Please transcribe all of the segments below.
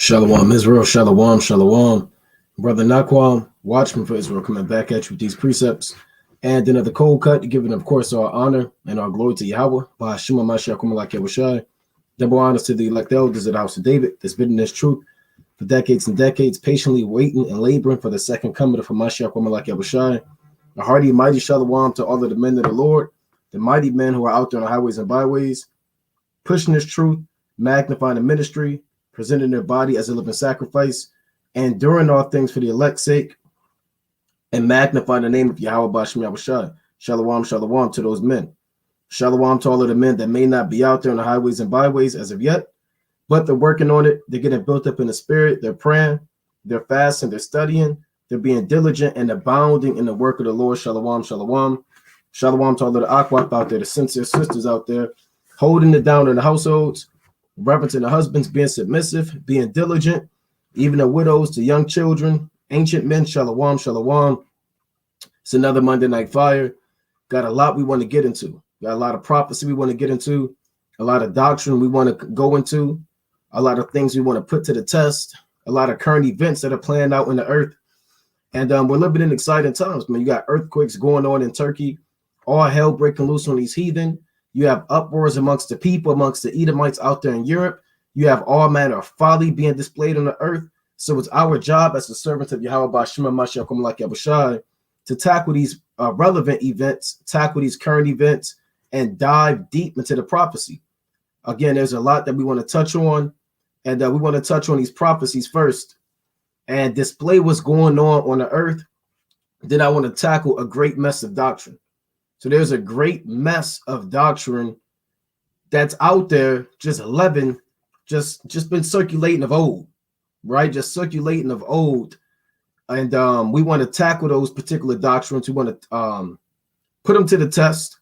Shalom, Israel. Shalom, shalom. Brother Naquam, watchman for Israel, coming back at you with these precepts. And another cold cut, giving, of course, our honor and our glory to Yahweh. By Shema Mashiach Kumalak Yahushai. Double honors to the elect elders of the house of David, that's been in this truth for decades and decades, patiently waiting and laboring for the second coming of Mashiach Kumalak Yahushai. A hearty, mighty shalom to all of the men of the Lord, the mighty men who are out there on the highways and byways, pushing this truth, magnifying the ministry, presenting their body as a living sacrifice, and doing all things for the elect's sake, and magnifying the name of Yahweh Bashem Yahushai. Shalom, shalom to those men. Shalom to all of the men that may not be out there on the highways and byways as of yet, but they're working on it. They're getting built up in the spirit. They're praying, they're fasting, they're studying, they're being diligent and abounding in the work of the Lord. Shalom, shalom. Shalom to all of the Akwaf out there, the sincere sisters out there, holding it down in the households, reverencing the husbands, being submissive, being diligent, even the widows, the young children, ancient men. Shalom, shalom. It's another Monday Night Fire. Got a lot we want to get into. Got a lot of prophecy we want to get into, a lot of doctrine we want to go into, a lot of things we want to put to the test, a lot of current events that are playing out in the earth. And we're living in exciting times, man. You got earthquakes going on in Turkey, all hell breaking loose on these heathen. You have uproars amongst the people, amongst the Edomites out there in Europe. You have all manner of folly being displayed on the earth. So it's our job as the servants of Yahweh Bashem Mashiach Kumalak Yahushai to tackle these relevant events, tackle these current events, and dive deep into the prophecy. Again, there's a lot that we want to touch on, and we want to touch on these prophecies first and display what's going on the earth. Then I want to tackle a great mess of doctrine. So there's a great mess of doctrine that's out there, just leaven, just been circulating of old, right? Just circulating of old. And we want to tackle those particular doctrines. We want to put them to the test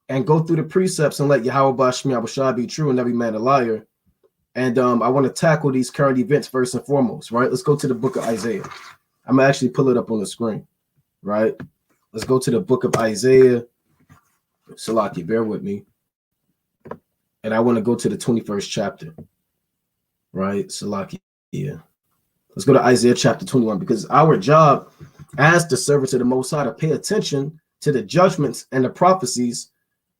and go through the precepts and let Yahweh Bashem Yahushai be true and every man a liar. And I want to tackle these current events first and foremost, right? Let's go to the book of Isaiah. I'm going to actually pull it up on the screen, right? Let's go to the book of Isaiah. Salaki, bear with me. And I want to go to the 21st chapter, right? Salaki, yeah. Let's go to Isaiah chapter 21, because our job as the servants of the Most High to pay attention to the judgments and the prophecies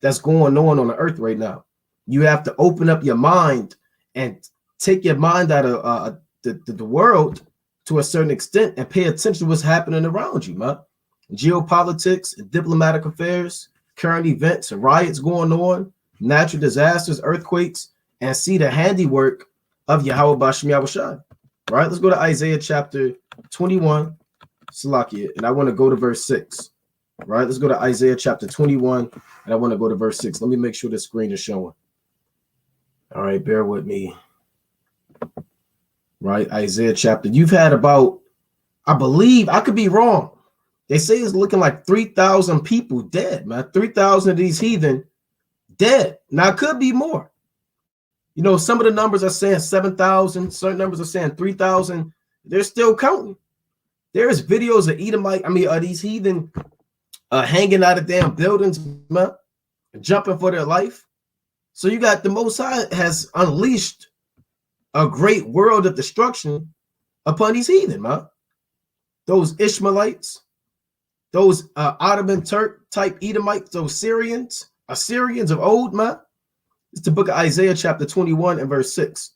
that's going on the earth right now. You have to open up your mind and take your mind out of the world to a certain extent and pay attention to what's happening around you, man. Geopolitics, diplomatic affairs, current events, riots going on, natural disasters, earthquakes, and see the handiwork of Yahweh Bashem Yahushai. Right, let's go to Isaiah chapter 21, Salakia, and I want to go to verse 6. Right, let's go to Isaiah chapter 21, and I want to go to verse 6. Let me make sure the screen is showing. All right, bear with me. Right, Isaiah chapter. You've had about, I believe, I could be wrong. They say it's looking like 3,000 people dead, man. 3,000 of these heathen dead. Now, it could be more. You know, some of the numbers are saying 7,000. Certain numbers are saying 3,000. They're still counting. There's videos of these heathen hanging out of damn buildings, man, jumping for their life. So you got the Most High has unleashed a great world of destruction upon these heathen, man. Those Ishmaelites, those Ottoman Turk type Edomites, those Assyrians of old, man. It's the book of Isaiah chapter 21 and verse 6,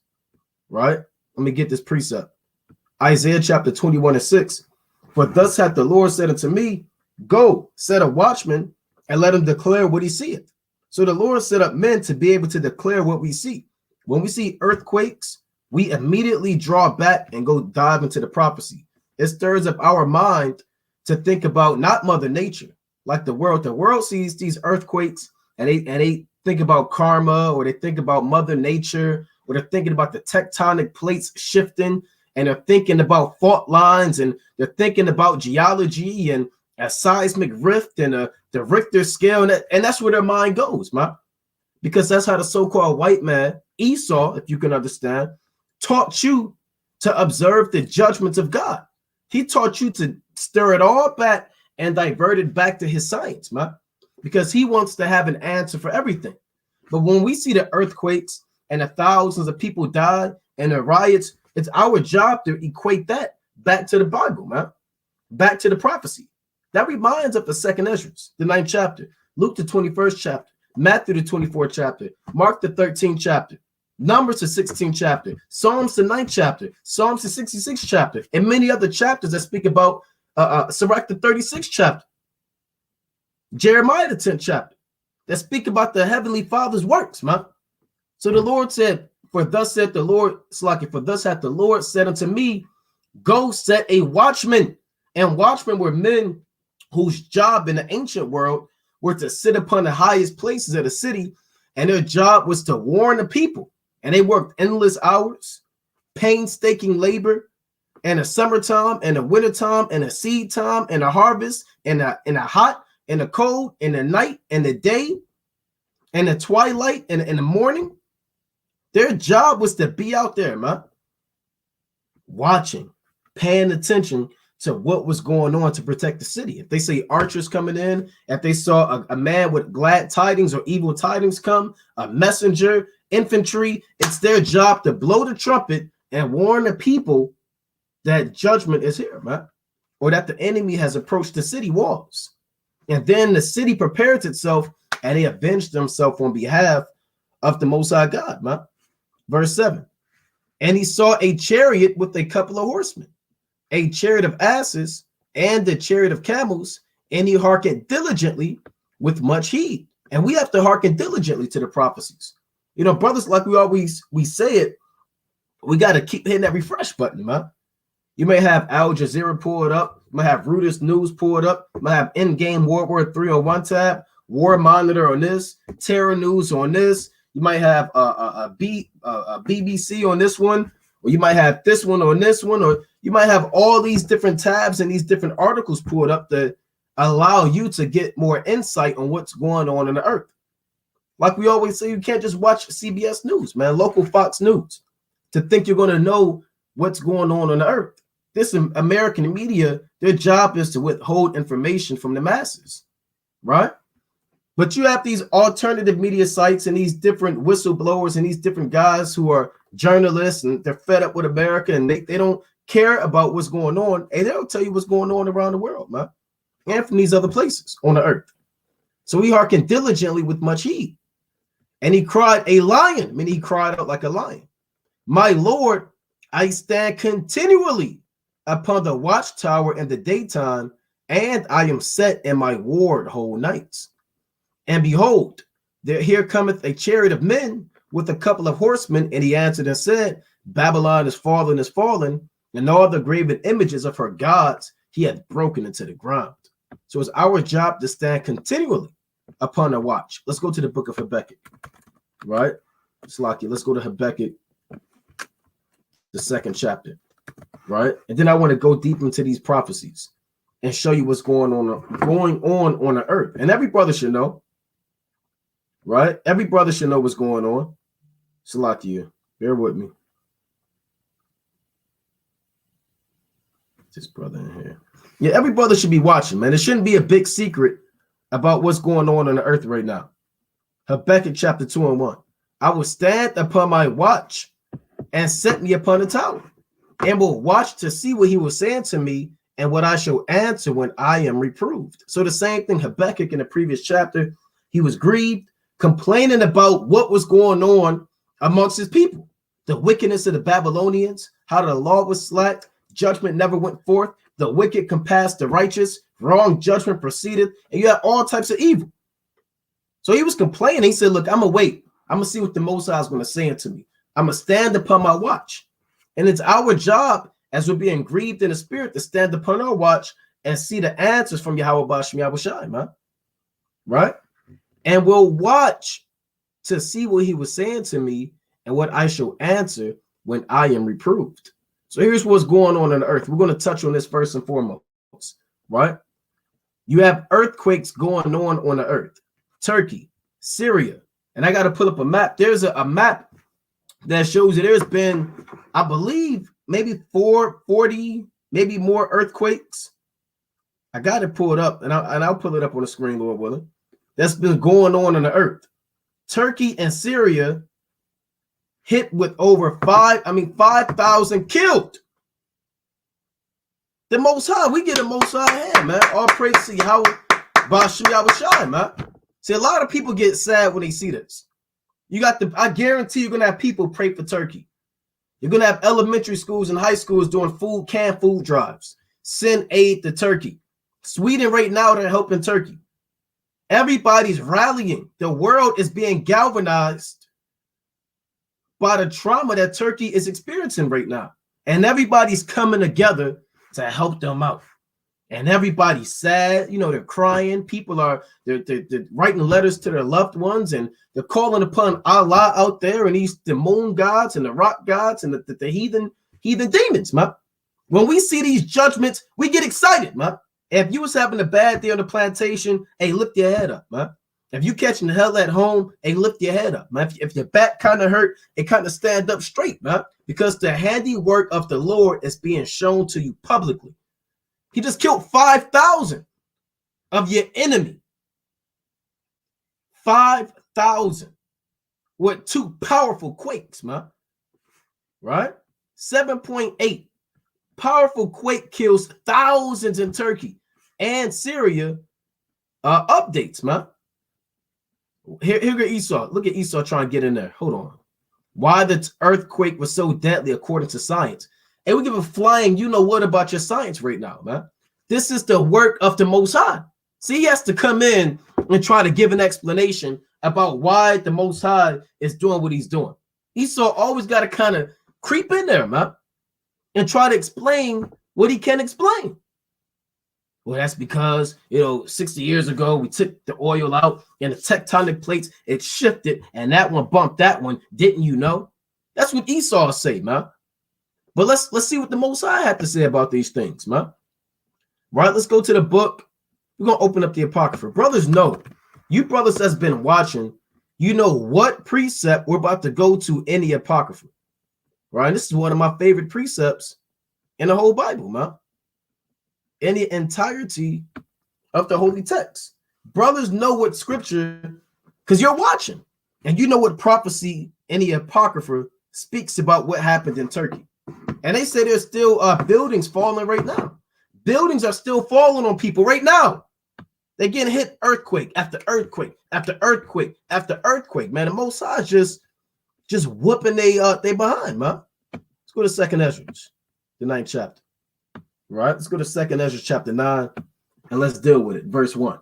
right? Let me get this precept. Isaiah chapter 21 and 6. For thus hath the Lord said unto me, go, set a watchman, and let him declare what he seeth. So the Lord set up men to be able to declare what we see. When we see earthquakes, we immediately draw back and go dive into the prophecy. It stirs up our mind to think about not Mother Nature, like the world. The world sees these earthquakes and they think about karma, or they think about Mother Nature, or they're thinking about the tectonic plates shifting, and they're thinking about fault lines, and they're thinking about geology and a seismic rift and the Richter scale, and that's where their mind goes, man. Because that's how the so-called white man, Esau, if you can understand, taught you to observe the judgments of God. He taught you to stir it all back and divert it back to his science, man. Because he wants to have an answer for everything. But when we see the earthquakes and the thousands of people died and the riots, It's our job to equate that back to the Bible, man, back to the prophecy. That reminds of the second Ezra, the 9th chapter, Luke the 21st chapter, Matthew the 24th chapter, Mark the 13th chapter, Numbers the 16th chapter, Psalms the 9th chapter, Psalms the 66th chapter, and many other chapters that speak about Sirach the 36th chapter, Jeremiah the 10th chapter, that speak about the heavenly Father's works, man. So the Lord said, for thus said the Lord, for thus hath the Lord said unto me, go set a watchman. And watchmen were men whose job in the ancient world were to sit upon the highest places of the city, and their job was to warn the people. And they worked endless hours, painstaking labor, in the summertime, and the wintertime, and the seed time, and the harvest, and the hot, and the cold, and the night, and the day, and the twilight, and in the morning. Their job was to be out there, man, watching, paying attention to what was going on to protect the city. If they say archers coming in, if they saw a man with glad tidings or evil tidings come, a messenger, infantry, it's their job to blow the trumpet and warn the people that judgment is here, man, or that the enemy has approached the city walls. And then the city prepares itself and they avenge themselves on behalf of the Most High God, man. Verse 7, and he saw a chariot with a couple of horsemen, a chariot of asses and the chariot of camels, and he hearkened diligently with much heed. And we have to hearken diligently to the prophecies. You know, brothers, like we say it, we got to keep hitting that refresh button, man. You may have Al Jazeera pulled up, you might have Reuters News pulled up, you might have in-game World War III on one tab, War Monitor on this, Terror News on this. You might have a BBC on this one, or you might have this one on this one, or you might have all these different tabs and these different articles pulled up to allow you to get more insight on what's going on in the earth. Like we always say, you can't just watch CBS News, man, local Fox News, to think you're going to know what's going on the earth. This American media, their job is to withhold information from the masses, right? But you have these alternative media sites and these different whistleblowers and these different guys who are journalists, and they're fed up with America, and they don't care about what's going on, and they'll tell you what's going on around the world, man, and from these other places on the earth. So he hearkened diligently with much heed, and he cried a lion. I mean, he cried out like a lion. My Lord, I stand continually upon the watchtower in the daytime, and I am set in my ward whole nights. And behold, here cometh a chariot of men with a couple of horsemen. And he answered and said, Babylon is fallen, and all the graven images of her gods he hath broken into the ground. So it's our job to stand continually upon the watch. Let's go to the book of Habakkuk, right? Slacky, let's go to Habakkuk, the 2nd chapter, right? And then I want to go deep into these prophecies and show you what's going on the earth. And every brother should know, right? Every brother should know what's going on. Salakia, bear with me. This brother in here. Yeah, every brother should be watching, man. It shouldn't be a big secret about what's going on the earth right now. Habakkuk chapter 2 and 1. I will stand upon my watch and set me upon the tower, and will watch to see what he was saying to me, and what I shall answer when I am reproved. So the same thing Habakkuk in the previous chapter, he was grieved, complaining about what was going on amongst his people, the wickedness of the Babylonians, how the law was slacked, judgment never went forth, the wicked compassed the righteous, wrong judgment proceeded, and you had all types of evil. So he was complaining. He said, look, I'm going to wait. I'm going to see what the Most High is going to say unto me. I'm going to stand upon my watch. And it's our job, as we're being grieved in the spirit, to stand upon our watch and see the answers from Yahweh Bashem Yahushai, man. Right? And we'll watch to see what he was saying to me and what I shall answer when I am reproved. So here's what's going on the earth. We're going to touch on this first and foremost, right? You have earthquakes going on the earth. Turkey, Syria, and I got to pull up a map. There's a map that shows that there's been, I believe, maybe 40, maybe more earthquakes. I got to pull it up, and I'll pull it up on the screen, Lord willing. That's been going on the earth. Turkey and Syria hit with over 5,000 killed. The Most High, we get the Most High hand, man. All praise to Yahweh, Ba'ashem Yahweh, man. See, a lot of people get sad when they see this. I guarantee you're gonna have people pray for Turkey. You're gonna have elementary schools and high schools doing canned food drives. Send aid to Turkey. Sweden right now, they're helping Turkey. Everybody's rallying. The world is being galvanized by the trauma that Turkey is experiencing right now. And everybody's coming together to help them out. And everybody's sad. They're crying. People are they're writing letters to their loved ones, and they're calling upon Allah out there, and the moon gods and the rock gods and the heathen demons, man. When we see these judgments, we get excited, man. If you was having a bad day on the plantation, hey, lift your head up, man. If you catching hell at home, hey, lift your head up, man. If your back kind of hurt, it kind of stand up straight, man. Because the handiwork of the Lord is being shown to you publicly. He just killed 5,000 of your enemy. 5,000 with 2 powerful quakes, man. Right? 7.8. Powerful quake kills thousands in Turkey and Syria. Updates, man. Here go Esau. Look at Esau trying to get in there. Hold on. Why the earthquake was so deadly according to science. And we give a flying what about your science right now, man. This is the work of the Most High. See, he has to come in and try to give an explanation about why the Most High is doing what he's doing. Esau always got to kind of creep in there, man, and try to explain what he can explain. Well, that's because, 60 years ago, we took the oil out and the tectonic plates, it shifted, and that one bumped that one. Didn't you know? That's what Esau say, man. But let's see what the Most High had to say about these things, man. Right, let's go to the book. We're going to open up the Apocrypha. Brothers know, you brothers that's been watching, you know what precept we're about to go to in the Apocrypha. Right, this is one of my favorite precepts in the whole Bible, man. In the entirety of the holy text. Brothers know what scripture, because you're watching, and you know what prophecy in the Apocrypha speaks about what happened in Turkey. And they say there's still buildings falling right now. Buildings are still falling on people right now. They're getting hit earthquake after earthquake after earthquake after earthquake. Man, the Most High just whooping they behind, man. Let's go to 2nd Ezra, the 9th chapter. Right? Let's go to 2nd Ezra chapter 9 and let's deal with it. Verse 1.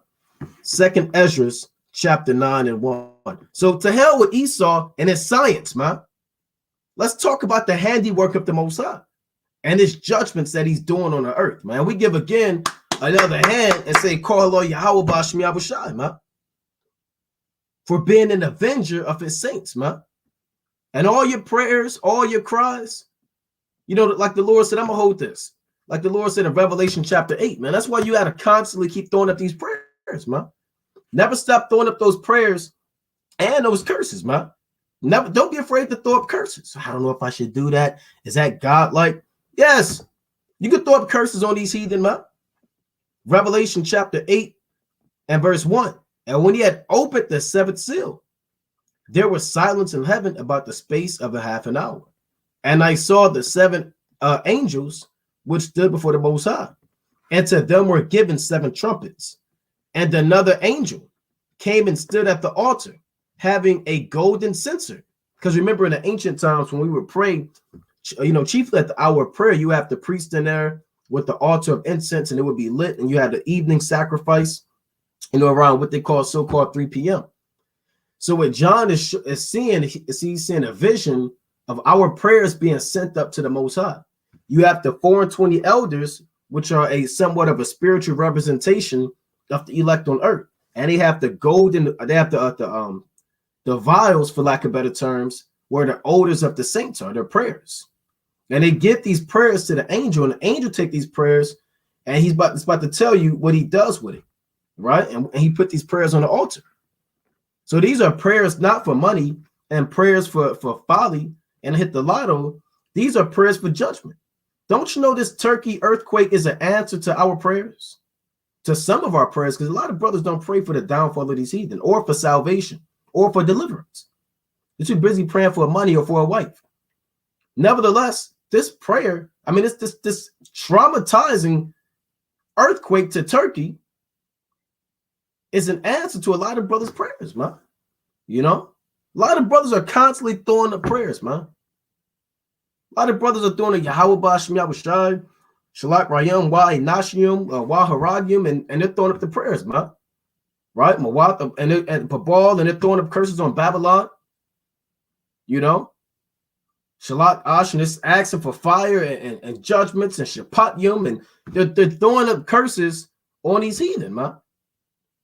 2nd Ezra chapter 9 and 1. So to hell with Esau and his science, man. Let's talk about the handiwork of the Most High and his judgments that he's doing on the earth, man. We give again another hand and say, call Lord Yahweh Ba'ashem Yahweh, man, for being an avenger of his saints, man. And all your prayers, all your cries, like the Lord said, I'm going to hold this. Like the Lord said in Revelation chapter 8, man. That's why you got to constantly keep throwing up these prayers, man. Never stop throwing up those prayers and those curses, man. Never, don't be afraid to throw up curses. I don't know if I should do that. Is that God-like? Yes, you can throw up curses on these heathen, man. Revelation chapter 8 and verse 1. And when he had opened the 7th seal, there was silence in heaven about the space of a half an hour. And I saw the 7 angels which stood before the Most High, and to them were given 7 trumpets. And another angel came and stood at the altar, having a golden censer. Because remember, in the ancient times when we would pray, chiefly at the hour of prayer, you have the priest in there with the altar of incense, and it would be lit, and you had the evening sacrifice, around what they call so-called 3 p.m. So what John is seeing, he's seeing a vision of our prayers being sent up to the Most High. You have the 24 elders, which are a somewhat of a spiritual representation of the elect on earth, and they have the golden, they have the vials, for lack of better terms, where the odors of the saints are, their prayers. And they give these prayers to the angel, and the angel take these prayers, and he's about to tell you what he does with it, right? And he put these prayers on the altar. So these are prayers not for money and prayers for folly and hit the lotto. These are prayers for judgment. Don't you know this Turkey earthquake is an answer to our prayers? To some of our prayers, because a lot of brothers don't pray for the downfall of these heathen, or for salvation, or for deliverance. They're too busy praying for money or for a wife. Nevertheless, this prayer, I mean, this traumatizing earthquake to Turkey is an answer to a lot of brothers' prayers, man. You know, a lot of brothers are constantly throwing up prayers, man. A lot of brothers are doing the Yahweh Bashem Yahushai, Shalak Rayam, Wa Inashium, Wa Haragium, and they're throwing up the prayers, man. Right? Mawat and Babal, and they're throwing up curses on Babylon. You know, Shalak Ash, and it's asking for fire and judgments and Shapatyum, and they're throwing up curses on these heathen, man.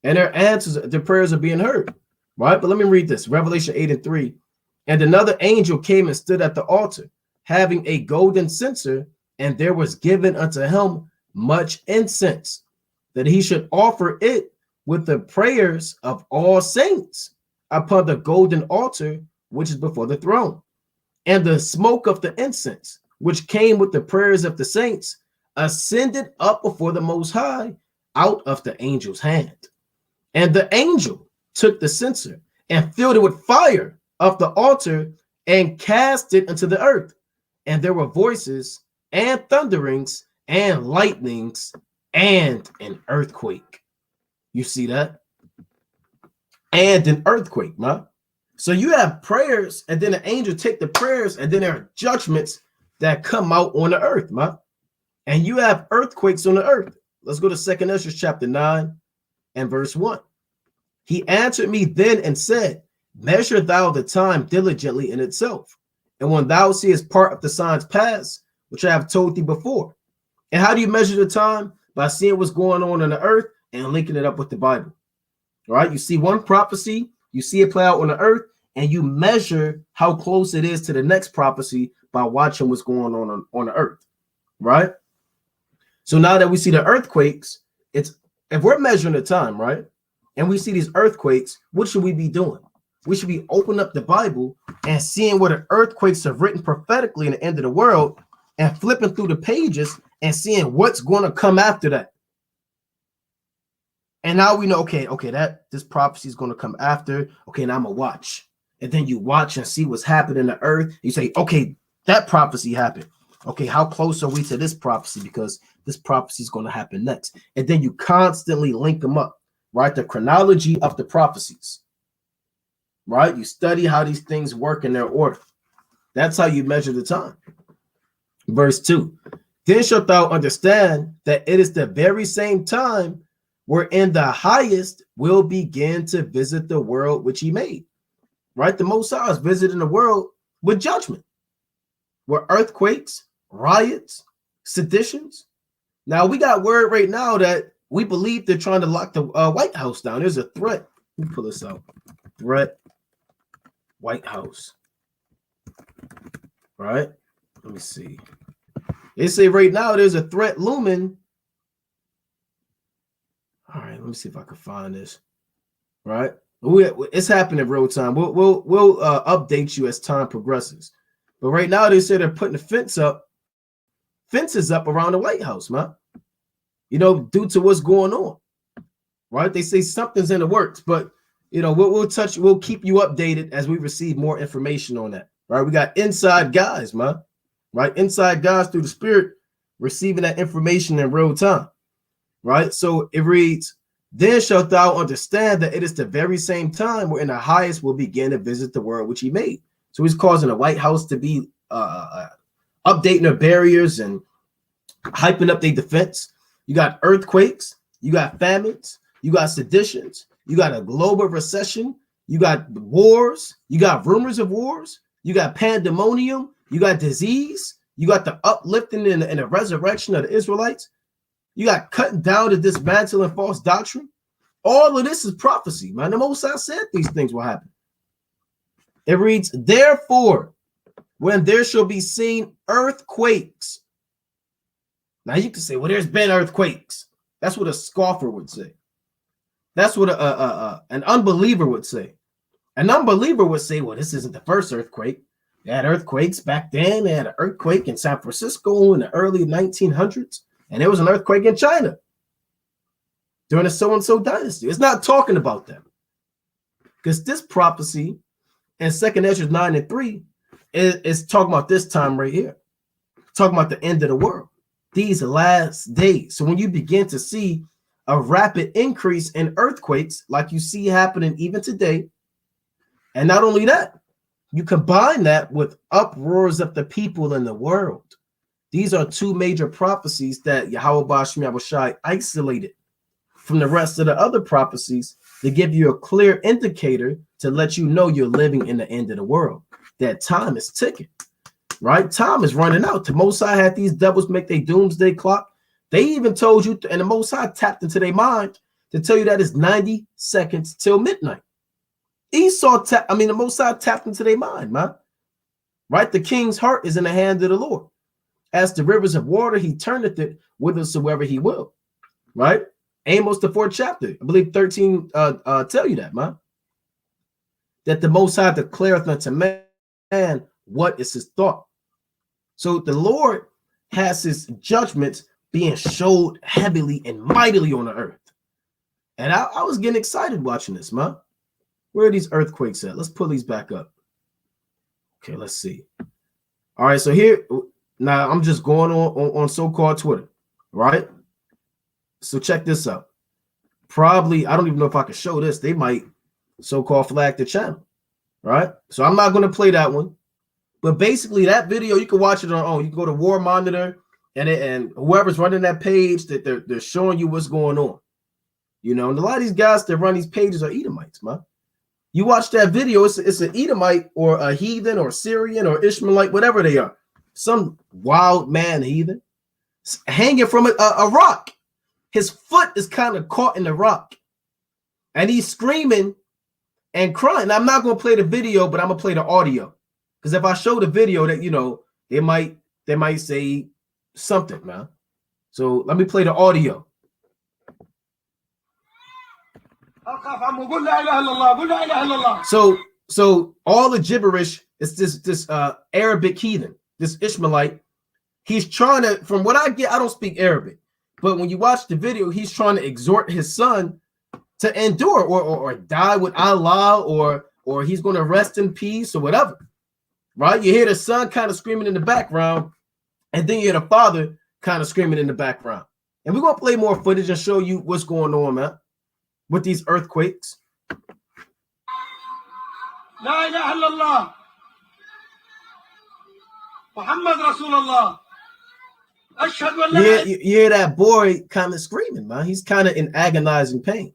And their answers, their prayers are being heard. Right? But let me read this. Revelation 8:3. And another angel came and stood at the altar, having a golden censer, and there was given unto him much incense, that he should offer it with the prayers of all saints upon the golden altar which is before the throne. And the smoke of the incense, which came with the prayers of the saints, ascended up before the Most High out of the angel's hand. And the angel took the censer and filled it with fire of the altar and cast it into the earth. And there were voices and thunderings and lightnings and an earthquake. You see that? And an earthquake, man. So you have prayers, and then the angel take the prayers, and then there are judgments that come out on the earth, man. And you have earthquakes on the earth. Let's go to 2 Ezra chapter 9 and verse 1. He answered me then and said, measure thou the time diligently in itself. And when thou seest part of the signs pass, which I have told thee before. And how do you measure the time? By seeing what's going on the earth and linking it up with the Bible. All right, you see one prophecy, you see it play out on the earth, and you measure how close it is to the next prophecy by watching what's going on the earth, right? So now that we see the earthquakes, it's if we're measuring the time, right, and we see these earthquakes, what should we be doing? We should be opening up the Bible and seeing what the earthquakes have written prophetically in the end of the world and flipping through the pages and seeing what's going to come after that. And now we know, okay, that this prophecy is going to come after. Okay, now I'm going to watch. And then you watch and see what's happening in the earth. You say, okay, that prophecy happened. Okay, how close are we to this prophecy? Because this prophecy is going to happen next. And then you constantly link them up, right? The chronology of the prophecies, right? You study how these things work in their order. That's how you measure the time. Verse 2, then shalt thou understand that it is the very same time wherein the highest will begin to visit the world which he made. Right? The Most High is visiting the world with judgment, with earthquakes, riots, seditions. Now, we got word right now that we believe they're trying to lock the White House down. There's a threat. Let me pull this out. Threat, White House. Right? Let me see. They say right now there's a threat looming. All right, let me see if I can find this. Right? It's happening in real time. We'll update you as time progresses. But right now they say they're putting fences up around the White House, man. You know, due to what's going on. Right? They say something's in the works, but you know, we'll keep you updated as we receive more information on that. Right? We got inside guys, man. Right? Inside guys through the Spirit receiving that information in real time. Right? So it reads, then shalt thou understand that it is the very same time wherein the highest will begin to visit the world which he made. So he's causing the White House to be updating their barriers and hyping up their defense. You got earthquakes, you got famines, you got seditions, you got a global recession, you got wars, you got rumors of wars, you got pandemonium, you got disease, you got the uplifting and the resurrection of the Israelites. You got cutting down to dismantling false doctrine. All of this is prophecy, man. The Most High said these things will happen. It reads, therefore, when there shall be seen earthquakes. Now you can say, well, there's been earthquakes. That's what a scoffer would say. That's what an unbeliever would say. An unbeliever would say, well, this isn't the first earthquake. They had earthquakes back then. They had an earthquake in San Francisco in the early 1900s. And there was an earthquake in China during the so-and-so dynasty. It's not talking about them. Because this prophecy And 2nd Ezra 9:3 is talking about this time right here, talking about the end of the world, these last days. So when you begin to see a rapid increase in earthquakes, like you see happening even today, and not only that, you combine that with uproars of the people in the world. These are two major prophecies that Yahweh Bashmi Abushai isolated from the rest of the other prophecies to give you a clear indicator to let you know you're living in the end of the world. That time is ticking, right? Time is running out. The Most High had these devils make their doomsday clock. They even told you, and the Most High tapped into their mind to tell you that it's 90 seconds till midnight. The Most High tapped into their mind, man. Right? The king's heart is in the hand of the Lord. As the rivers of water, he turneth it whithersoever he will. Right? Amos, the 4th chapter, I believe 13 tell you that, man. That the Most High declareth unto man what is his thought. So the Lord has his judgments being showed heavily and mightily on the earth. And I was getting excited watching this, man. Where are these earthquakes at? Let's pull these back up. Okay, let's see. All right, so here, now I'm just going on so-called Twitter, right? So check this out. Probably, I don't even know if I can show this. They might so-called flag the channel, right? So I'm not going to play that one. But basically, that video, you can watch it on. You can go to War Monitor, and whoever's running that page, that they're showing you what's going on. You know, and a lot of these guys that run these pages are Edomites, man. You watch that video, it's an Edomite or a heathen or Syrian or Ishmaelite, whatever they are. Some wild man heathen hanging from a rock. His foot is kind of caught in the rock. And he's screaming and crying. Now, I'm not going to play the video, but I'm going to play the audio. Because if I show the video, that, you know, they might say something, man. So let me play the audio. So all the gibberish is this Arabic heathen, this Ishmaelite. He's trying to, from what I get, I don't speak Arabic, but when you watch the video, he's trying to exhort his son to endure or die with Allah, or he's going to rest in peace or whatever. Right? You hear the son kind of screaming in the background, and then you hear the father kind of screaming in the background. And we're going to play more footage and show you what's going on, man, with these earthquakes. La ilaha illallah. Muhammad Rasulullah. You hear that boy kind of screaming, man. He's kind of in agonizing pain.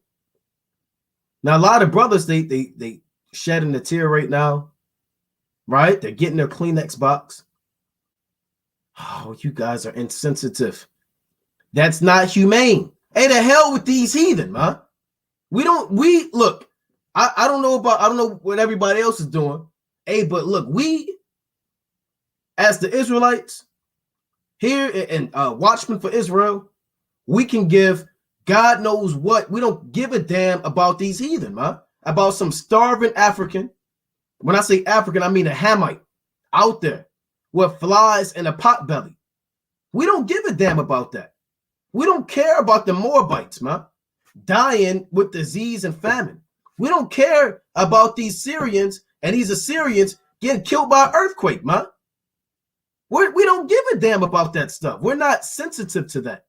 Now, a lot of brothers, they shedding a tear right now, right? They're getting their Kleenex box. Oh, you guys are insensitive. That's not humane. Hey, the hell with these heathen, man. Look, I don't know what everybody else is doing. Hey, but look, we, as the Israelites here in Watchmen for Israel, we can give God knows what. We don't give a damn about these heathen, man. About some starving African. When I say African, I mean a Hamite out there with flies and a pot belly. We don't give a damn about that. We don't care about the Moabites, man, dying with disease and famine. We don't care about these Syrians and these Assyrians getting killed by an earthquake, man. We don't give a damn about that stuff. We're not sensitive to that.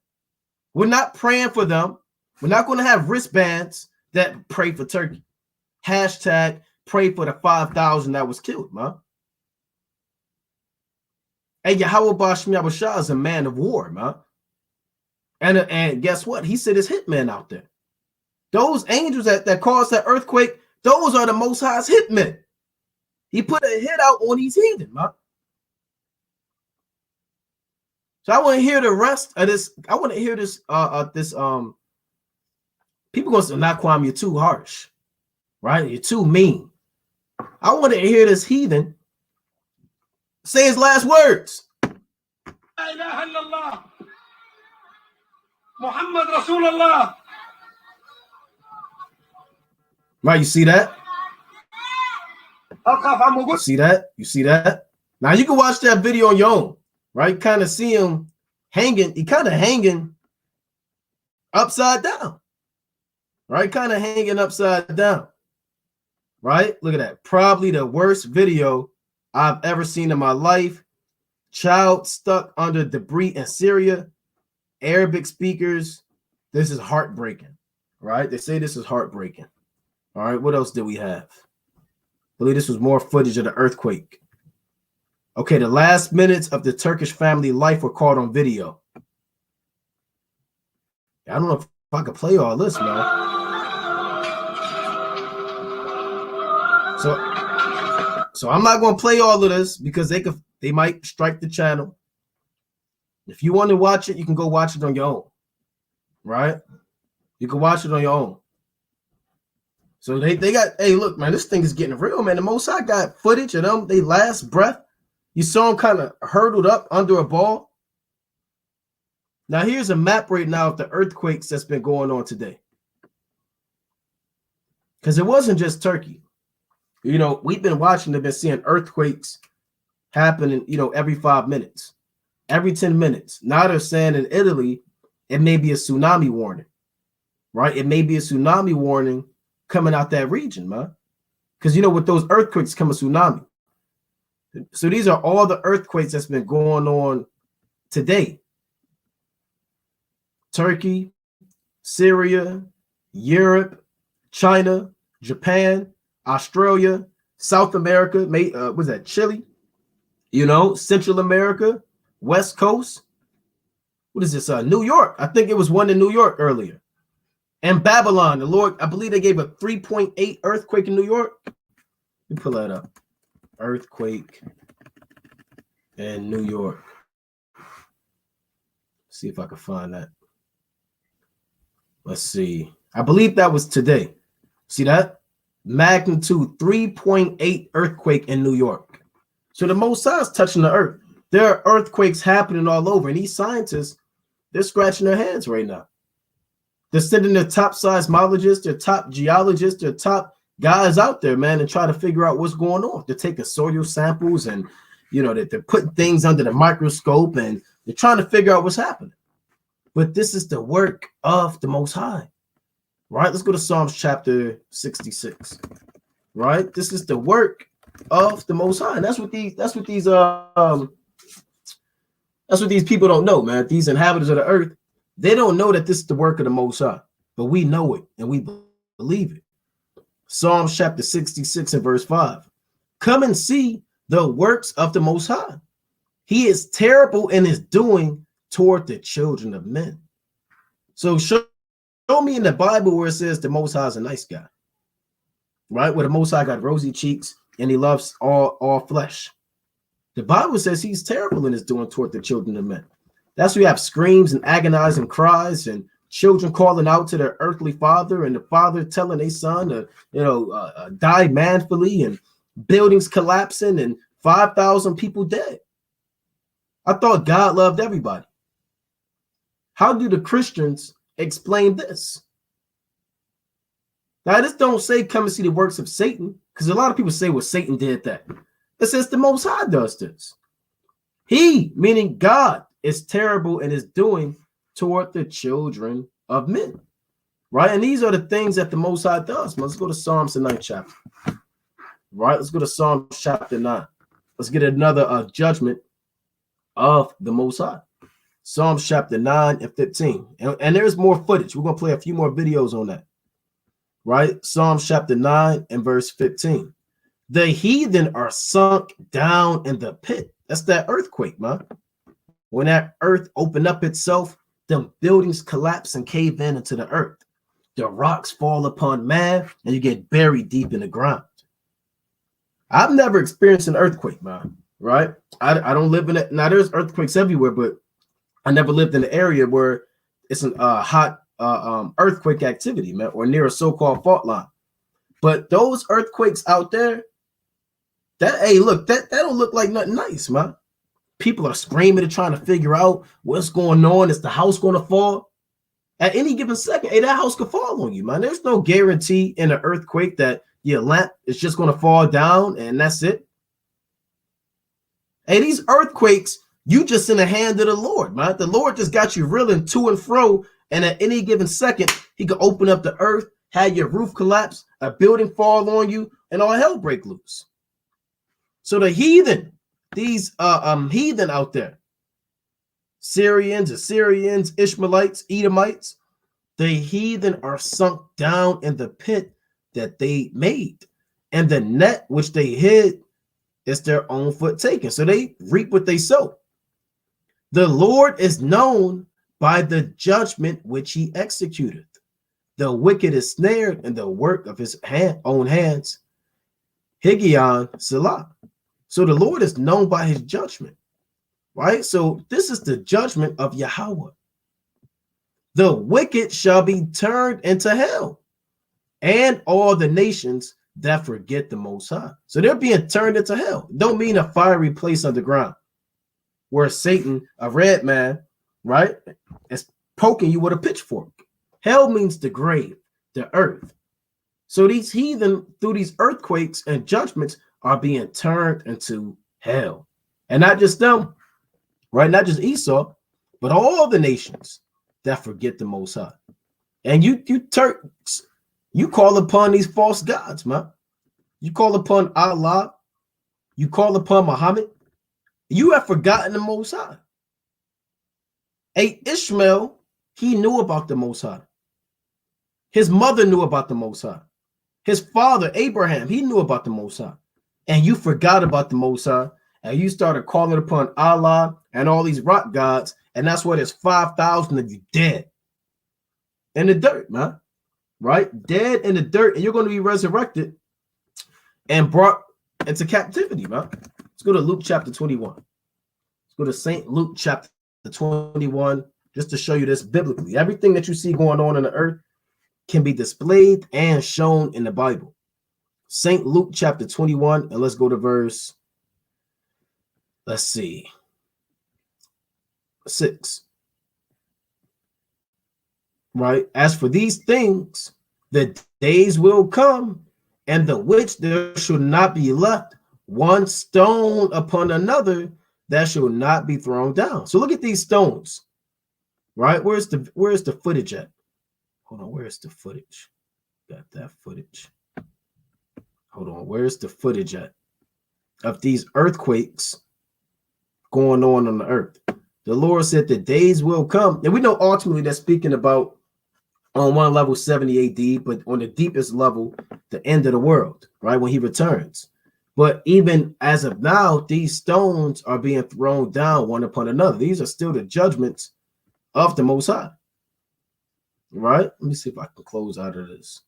We're not praying for them. We're not going to have wristbands that pray for Turkey. Hashtag pray for the 5,000 that was killed, man. And Yahweh Bashmi Abashah is a man of war, man. And guess what? He sent his hitmen out there. Those angels that caused that earthquake, those are the Most High's hitmen. He put a hit out on these heathen, man. So I want to hear the rest of this. I want to hear this. People gonna say, "Not Kwame, you're too harsh, right? You're too mean." I want to hear this heathen say his last words. La ilaha illallah. Muhammad Rasulullah. Right, you see that? You see that? You see that? Now you can watch that video on your own, right? Kind of see him hanging. He kind of hanging upside down, right? Kind of hanging upside down. right? Look at that. Probably the worst video I've ever seen in my life. Child stuck under debris in Syria. Arabic speakers. This is heartbreaking, right? They say this is heartbreaking. All right, what else did we have? I believe this was more footage of the earthquake. Okay, the last minutes of the Turkish family life were caught on video. I don't know if I could play all this, man. So I'm not going to play all of this because they might strike the channel. If you want to watch it, you can go watch it on your own, right? You can watch it on your own. So they got, hey, look, man, this thing is getting real, man. The Most High got footage of them, they last breath. You saw them kind of hurtled up under a ball. Now, here's a map right now of the earthquakes that's been going on today. Because it wasn't just Turkey. You know, we've been watching, they've been seeing earthquakes happening, you know, every 5 minutes, every 10 minutes. Now they're saying in Italy, it may be a tsunami warning, right? It may be a tsunami warning coming out that region, man. Because, you know, with those earthquakes come a tsunami. So these are all the earthquakes that's been going on today. Turkey, Syria, Europe, China, Japan, Australia, South America, was that Chile? You know, Central America, West Coast. What is this? New York. I think it was one in New York earlier. And Babylon, the Lord, I believe they gave a 3.8 earthquake in New York. Let me pull that up. Earthquake in New York. See if I can find that. Let's see. I believe that was today. See that? Magnitude 3.8 earthquake in New York. So the Most High is touching the earth. There are earthquakes happening all over, and these scientists, they're scratching their heads right now. They're sending their top seismologists, their top geologists, their top guys out there, man, and try to figure out what's going on. They're taking soil samples, and you know that they're putting things under the microscope, and they're trying to figure out what's happening. But this is the work of the Most High. Right, let's go to Psalms chapter 66. Right, this is the work of the Most High, and that's what these people don't know, man. These inhabitants of the earth, they don't know that this is the work of the Most High, but we know it and we believe it. Psalms chapter 66 and verse 5. Come and see the works of the Most High. He is terrible in his doing toward the children of men. So show me in the Bible where it says the Most High is a nice guy, right? Where the Most High got rosy cheeks and he loves all flesh. The Bible says he's terrible in his doing toward the children of men. That's where you have screams and agonizing cries and children calling out to their earthly father, and the father telling their son to, die manfully, and buildings collapsing and 5,000 people dead. I thought God loved everybody. How do the Christians explain this? Now, this don't say come and see the works of Satan, because a lot of people say, well, Satan did that. It says the Most High does this. He, meaning God, is terrible in his doing toward the children of men. Right? And these are the things that the Most High does. Let's go to Psalms, the 9th chapter. Right? Let's go to Psalms chapter 9. Let's get another judgment of the Most High. Psalms chapter 9 and 15. And there's more footage. We're going to play a few more videos on that. Right? Psalms chapter 9 and verse 15. The heathen are sunk down in the pit. That's that earthquake, man. When that earth opened up itself, the buildings collapse and cave in into the earth. The rocks fall upon man, and you get buried deep in the ground. I've never experienced an earthquake, man. Right? I don't live in it. Now, there's earthquakes everywhere, but I never lived in an area where it's a hot earthquake activity, man, or near a so-called fault line. But those earthquakes out there, that don't look like nothing nice, man. People are screaming and trying to figure out what's going on. Is the house going to fall? At any given second, that house could fall on you, man. There's no guarantee in an earthquake that your lamp is just going to fall down and that's it. These earthquakes, you just in the hand of the Lord, man. The Lord just got you reeling to and fro, and at any given second, he could open up the earth, have your roof collapse, a building fall on you, and all hell break loose. So the heathen, these heathen out there, Syrians, Assyrians, Ishmaelites, Edomites, the heathen are sunk down in the pit that they made, and the net which they hid is their own foot taken. So they reap what they sow. The Lord is known by the judgment which he executed. The wicked is snared in the work of his own hands. Higion Selah. So the Lord is known by his judgment, right? So this is the judgment of Yahweh. The wicked shall be turned into hell, and all the nations that forget the Most High. So they're being turned into hell. Don't mean a fiery place underground where Satan, a red man, right, is poking you with a pitchfork. Hell means the grave, the earth. So these heathen, through these earthquakes and judgments, are being turned into hell. And not just them, right? Not just Esau, but all the nations that forget the Most High. And you Turks, you call upon these false gods, man. You call upon Allah. You call upon Muhammad. You have forgotten the Most High. Ishmael, he knew about the Most High. His mother knew about the Most High. His father, Abraham, he knew about the Most High. And you forgot about the Most High, and you started calling upon Allah and all these rock gods, and that's why there's 5,000 of you dead in the dirt, man. Right? Dead in the dirt, and you're going to be resurrected and brought into captivity, man. Let's go to Luke chapter 21. Let's go to St. Luke chapter 21, just to show you this biblically. Everything that you see going on in the earth can be displayed and shown in the Bible. St. Luke chapter 21, and let's go to verse, let's see, 6. Right? As for these things, the days will come, and the which there should not be left one stone upon another that shall not be thrown down. So look at these stones, right? Where's the footage at? Hold on, where's the footage? Got that footage. Hold on, where's the footage at of these earthquakes going on the earth? The Lord said the days will come. And we know ultimately that's speaking about on one level 70 AD, but on the deepest level, the end of the world, right? When he returns. But even as of now, these stones are being thrown down one upon another. These are still the judgments of the Most High. Right? Let me see if I can close out of this.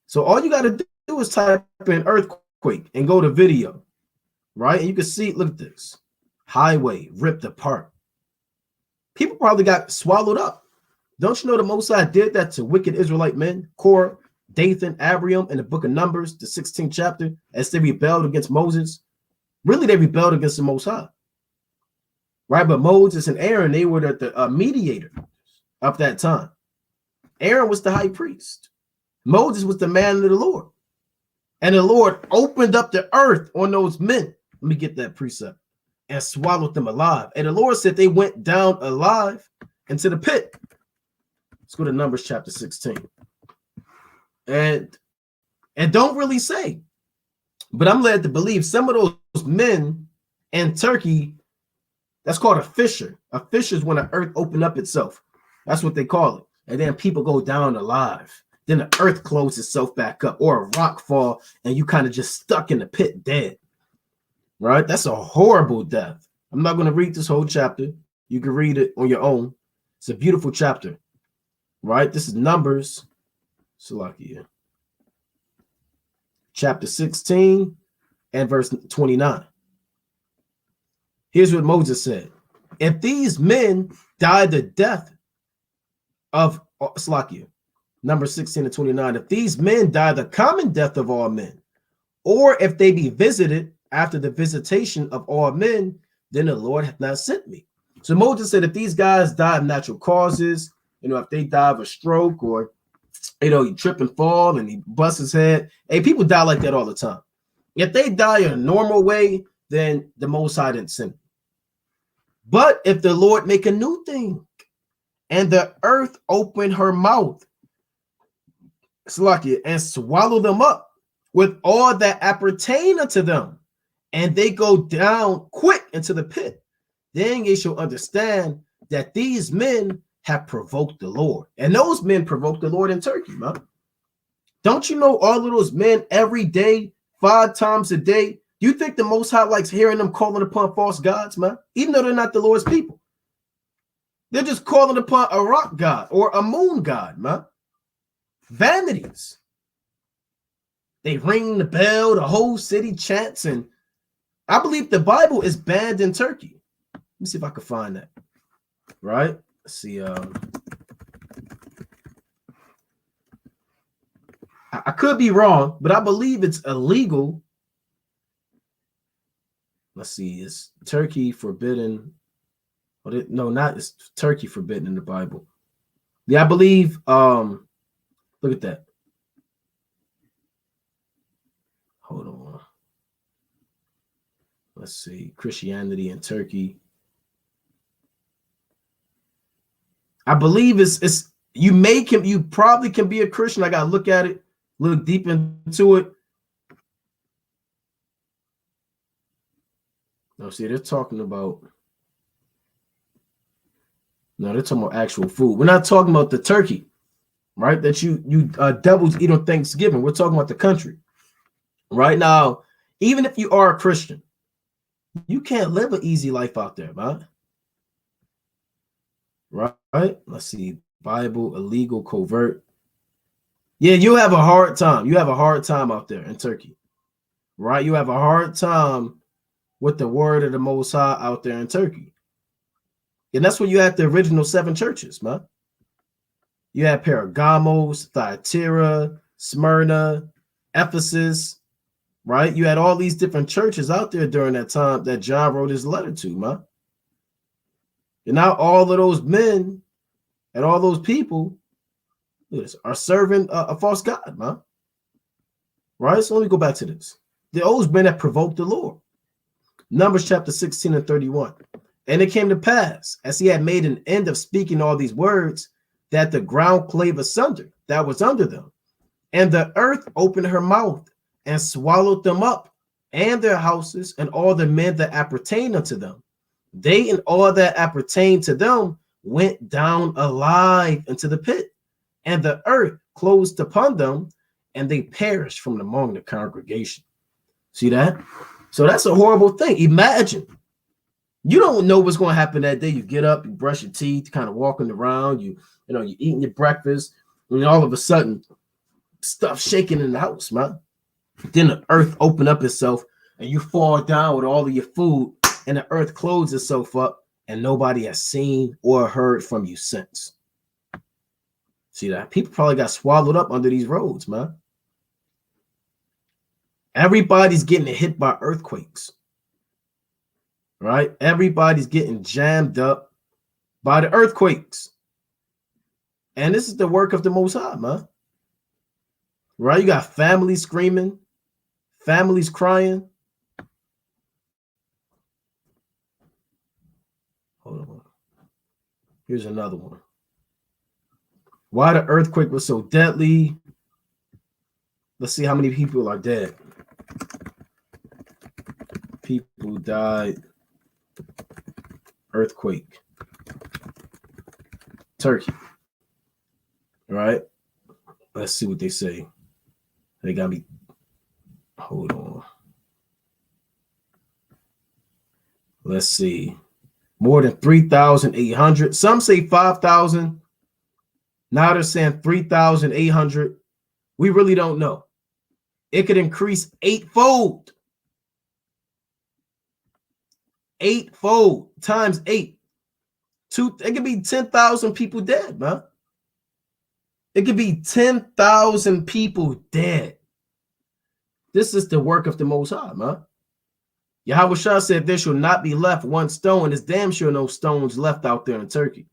So all you got to do is type in earthquake and go to video. Right? And you can see, look at this. Highway ripped apart. People probably got swallowed up. Don't you know the Most High did that to wicked Israelite men? Korah, Dathan, Abiram in the book of Numbers, the 16th chapter, as they rebelled against Moses. Really, they rebelled against the Most High. Right? But Moses and Aaron, they were the mediator of that time. Aaron was the high priest. Moses was the man of the Lord. And the Lord opened up the earth on those men. Let me get that precept. And swallowed them alive. And the Lord said they went down alive into the pit. Let's go to Numbers chapter 16. And don't really say, but I'm led to believe some of those men in Turkey, that's called a fissure. A fissure is when the earth opened up itself. That's what they call it. And then people go down alive. Then the earth closes itself back up, or a rock fall, and you kind of just stuck in the pit dead. Right? That's a horrible death. I'm not going to read this whole chapter. You can read it on your own. It's a beautiful chapter. Right? This is Numbers. Salakia. Chapter 16 and verse 29. Here's what Moses said. If these men die the death of Salakia, number 16 and 29, if these men die the common death of all men, or if they be visited after the visitation of all men, then the Lord hath not sent me. So Moses said, if these guys die of natural causes, if they die of a stroke, or he trip and fall and he busts his head. Hey, people die like that all the time. If they die in a normal way, then the Most High didn't send them. But if the Lord make a new thing, and the earth open her mouth, and swallow them up, with all that appertain unto them, and they go down quick into the pit. Then ye shall understand that these men have provoked the Lord. And those men provoked the Lord in Turkey, man. Don't you know all of those men every day, 5 times a day? Do you think the Most High likes hearing them calling upon false gods, man? Even though they're not the Lord's people. They're just calling upon a rock god or a moon god, man. Vanities. They ring the bell, the whole city chants, and I believe the Bible is banned in Turkey. Let me see if I can find that. Right? Let's see. I could be wrong, but I believe it's illegal. Let's see. Is Turkey forbidden? No, not is Turkey forbidden in the Bible. Yeah, I believe. Look at that. Hold on. Let's see. Christianity in Turkey. I believe it's you probably can be a Christian. I gotta look at it, look deep into it. No, see, they're talking about actual food. We're not talking about the turkey, right? That you devils eat on Thanksgiving. We're talking about the country. Right now, even if you are a Christian, you can't live an easy life out there, man. Right? Let's see. Bible, illegal, covert. Yeah, you have a hard time. You have a hard time out there in Turkey. Right? You have a hard time with the word of the Most High out there in Turkey. And that's where you had the original 7 churches, man. You had Pergamos, Thyatira, Smyrna, Ephesus, right? You had all these different churches out there during that time that John wrote his letter to, man. And now all of those men and all those people are serving a false god, man. Right? So let me go back to this. Those men that provoked the Lord. Numbers chapter 16 and 31. And it came to pass, as he had made an end of speaking all these words, that the ground clave asunder that was under them, and the earth opened her mouth and swallowed them up, and their houses, and all the men that appertained unto them. They and all that appertained to them went down alive into the pit, and the earth closed upon them, and they perished from among the congregation. See that? So that's a horrible thing. Imagine. You don't know what's going to happen that day. You get up, you brush your teeth, kind of walking around, you're eating your breakfast, and all of a sudden, stuff shaking in the house, man. Then the earth open up itself, and you fall down with all of your food, and the earth closes itself up, and nobody has seen or heard from you since. See that? People probably got swallowed up under these roads, man. Everybody's getting hit by earthquakes. Right? Everybody's getting jammed up by the earthquakes. And this is the work of the Most High, man. Right? You got families screaming, families crying. Hold on. Here's another one. Why the earthquake was so deadly. Let's see how many people are dead. People died. Earthquake. Turkey. Right? Let's see what they say. They got me. Hold on. Let's see. More than 3,800. Some say 5,000. Now they're saying 3,800. We really don't know. It could increase 8-fold. 8-fold times 8. It could be 10,000 people dead, man. It could be 10,000 people dead. This is the work of the Most High, man. Yahweh Shah said there shall not be left one stone. There's damn sure no stones left out there in Turkey.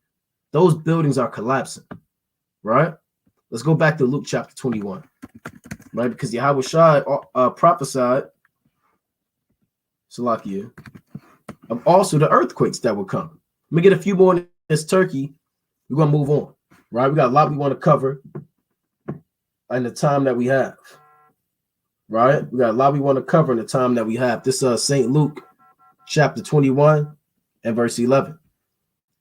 Those buildings are collapsing, right? Let's go back to Luke chapter 21, right? Because Yahweh Shah prophesied, Salakia, of also the earthquakes that will come. Let me get a few more in this Turkey. We're going to move on, right? We got a lot we want to cover in the time that we have. right? We got a lot we want to cover in the time that we have. This is St. Luke chapter 21 and verse 11.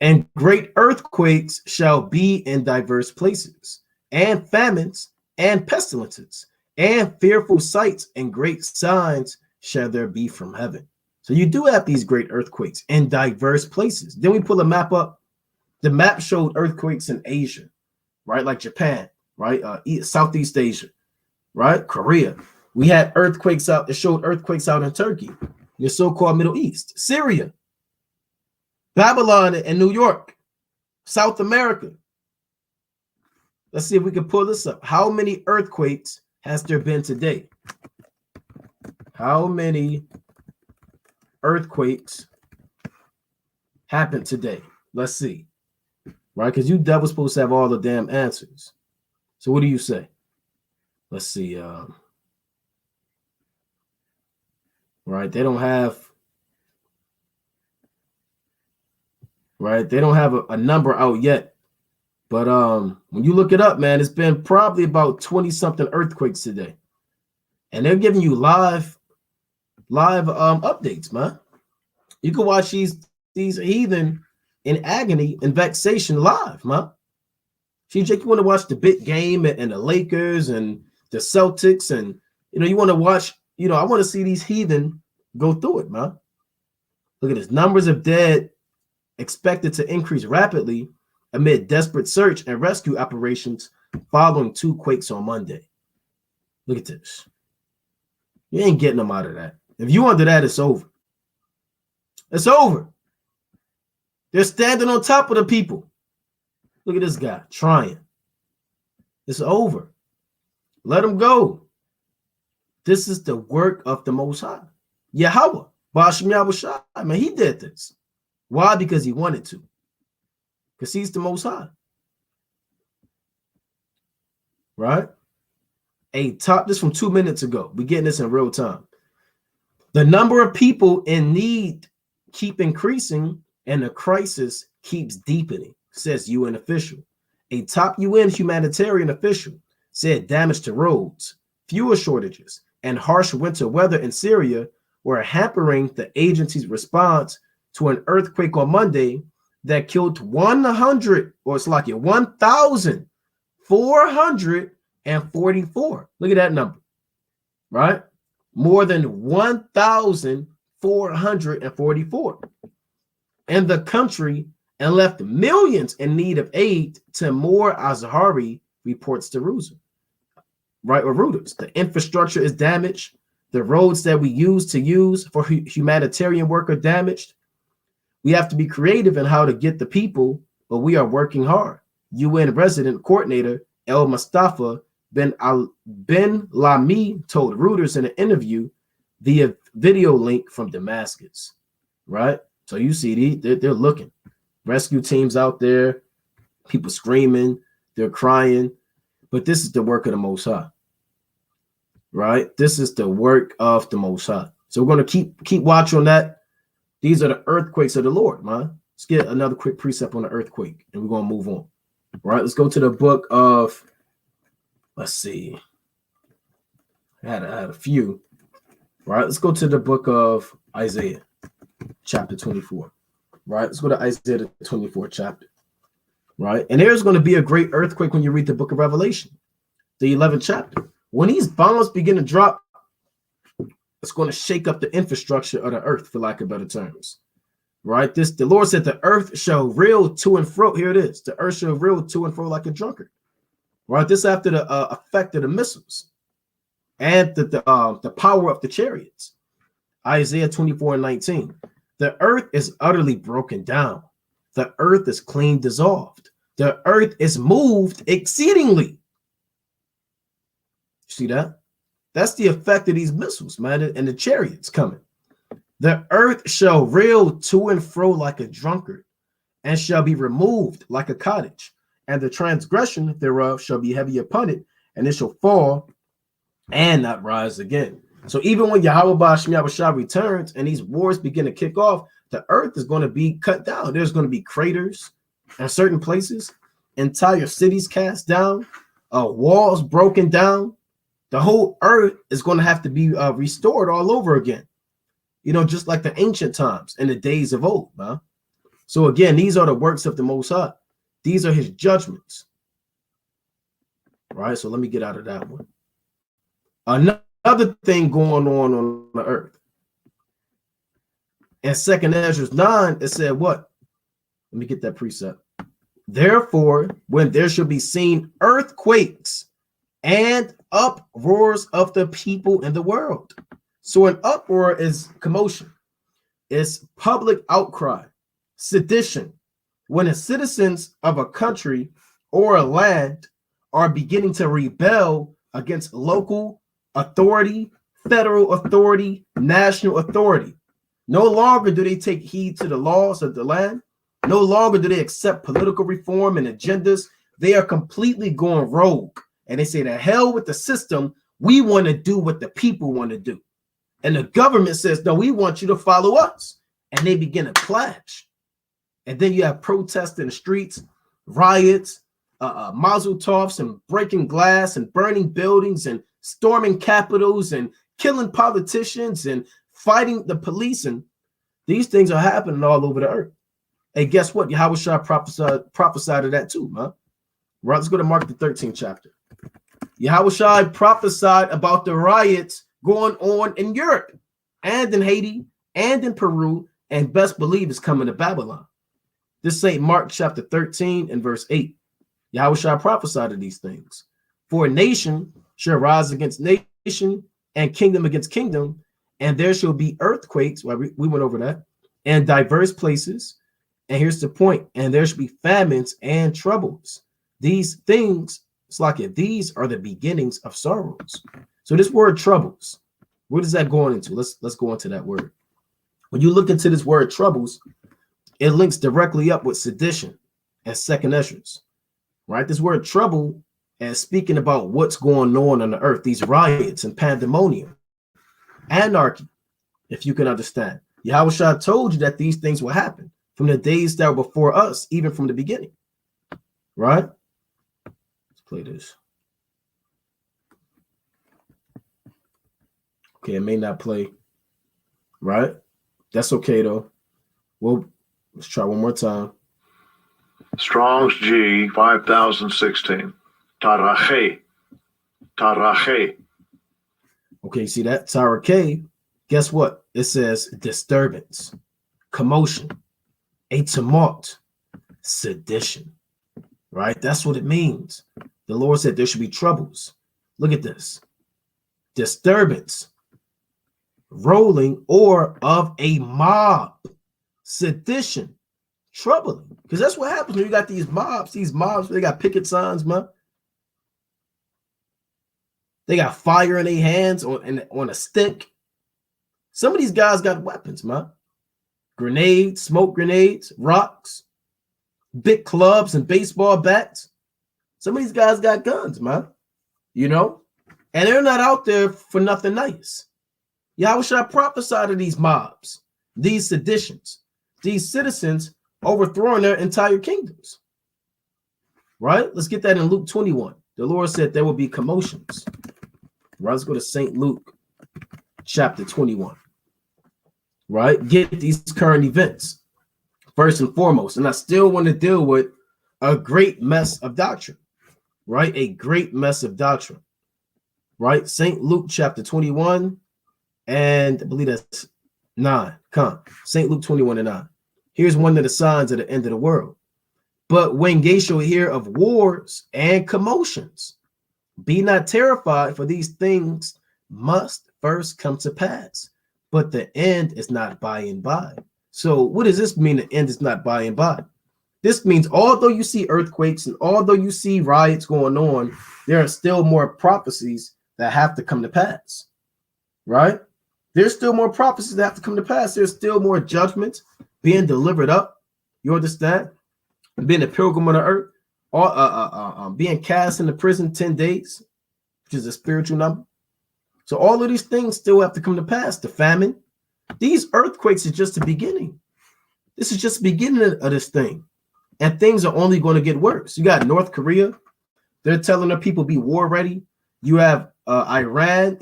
And great earthquakes shall be in diverse places, and famines, and pestilences, and fearful sights, and great signs shall there be from heaven. So you do have these great earthquakes in diverse places. Then we pull a map up. The map showed earthquakes in Asia, right? Like Japan, right? Southeast Asia, right? Korea. We had earthquakes out. It showed earthquakes out in Turkey, the so-called Middle East, Syria, Babylon, and New York, South America. Let's see if we can pull this up. How many earthquakes has there been today? How many earthquakes happened today? Let's see. Right? Because you devils supposed to have all the damn answers. So what do you say? Let's see. Right? They don't have. Right? They don't have a number out yet. But when you look it up, man, it's been probably about 20-something earthquakes today. And they're giving you live updates, man. You can watch these heathen in agony and vexation live, man. See, Jake, you want to watch the big game and the Lakers and the Celtics, and you want to watch, I want to see these heathen go through it, man. Look at this. Numbers of dead expected to increase rapidly amid desperate search and rescue operations following 2 quakes on Monday. Look at this. You ain't getting them out of that. If you under that, it's over. It's over. They're standing on top of the people. Look at this guy trying. It's over. Let him go. This is the work of the Most High. Yahweh, Ba'ashem Yahushua, man, he did this. Why? Because he wanted to. Because he's the Most High. Right? This from 2 minutes ago. We're getting this in real time. The number of people in need keep increasing and the crisis keeps deepening, says UN official. A top UN humanitarian official said damage to roads, fuel shortages, and harsh winter weather in Syria were hampering the agency's response to an earthquake on Monday that killed 1,444. Look at that number, right? More than 1,444 in the country and left millions in need of aid, Timur Azhari reports to Reuters. Right, or Reuters. The infrastructure is damaged. The roads that we use for humanitarian work are damaged. We have to be creative in how to get the people, but we are working hard. UN resident coordinator El Mustafa Ben Lami told Reuters in an interview via video link from Damascus. Right? So you see, they're looking. Rescue teams out there, people screaming, they're crying. But this is the work of the Most High. Right? This is the work of the Most High. So we're going to keep watch on that. These are the earthquakes of the Lord, man. Let's get another quick precept on the earthquake, and we're going to move on. All right, let's go to the book of, let's see. I had a few. All right, let's go to the book of Isaiah, chapter 24. Right, let's go to Isaiah, the 24th chapter. Right, and there's going to be a great earthquake when you read the book of Revelation, the 11th chapter. When these bombs begin to drop, it's going to shake up the infrastructure of the earth, for lack of better terms. Right? The Lord said the earth shall reel to and fro. Here it is. The earth shall reel to and fro like a drunkard. Right? This after the effect of the missiles and the power of the chariots. Isaiah 24:19. The earth is utterly broken down. The earth is clean dissolved. The earth is moved exceedingly. See that? That's the effect of these missiles, man, and the chariots coming. The earth shall reel to and fro like a drunkard, and shall be removed like a cottage, and the transgression thereof shall be heavy upon it, and it shall fall and not rise again. So even when Yahweh Ba'ashem Yahushua returns and these wars begin to kick off, the earth is going to be cut down. There's going to be craters in certain places, entire cities cast down, walls broken down. The whole earth is going to have to be restored all over again. You know, just like the ancient times and the days of old, man. So again, these are the works of the Most High. These are his judgments. Right? So let me get out of that one. Another thing going on the earth. In 2nd Ezra 9, it said what? Let me get that precept. Therefore, when there shall be seen earthquakes and uproars of the people in the world. So an uproar is commotion. It's public outcry, sedition. When the citizens of a country or a land are beginning to rebel against local authority, federal authority, national authority. No longer do they take heed to the laws of the land. No longer do they accept political reform and agendas. They are completely going rogue. And they say, the hell with the system. We want to do what the people want to do. And the government says, no, we want you to follow us. And they begin to clash. And then you have protests in the streets, riots, mazel tovs, and breaking glass and burning buildings and storming capitals and killing politicians and fighting the police. And these things are happening all over the earth. And guess what? Yahushua prophesied of that too, man. Right, let's go to Mark the 13th chapter. Yahushua prophesied about the riots going on in Europe and in Haiti and in Peru, and best believe it's coming to Babylon. This St. Mark chapter 13 and verse 8. Yahushua prophesied of these things. For a nation shall rise against nation and kingdom against kingdom, and there shall be earthquakes. Well, we went over that. And diverse places. And here's the point. And there shall be famines and troubles. These things, it's like it, these are the beginnings of sorrows. So this word troubles, what is that going into? Let's go into that word. When you look into this word troubles, it links directly up with sedition and 2nd Ezra. Right? This word trouble is speaking about what's going on the earth, these riots and pandemonium, anarchy, if you can understand. Yahushua told you that these things will happen from the days that were before us, even from the beginning. Right? Let's play this. Okay, it may not play. Right? That's okay, though. Well, let's try one more time. Strong's G 5016. Tarache. Tarache. Okay, see that? Tarache. Guess what? It says disturbance, commotion, a tumult, sedition. Right? That's what it means. The Lord said there should be troubles. Look at this. Disturbance, rolling or of a mob, sedition, troubling. Because that's what happens when you got these mobs, they got picket signs, man. They got fire in their hands on a stick. Some of these guys got weapons, man. Grenades, smoke grenades, rocks, big clubs and baseball bats. Some of these guys got guns, man. You know? And they're not out there for nothing nice. Yahushua prophesied of these mobs, these seditions, these citizens overthrowing their entire kingdoms. Right? Let's get that in Luke 21. The Lord said there will be commotions. Right? Let's go to St. Luke chapter 21. Right? Get these current events first and foremost. And I still want to deal with a great mess of doctrine. Right? A great mess of doctrine. Right? St. Luke chapter 21 and I believe that's 9. Come. St. Luke 21 and 9. Here's one of the signs of the end of the world. But when ye shall hear of wars and commotions, be not terrified, for these things must first come to pass. But the end is not by and by. So what does this mean? The end is not by and by. This means although you see earthquakes and although you see riots going on, there are still more prophecies that have to come to pass. Right? There's still more prophecies that have to come to pass. There's still more judgments being delivered up. You understand? Being a pilgrim on the earth, or being cast into prison 10 days, which is a spiritual number. So all of these things still have to come to pass. The famine, these earthquakes is just the beginning. This is just the beginning of this thing. And things are only going to get worse. You got North Korea. They're telling their people be war ready. You have Iran,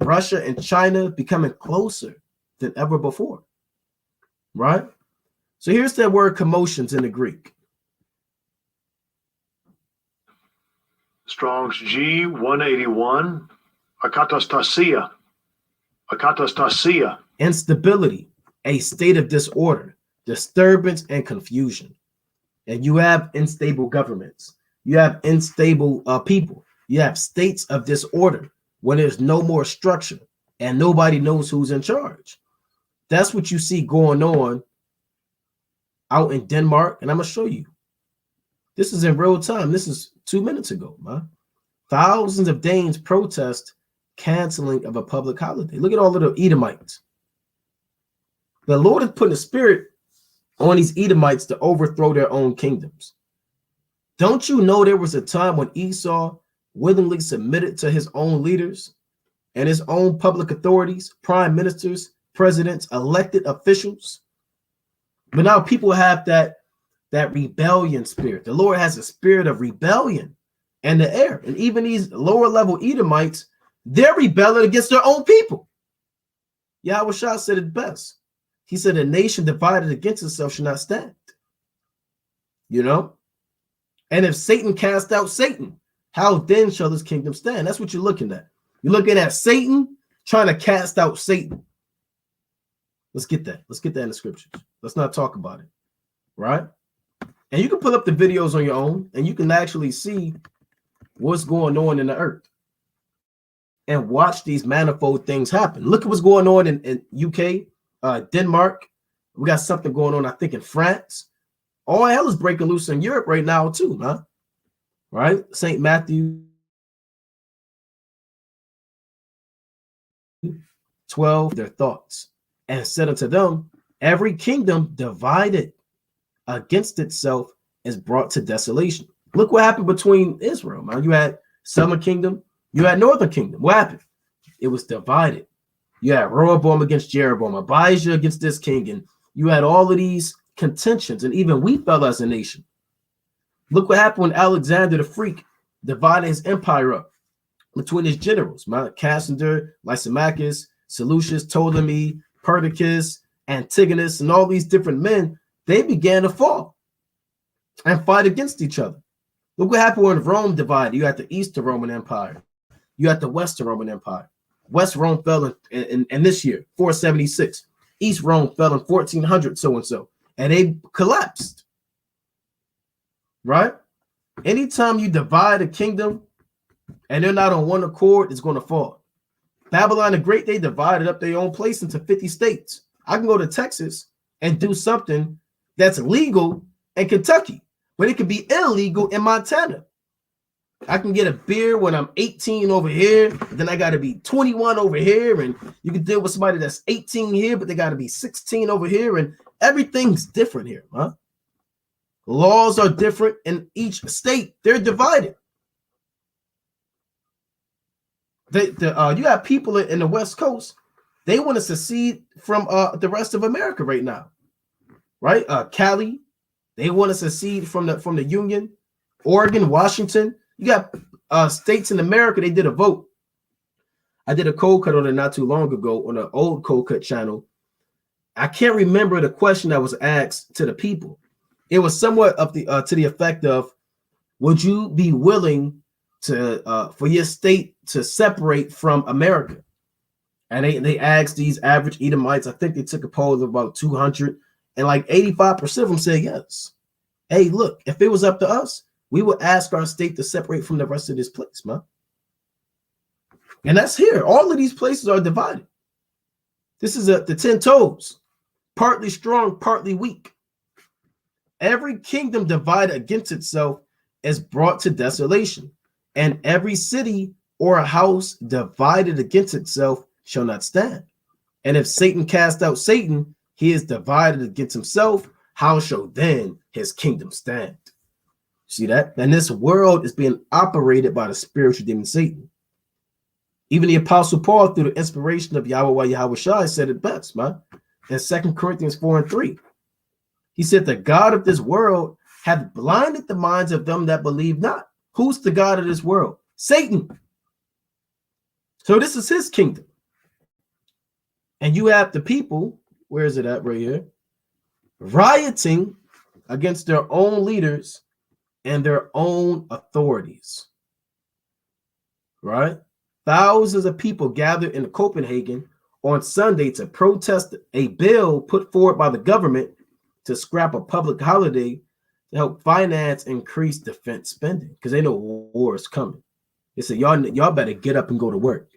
Russia, and China becoming closer than ever before, right? So here's that word commotions in the Greek. Strong's G 181. Akatastasia. Akatastasia. Instability, a state of disorder, disturbance, and confusion. And you have unstable governments. You have unstable people. You have states of disorder when there's no more structure and nobody knows who's in charge. That's what you see going on out in Denmark. And I'm going to show you. This is in real time. This is 2 minutes ago, man. Thousands of Danes protest canceling of a public holiday. Look at all of the Edomites. The Lord is putting a spirit on these Edomites to overthrow their own kingdoms. Don't you know there was a time when Esau willingly submitted to his own leaders and his own public authorities, prime ministers, presidents, elected officials? But now people have that rebellion spirit. The Lord has a spirit of rebellion in the air. And even these lower level Edomites, they're rebelling against their own people. Yahweh Shah said it best. He said, a nation divided against itself shall not stand. You know? And if Satan cast out Satan, how then shall this kingdom stand? That's what you're looking at. You're looking at Satan trying to cast out Satan. Let's get that. Let's get that in the scriptures. Let's not talk about it. Right? And you can pull up the videos on your own and you can actually see what's going on in the earth and watch these manifold things happen. Look at what's going on in UK, Denmark. We got something going on, I think, in France. All hell is breaking loose in Europe right now, too, huh? Right? St. Matthew 12, their thoughts, and said unto them, every kingdom divided against itself is brought to desolation. Look what happened between Israel, man. You had Southern Kingdom, you had Northern Kingdom. What happened? It was divided. You had Rehoboam against Jeroboam, Abijah against this king, and you had all of these contentions, and even we fell as a nation. Look what happened when Alexander the Freak divided his empire up between his generals, Cassander, Lysimachus, Seleucus, Ptolemy, Perdiccas, Antigonus, and all these different men. They began to fall and fight against each other. Look what happened when Rome divided. You had the Eastern Roman Empire. You had the Western Roman Empire. West Rome fell in this year, 476. East Rome fell in 1400, so-and-so. And they collapsed. Right? Anytime you divide a kingdom and they're not on one accord, it's going to fall. Babylon the Great, they divided up their own place into 50 states. I can go to Texas and do something that's legal in Kentucky, but it could be illegal in Montana. I can get a beer when I'm 18 over here, then I got to be 21 over here, and you can deal with somebody that's 18 here, but they got to be 16 over here, and everything's different here, huh? Laws are different in each state. They're divided. You have people in the West Coast, they want to secede from the rest of America right now, right? Cali, they want to secede from the Union. Oregon, Washington, you got states in America. They did a vote. I did a cold cut on it not too long ago on an old cold cut channel. I can't remember the question that was asked to the people. It was somewhat of the to the effect of, would you be willing to for your state to separate from America? And they asked these average Edomites, I think they took a poll of about 200, and like 85% of them said yes. Hey, look, if it was up to us, we would ask our state to separate from the rest of this place, man. And that's here. All of these places are divided. This is the 10 toes, partly strong, partly weak. Every kingdom divided against itself is brought to desolation, and every city or a house divided against itself shall not stand. And if Satan cast out Satan, he is divided against himself. How shall then his kingdom stand? See that? And this world is being operated by the spiritual demon Satan. Even the Apostle Paul, through the inspiration of Yahweh Shai, said it best, man. In 2 Corinthians 4:3. He said, the God of this world hath blinded the minds of them that believe not. Who's the God of this world? Satan. So this is his kingdom. And you have the people, where is it at right here? Rioting against their own leaders and their own authorities. Right? Thousands of people gathered in Copenhagen on Sunday to protest a bill put forward by the government to scrap a public holiday to help finance increased defense spending because they know war is coming. They said, y'all better get up and go to work.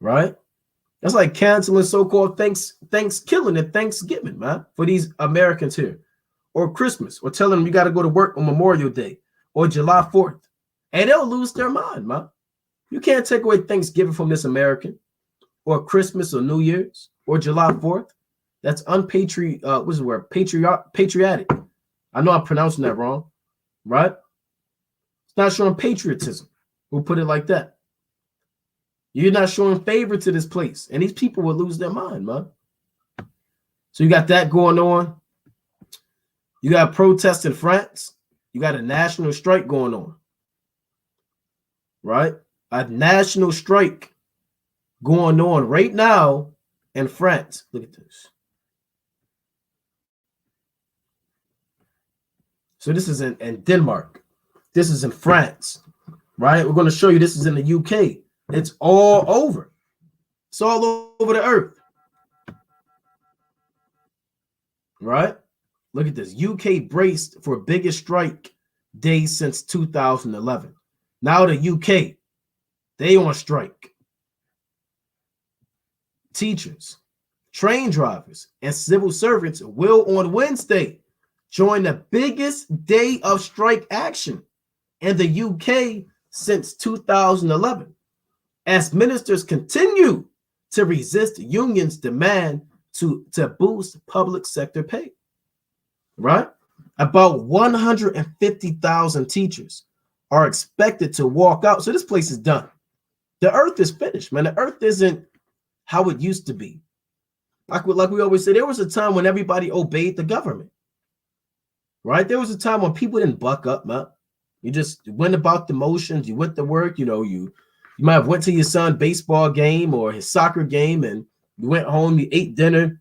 Right? That's like canceling so-called Thanksgiving and Thanksgiving, man, for these Americans here. Or Christmas, or telling them you got to go to work on Memorial Day or July 4th. And they'll lose their mind, man. You can't take away Thanksgiving from this American, or Christmas or New Year's or July 4th. That's unpatriotic. What's the word? Patriotic. I know I'm pronouncing that wrong, right? It's not showing patriotism. We'll put it like that. You're not showing favor to this place, and these people will lose their mind, man. So you got that going on. You got protests in France. You got a national strike going on, right? A national strike going on right now in France. Look at this. So this is in Denmark. This is in France, right? We're going to show you this is in the UK. It's all over. It's all over the earth, right? Look at this. UK braced for biggest strike day since 2011. Now the UK, they on strike. Teachers, train drivers, and civil servants will on Wednesday join the biggest day of strike action in the UK since 2011 as ministers continue to resist unions' demand to boost public sector pay. Right? About 150,000 teachers are expected to walk out. So this place is done. The earth is finished, man. The earth isn't how it used to be. Like we always say, there was a time when everybody obeyed the government. Right? There was a time when people didn't buck up, man. You just went about the motions. You went to work. You might have went to your son's baseball game or his soccer game, and you went home. You ate dinner.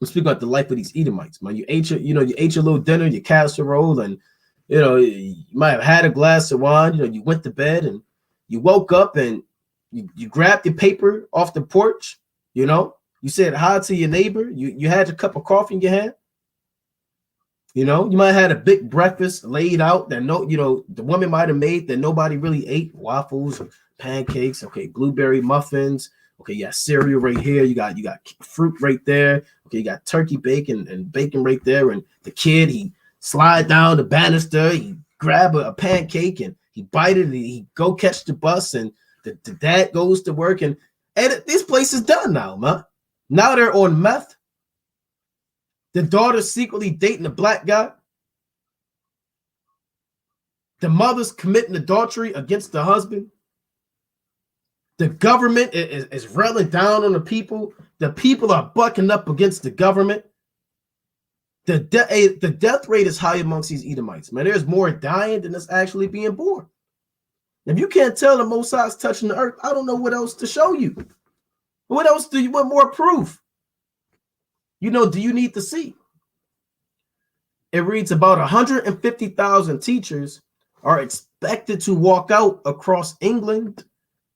We speak about the life of these Edomites, man. You ate your little dinner, your casserole, and you might have had a glass of wine. You went to bed and you woke up and you grabbed your paper off the porch. You said hi to your neighbor. You had your cup of coffee in your hand. You might have had a big breakfast laid out that the woman might have made that nobody really ate. Waffles, pancakes, okay, blueberry muffins. Okay, you got cereal right here. You got fruit right there. Okay, you got turkey bacon and bacon right there. And the kid, he slide down the banister. He grab a pancake and he bite it. And he go catch the bus. And the dad goes to work. And this place is done now, man. Now they're on meth. The daughter's secretly dating a black guy. The mother's committing adultery against the husband. The government is railing down on the people. The people are bucking up against the government. The death rate is high amongst these Edomites, man. There's more dying than is actually being born. If you can't tell the Most High is touching the earth, I don't know what else to show you. What else do you want more proof? Do you need to see? It reads about 150,000 teachers are expected to walk out across England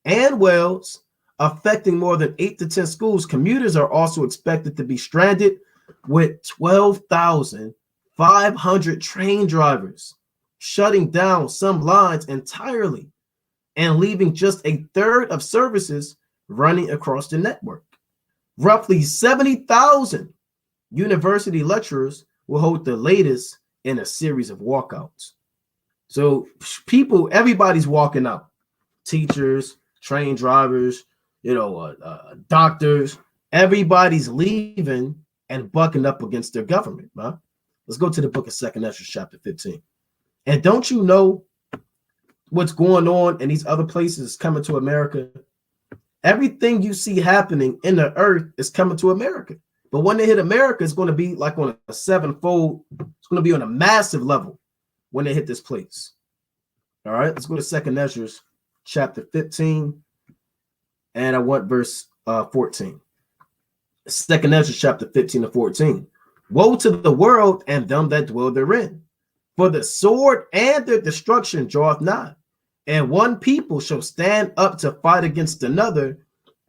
and Wales, affecting more than 8 to 10 schools. Commuters are also expected to be stranded, with 12,500 train drivers shutting down some lines entirely and leaving just a third of services running across the network. Roughly 70,000 university lecturers will hold the latest in a series of walkouts. So everybody's walking out. Teachers, train drivers, doctors, everybody's leaving and bucking up against their government, man. Let's go to the book of 2nd Ezra, chapter 15. And don't you know what's going on in these other places coming to America? Everything you see happening in the earth is coming to America. But when they hit America, it's going to be like on a sevenfold. It's going to be on a massive level when they hit this place. All right, let's go to 2nd Ezra chapter 15, and I want verse 14. 2nd Ezra chapter 15 to 14. Woe to the world and them that dwell therein, for the sword and their destruction draweth nigh, and one people shall stand up to fight against another,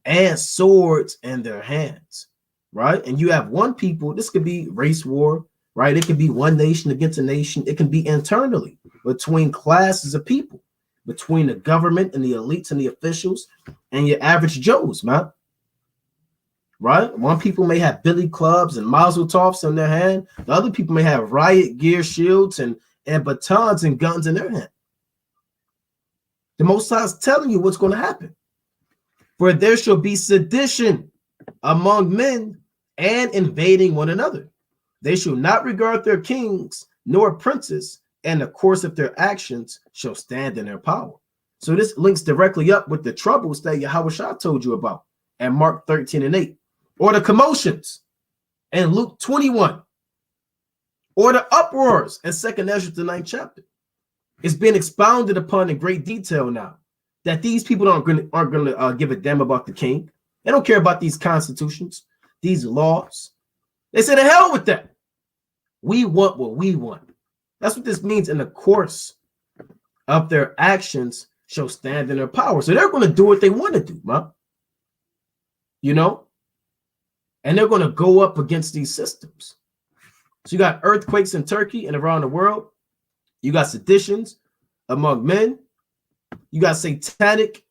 and swords in their hands. Right? And you have one people, this could be race war, right? It could be one nation against a nation. It can be internally between classes of people, between the government and the elites and the officials and your average Joes, man. Right? One people may have billy clubs and mazel tovs in their hand. The other people may have riot gear, shields, and batons and guns in their hand. The Most High is telling you what's going to happen. For there shall be sedition among men and invading one another. They shall not regard their kings nor princes, and the course of their actions shall stand in their power. So this links directly up with the troubles that Yahushua told you about at Mark 13 and 8, or the commotions in Luke 21, or the uproars in 2nd Ezra, the 9th chapter. It's been expounded upon in great detail now that these people aren't going to give a damn about the king. They don't care about these constitutions, these laws. They say, to hell with that. We want what we want. That's what this means. In the course of their actions shall stand in their power. So they're going to do what they want to do, man. You know? And they're going to go up against these systems. So you got earthquakes in Turkey and around the world. You got seditions among men. You got satanic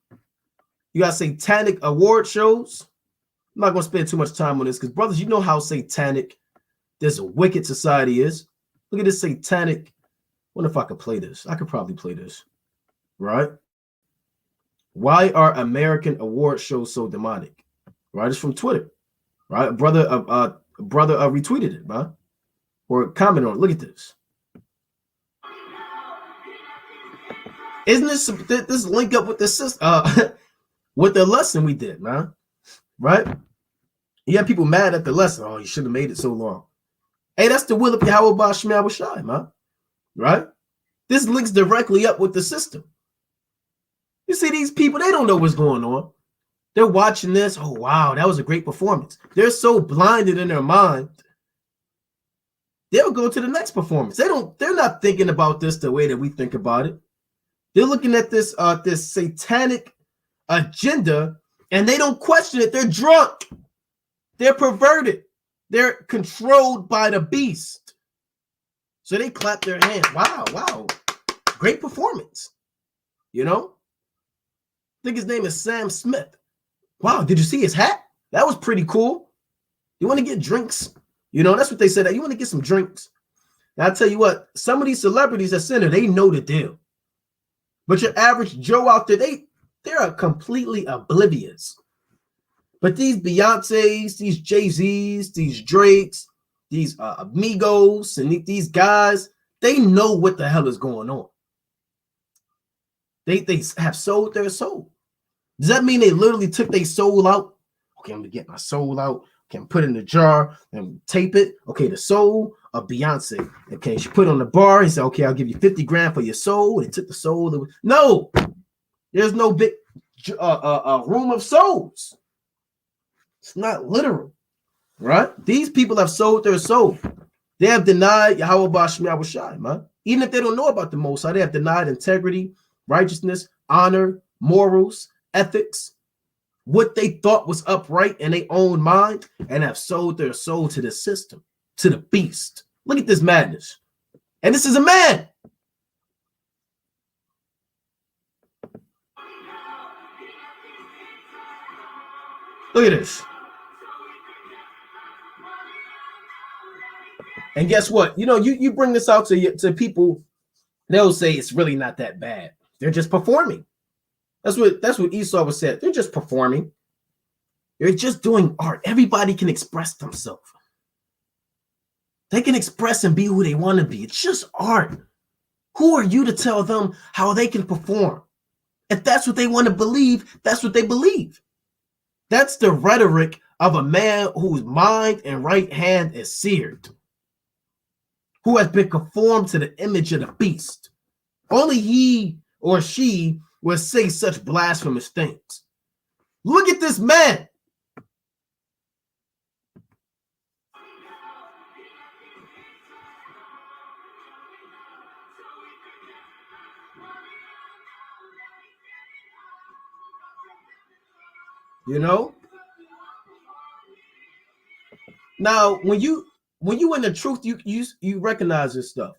award shows. I'm not going to spend too much time on this because, brothers, you know how satanic this wicked society is. Look at this satanic. I wonder if I could play this. I could probably play this. Right? Why are American award shows so demonic? Right? It's from Twitter. Right? A brother retweeted it, man. Or commented on it. Look at this. Isn't this link up with the with the lesson we did, man? Right? You have people mad at the lesson. Oh, you should have made it so long. Hey, that's the will of Yahweh Bashmel Shai, man. Right? This links directly up with the system. You see, these people, they don't know what's going on. They're watching this. Oh, wow, that was a great performance. They're so blinded in their mind. They'll go to the next performance. They're not thinking about this the way that we think about it. They're looking at this satanic agenda, and they don't question it. They're drunk. They're perverted. They're controlled by the beast. So they clap their hands. Wow. Great performance. You know? I think his name is Sam Smith. Wow, did you see his hat? That was pretty cool. You want to get drinks? You know, that's what they said. You want to get some drinks? And I tell you what, some of these celebrities at center, they know the deal. But your average Joe out there, they're completely oblivious. But these Beyoncés, these Jay-Z's, these Drakes, these Amigos, and these guys, they know what the hell is going on. They have sold their soul. Does that mean they literally took their soul out? Okay, I'm going to get my soul out. Okay, put it in the jar and tape it. Okay, the soul of Beyonce. Okay, she put it on the bar. He said, okay, I'll give you 50 grand for your soul. They took the soul. No, there's no big room of souls. It's not literal, right? These people have sold their soul. They have denied Yahweh Bashmi Awashai, man. Even if they don't know about the Most High, they have denied integrity, righteousness, honor, morals, ethics, what they thought was upright in their own mind, and have sold their soul to the system, to the beast. Look at this madness. And this is a man. Look at this. And guess what? You know, you bring this out to people, they'll say it's really not that bad. They're just performing. That's what Esau was said. They're just performing. They're just doing art. Everybody can express themselves. They can express and be who they want to be. It's just art. Who are you to tell them how they can perform? If that's what they want to believe, that's what they believe. That's the rhetoric of a man whose mind and right hand is seared, who has been conformed to the image of the beast. Only he or she will say such blasphemous things. Look at this man. You know? Now, when you in the truth, you recognize this stuff.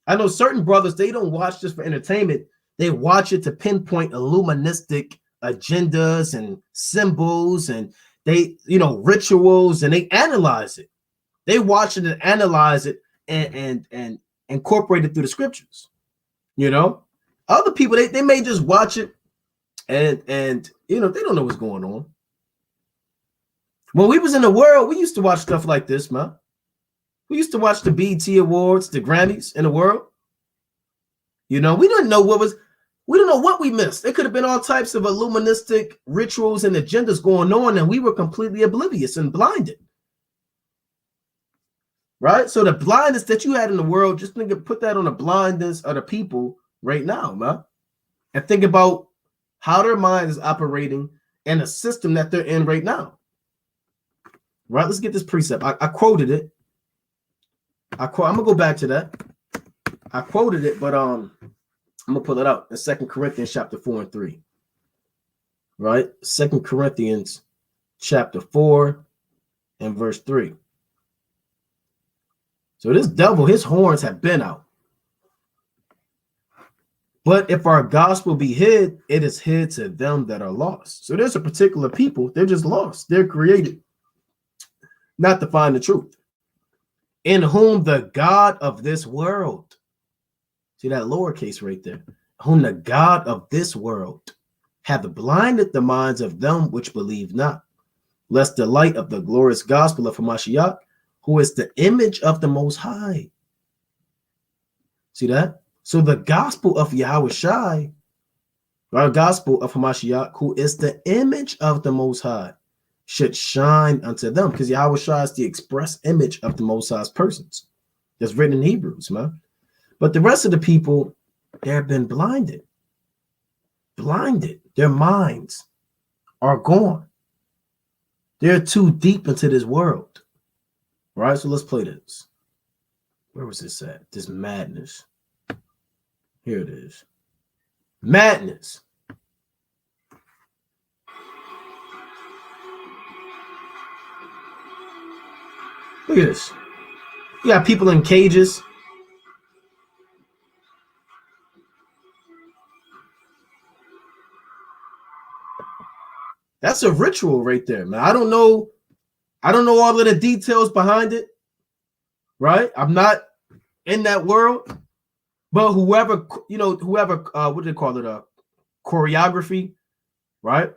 I know certain brothers, they don't watch this for entertainment. They watch it to pinpoint illuministic agendas and symbols, and they, rituals, and they analyze it. They watch it and analyze it and incorporate it through the scriptures. Other people, they may just watch it and they don't know what's going on. When we was in the world, we used to watch stuff like this, man. We used to watch the BET Awards, the Grammys in the world. We didn't know we don't know what we missed. There could have been all types of illuministic rituals and agendas going on, and we were completely oblivious and blinded. Right? So the blindness that you had in the world, just put that on the blindness of the people right now, man. And think about how their mind is operating and the system that they're in right now. Right? Let's get this precept. I quoted it. I'm gonna go back to that. I quoted it, but I'm gonna pull it out in 2 Corinthians chapter 4 and 3. Right? 2 Corinthians chapter 4 and verse 3. So this devil, his horns have been out. But if our gospel be hid, it is hid to them that are lost. So there's a particular people, they're just lost. They're created not to find the truth. In whom the God of this world, see that lowercase right there, whom the God of this world hath blinded the minds of them which believe not, lest the light of the glorious gospel of Hamashiach, who is the image of the Most High. See that? So the gospel of Yahushai, our gospel of Hamashiach, who is the image of the Most High, should shine unto them, because Yahushua is the express image of the Most High's persons. That's written in Hebrews, man. But the rest of the people, they have been blinded. Blinded. Their minds are gone. They're too deep into this world. Right? So let's play this. Where was this at? This madness. Here it is. Madness. Look at this. You got people in cages. That's a ritual right there, man. I don't know all of the details behind it, right? I'm not in that world, but whoever, what do they call it? Choreography, right?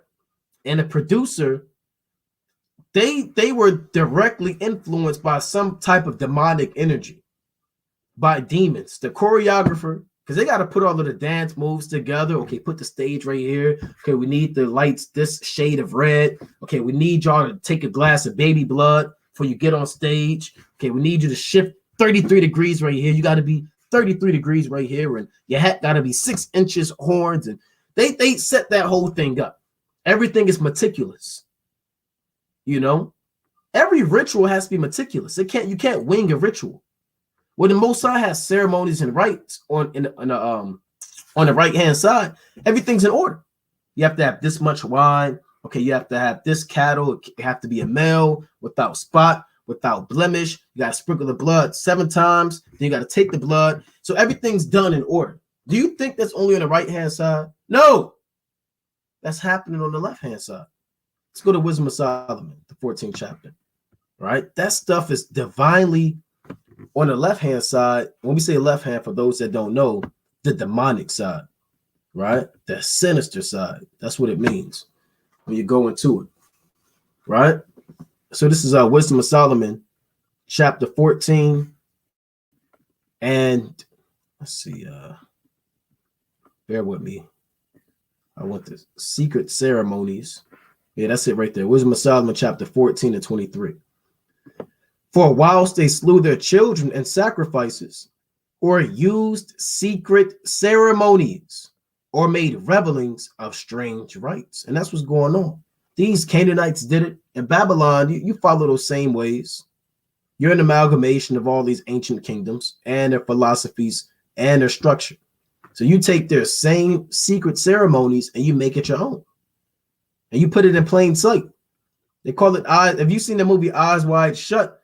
And the producer, they were directly influenced by some type of demonic energy, by demons. The choreographer, because they got to put all of the dance moves together. Okay, put the stage right here. Okay, we need the lights this shade of red. Okay, we need y'all to take a glass of baby blood before you get on stage. Okay, we need you to shift 33 degrees right here. You got to be 33 degrees right here, and your hat got to be 6 inches horns. And they set that whole thing up. Everything is meticulous. Every ritual has to be meticulous. You can't wing a ritual. Well, the Most High has ceremonies and rites on the right hand side. Everything's in order. You have to have this much wine. Okay, you have to have this cattle. It have to be a male without spot, without blemish. You got to sprinkle the blood 7 times. Then you got to take the blood. So everything's done in order. Do you think that's only on the right hand side? No, that's happening on the left hand side. Let's go to Wisdom of Solomon, the 14th chapter. Right? That stuff is divinely on the left-hand side. When we say left hand, for those that don't know, the demonic side, right? The sinister side. That's what it means when you go into it, right? So this is Wisdom of Solomon, chapter 14. And let's see. Bear with me. I want the secret ceremonies. Yeah, that's it right there. Wisdom of Solomon, chapter 14 and 23. For whilst they slew their children in sacrifices, or used secret ceremonies, or made revelings of strange rites. And that's what's going on. These Canaanites did it. In Babylon, you follow those same ways. You're an amalgamation of all these ancient kingdoms and their philosophies and their structure. So you take their same secret ceremonies and you make it your own. And you put it in plain sight. They call it eyes. Have you seen the movie Eyes Wide Shut?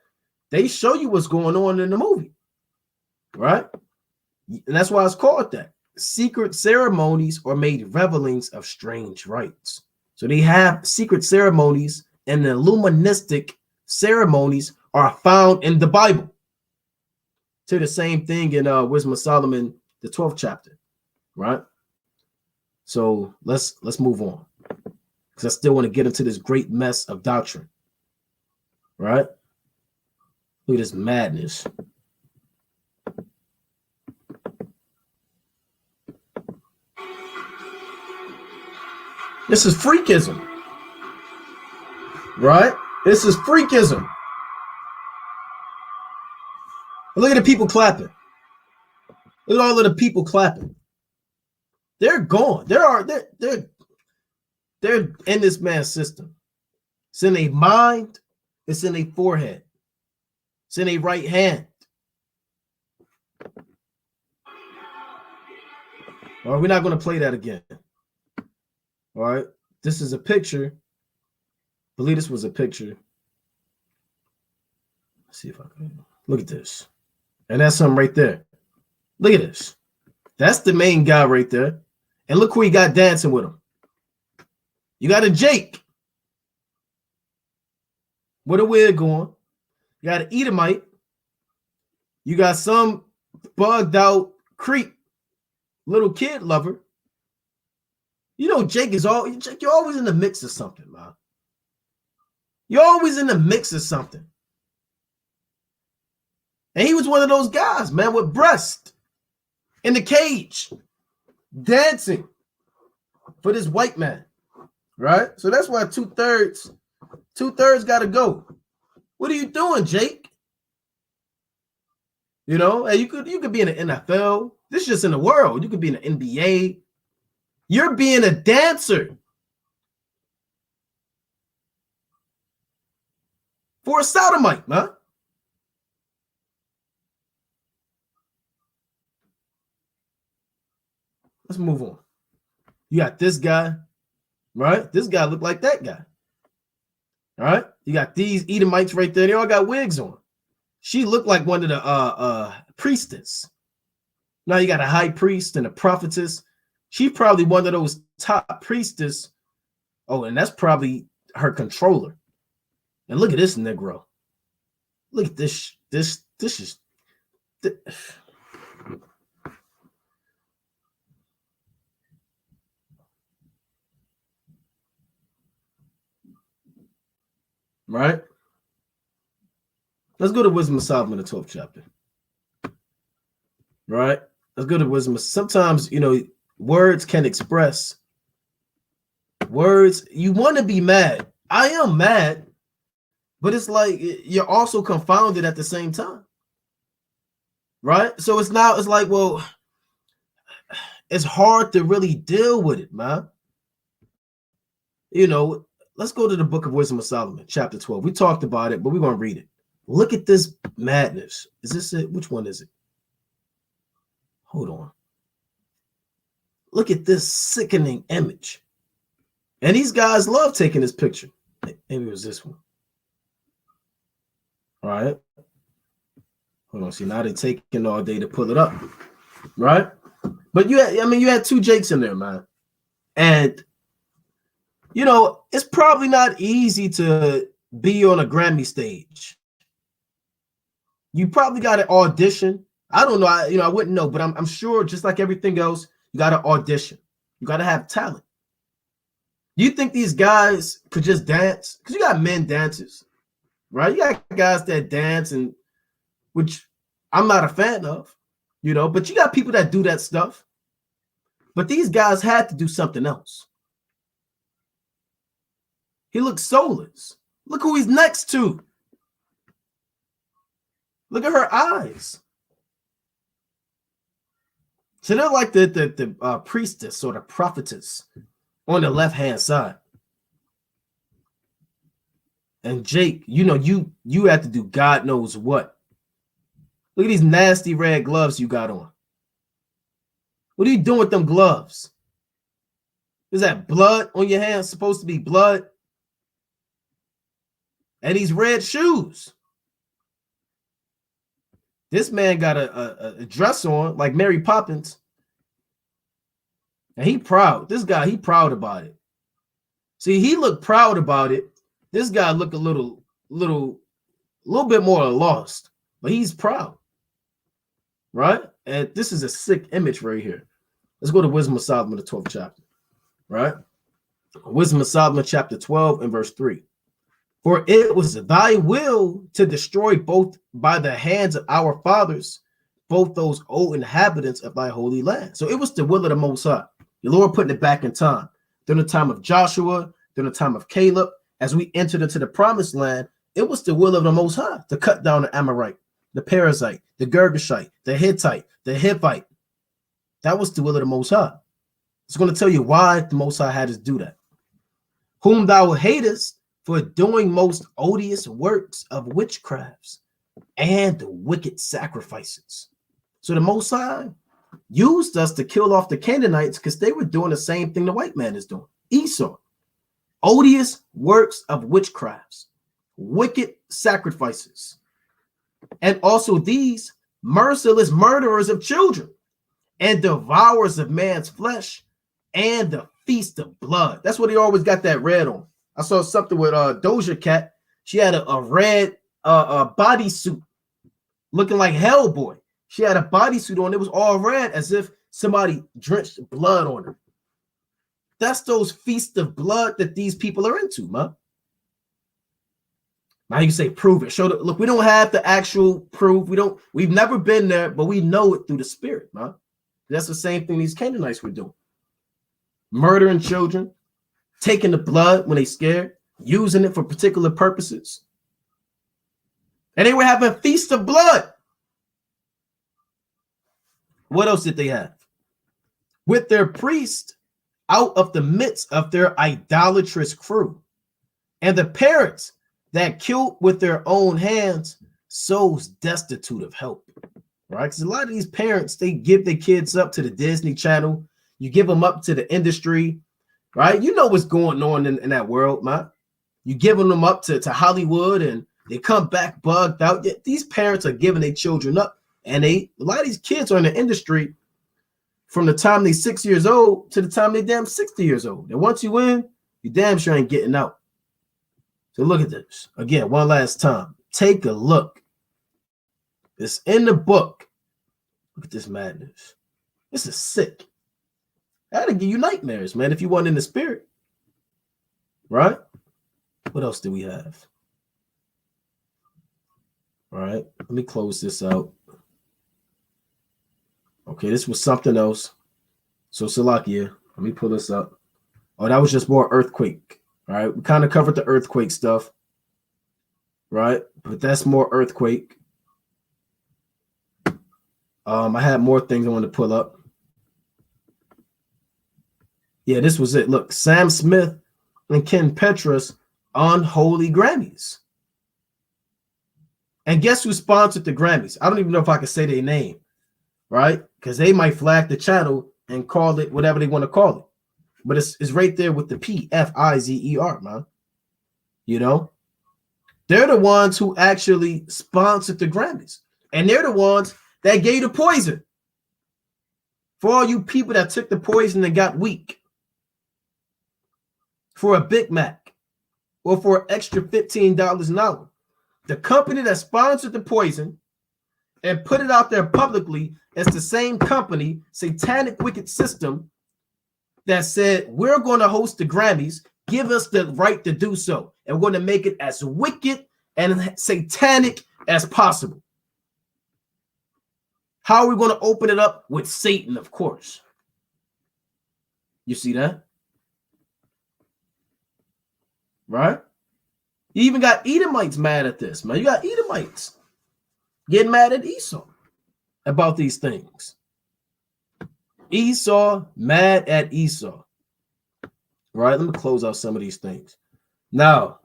They show you what's going on in the movie, right? And that's why it's called that. Secret ceremonies or made revelings of strange rites. So they have secret ceremonies, and the Illuministic ceremonies are found in the Bible. To the same thing in Wisdom of Solomon, the 12th chapter, right? So let's move on, because I still want to get into this great mess of doctrine, right? Look at this madness. This is freakism, right? This is freakism. Look at the people clapping. Look at all of the people clapping. They're gone. They're in this man's system. It's in a mind. It's in a forehead. It's in a right hand. All right, we're not going to play that again. All right, this is a picture. I believe this was a picture. Let's see if I can look at this. And that's something right there. Look at this. That's the main guy right there. And look who he got dancing with him. You got a Jake with a wig on. You got an Edomite. You got some bugged out creep, little kid lover. You know, Jake, you're always in the mix of something, man. You're always in the mix of something. And he was one of those guys, man, with breast in the cage, dancing for this white man, right? So that's why two-thirds got to go. What are you doing, Jake? You know, and you could be in the NFL. This is just in the world. You could be in the NBA. You're being a dancer for a sodomite, man. Let's move on. You got this guy, right? This guy looked like that guy. All right. You got these Edomites right there. They all got wigs on. She looked like one of the priestess. Now you got a high priest and a prophetess. She's probably one of those top priestess. Oh, and that's probably her controller. And look at this Negro. Look at this. This is. Right? Let's go to Wisdom of Solomon, the 12th chapter. Right? Let's go to Wisdom. Sometimes, you know, words can express. Words, you want to be mad. I am mad, but it's like you're also confounded at the same time. Right? So it's like, well, it's hard to really deal with it, man. You know, let's go to the book of Wisdom of Solomon, chapter 12. We talked about it, but we're going to read it. Look at this madness. Is this it? Which one is it? Hold on. Look at this sickening image. And these guys love taking this picture. Maybe it was this one. All right. Hold on. See, now they're taking all day to pull it up. Right? But you had two Jakes in there, man. And you know, it's probably not easy to be on a Grammy stage. You probably got to audition. I don't know. I wouldn't know, but I'm sure just like everything else, you got to audition. You got to have talent. Do you think these guys could just dance? Because you got men dancers, right? You got guys that dance, and which I'm not a fan of, you know, but you got people that do that stuff. But these guys had to do something else. He looks soulless. Look who he's next to. Look at her eyes. So they're like the priestess or the prophetess on the left-hand side. And Jake, you know, you have to do God knows what. Look at these nasty red gloves you got on. What are you doing with them gloves? Is that blood on your hands? Supposed to be blood? And these red shoes. This man got a dress on like Mary Poppins. And he proud. This guy, he proud about it. See, he looked proud about it. This guy looked a little bit more lost, but he's proud. Right? And this is a sick image right here. Let's go to Wisdom of Solomon, the 12th chapter. Right? Wisdom of Solomon, chapter 12 and verse 3. For it was thy will to destroy both by the hands of our fathers, both those old inhabitants of thy holy land. So it was the will of the Most High. The Lord putting it back in time. During the time of Joshua, during the time of Caleb, as we entered into the promised land, it was the will of the Most High to cut down the Amorite, the Perizzite, the Girgashite, the Hittite, the Hivite. That was the will of the Most High. It's going to tell you why the Most High had us do that. Whom thou hatest for doing most odious works of witchcrafts and wicked sacrifices. So the Most High used us to kill off the Canaanites because they were doing the same thing the white man is doing. Esau. Odious works of witchcrafts, wicked sacrifices, and also these merciless murderers of children and devourers of man's flesh and the feast of blood. That's what he always got that red on. I saw something with Doja Cat. She had a red bodysuit looking like Hellboy. She had a bodysuit on. It was all red as if somebody drenched blood on her. That's those feasts of blood that these people are into, man. Now you say, prove it. Show the look. We don't have the actual proof. We've never been there, but we know it through the spirit, man. That's the same thing these Canaanites were doing. Murdering children, taking the blood when they scared, using it for particular purposes. And they were having a feast of blood. What else did they have? With their priest out of the midst of their idolatrous crew, and the parents that killed with their own hands, souls destitute of help. Right? Because a lot of these parents, they give their kids up to the Disney Channel. You give them up to the industry, right? You know what's going on in that world, man. You giving them up to Hollywood and they come back bugged out. These parents are giving their children up. And a lot of these kids are in the industry from the time they're 6 years old to the time they're damn 60 years old. And once you in, you damn sure ain't getting out. So look at this. Again, one last time. Take a look. It's in the book. Look at this madness. This is sick. That'll give you nightmares, man, if you weren't in the spirit. Right? What else do we have? All right. Let me close this out. Okay, this was something else. So Salakia, let me pull this up. Oh, that was just more earthquake. All right. We kind of covered the earthquake stuff. Right? But that's more earthquake. I had more things I wanted to pull up. Yeah, this was it. Look, Sam Smith and Ken Petras unholy Grammys. And guess who sponsored the Grammys? I don't even know if I can say their name, right? Because they might flag the channel and call it whatever they want to call it. But it's right there with the Pfizer, man. You know? They're the ones who actually sponsored the Grammys. And they're the ones that gave the poison. For all you people that took the poison and got weak. For a Big Mac. Or for an extra $15 an hour. The company that sponsored the poison and put it out there publicly is the same company, Satanic Wicked System, that said, we're going to host the Grammys. Give us the right to do so. And we're going to make it as wicked and satanic as possible. How are we going to open it up? With Satan, of course. You see that? Right? You even got Edomites mad at this, man. You got Edomites getting mad at Esau about these things. Esau mad at Esau. Right? Let me close out some of these things. Now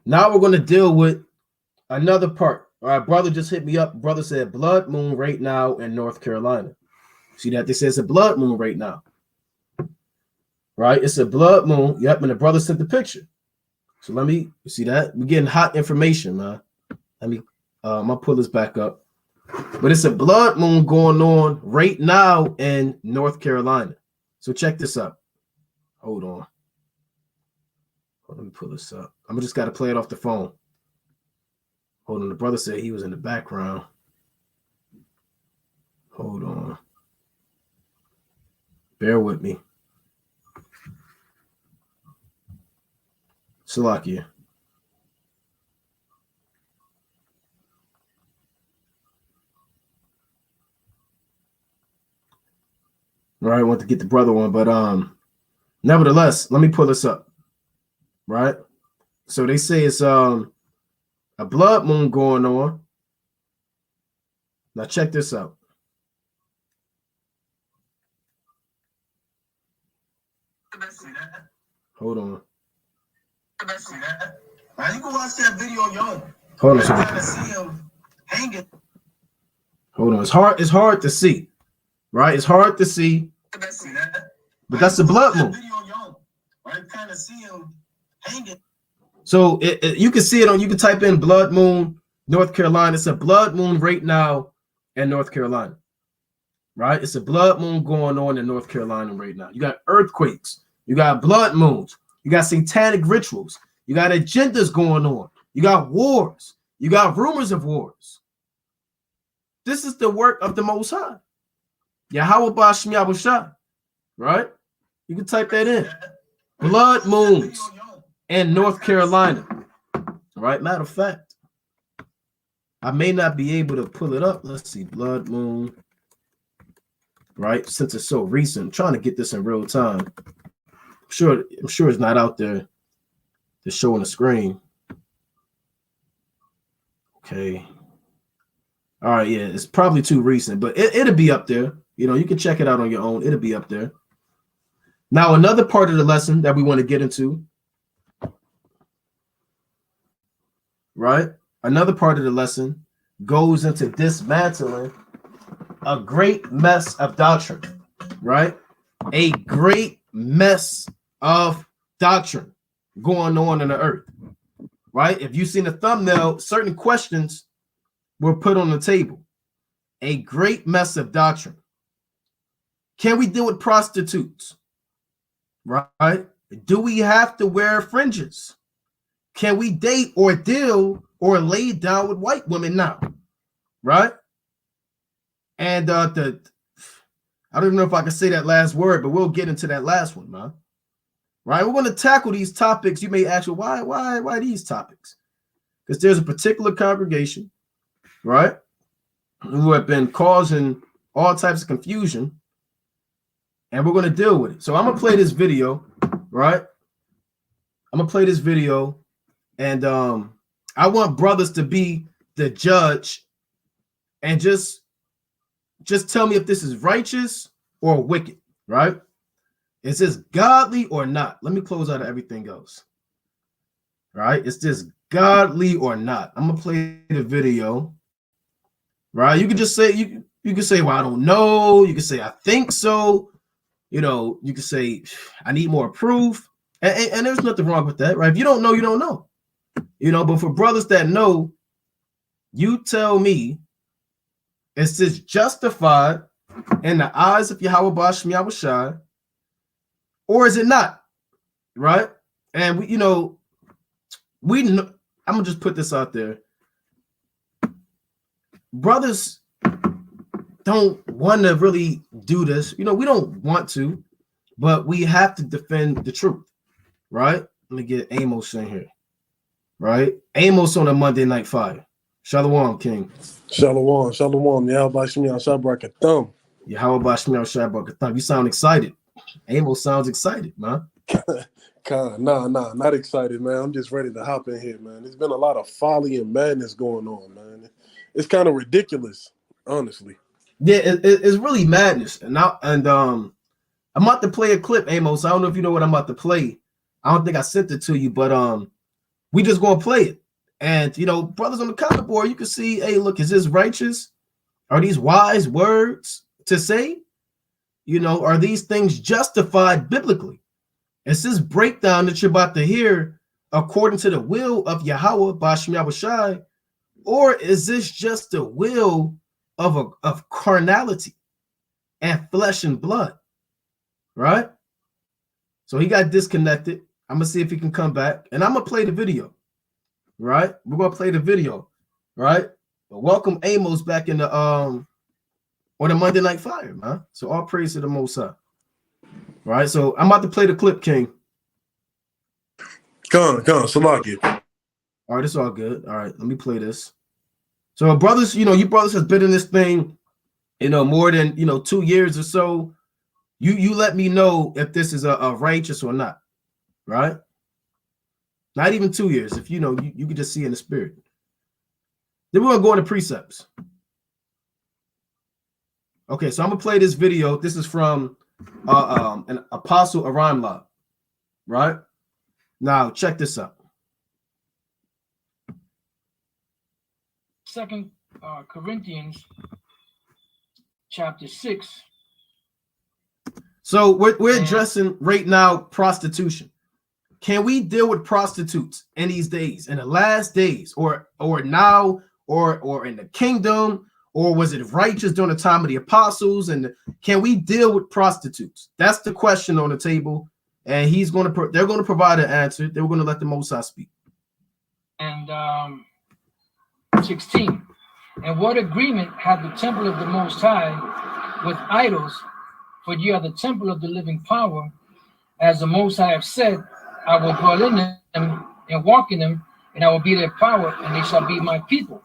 we're going to deal with another part. All right, brother just hit me up. Brother said blood moon right now in North Carolina. See that? They say it's a blood moon right now. Right? It's a blood moon. Yep, and the brother sent the picture. So let me see that. We're getting hot information, man. Let me I'm gonna pull this back up. But it's a blood moon going on right now in North Carolina. So check this out. Hold on. Let me pull this up. I'm just got to play it off the phone. Hold on. The brother said he was in the background. Hold on. Bear with me. Salakia. All right, I want to get the brother one, but nevertheless, let me pull this up. Right? So they say it's a blood moon going on. Now check this out. Hold on. Now you can watch that video on your own. Hold on. Trying to see him hanging. Hold on. It's hard to see. Right? It's hard to see. But that's the blood moon. Right? Kind of see him hanging. So you can see it on, you can type in blood moon, North Carolina. It's a blood moon right now in North Carolina. Right? It's a blood moon going on in North Carolina right now. You got earthquakes. You got blood moons. You got satanic rituals. You got agendas going on. You got wars. You got rumors of wars. This is the work of the Most High. Yahweh Ba'Shem Yahushua. Right? You can type that in. Blood moons in North Carolina. All right? Matter of fact, I may not be able to pull it up. Let's see. Blood moon. Right? Since it's so recent. I'm trying to get this in real time. I'm sure it's not out there to show on the screen. Okay. All right, yeah, it's probably too recent, but it'll be up there. You know, you can check it out on your own. It'll be up there. Now, another part of the lesson that we want to get into, right? Another part of the lesson goes into dismantling a great mess of doctrine, right? A great mess of doctrine going on in the earth, right? If you've seen the thumbnail, certain questions were put on the table. A great mess of doctrine. Can we deal with prostitutes? Right? Do we have to wear fringes? Can we date or deal or lay down with white women now? Right? And I don't even know if I can say that last word, but we'll get into that last one, man. Right? We're going to tackle these topics. You may ask, well, why these topics? Because there's a particular congregation, right, who have been causing all types of confusion, and we're going to deal with it. So I'm going to play this video, right? I'm going to play this video, and I want brothers to be the judge and just tell me if this is righteous or wicked, right? Is this godly or not? Let me close out of everything else. Right? Is this godly or not? I'm gonna play the video. Right? You can just say you can say, well, I don't know. You can say I think so. You know, you can say I need more proof. And there's nothing wrong with that, right? If you don't know, you don't know. You know, but for brothers that know, you tell me, is this justified in the eyes of Yahweh Ba'Shem Yahushua? Or is it not? Right? And we know, I'm gonna just put this out there. Brothers don't want to really do this. You know, we don't want to, but we have to defend the truth. Right? Let me get Amos in here. Right? Amos on a Monday Night Fire. Shalom, King. Shalom. Yahweh Ba'Shem Yahushua Barakatham. Yahweh Ba'Shem Yahushua Barakatham. You sound excited. Amos sounds excited, man. Nah, not excited, man. I'm just ready to hop in here, man. There's been a lot of folly and madness going on, man. It's kind of ridiculous, honestly. Yeah, it's really madness. And I'm about to play a clip, Amos. I don't know if you know what I'm about to play. I don't think I sent it to you, but we just gonna play it. And you know, brothers on the comment board, you can see, hey, look, is this righteous? Are these wise words to say? You know, are these things justified biblically? Is this breakdown that you're about to hear according to the will of Yahweh by Shem Yahushai, or is this just the will of carnality and flesh and blood? Right? So he got disconnected. I'm gonna see if he can come back, and I'm gonna play the video. Right? We're gonna play the video, right? But welcome Amos back in the on the Monday Night Fire, man. So all praise to the Most High. Right? So I'm about to play the clip, King. Come on, Salaki. All right, it's all good. All right, let me play this. So brothers, you know, you brothers has been in this thing, you know, more than 2 years or so. You let me know if this is a righteous or not, right? Not even 2 years. If you know, you can just see in the spirit. Then we're gonna go into precepts. Okay, so I'm gonna play this video. This is from an Apostle Aram Lab, right? Now check this out. 2 Corinthians chapter 6. So we're addressing right now prostitution. Can we deal with prostitutes in these days, in the last days, or now, or in the kingdom, or was it righteous during the time of the apostles? And can we deal with prostitutes? That's the question on the table, and they're going to provide an answer. They're going to let the Most High speak. And 16. And what agreement had the temple of the Most High with idols? For ye are the temple of the living power, as the Most High have said, I will dwell in them and walk in them, and I will be their power, and they shall be my people.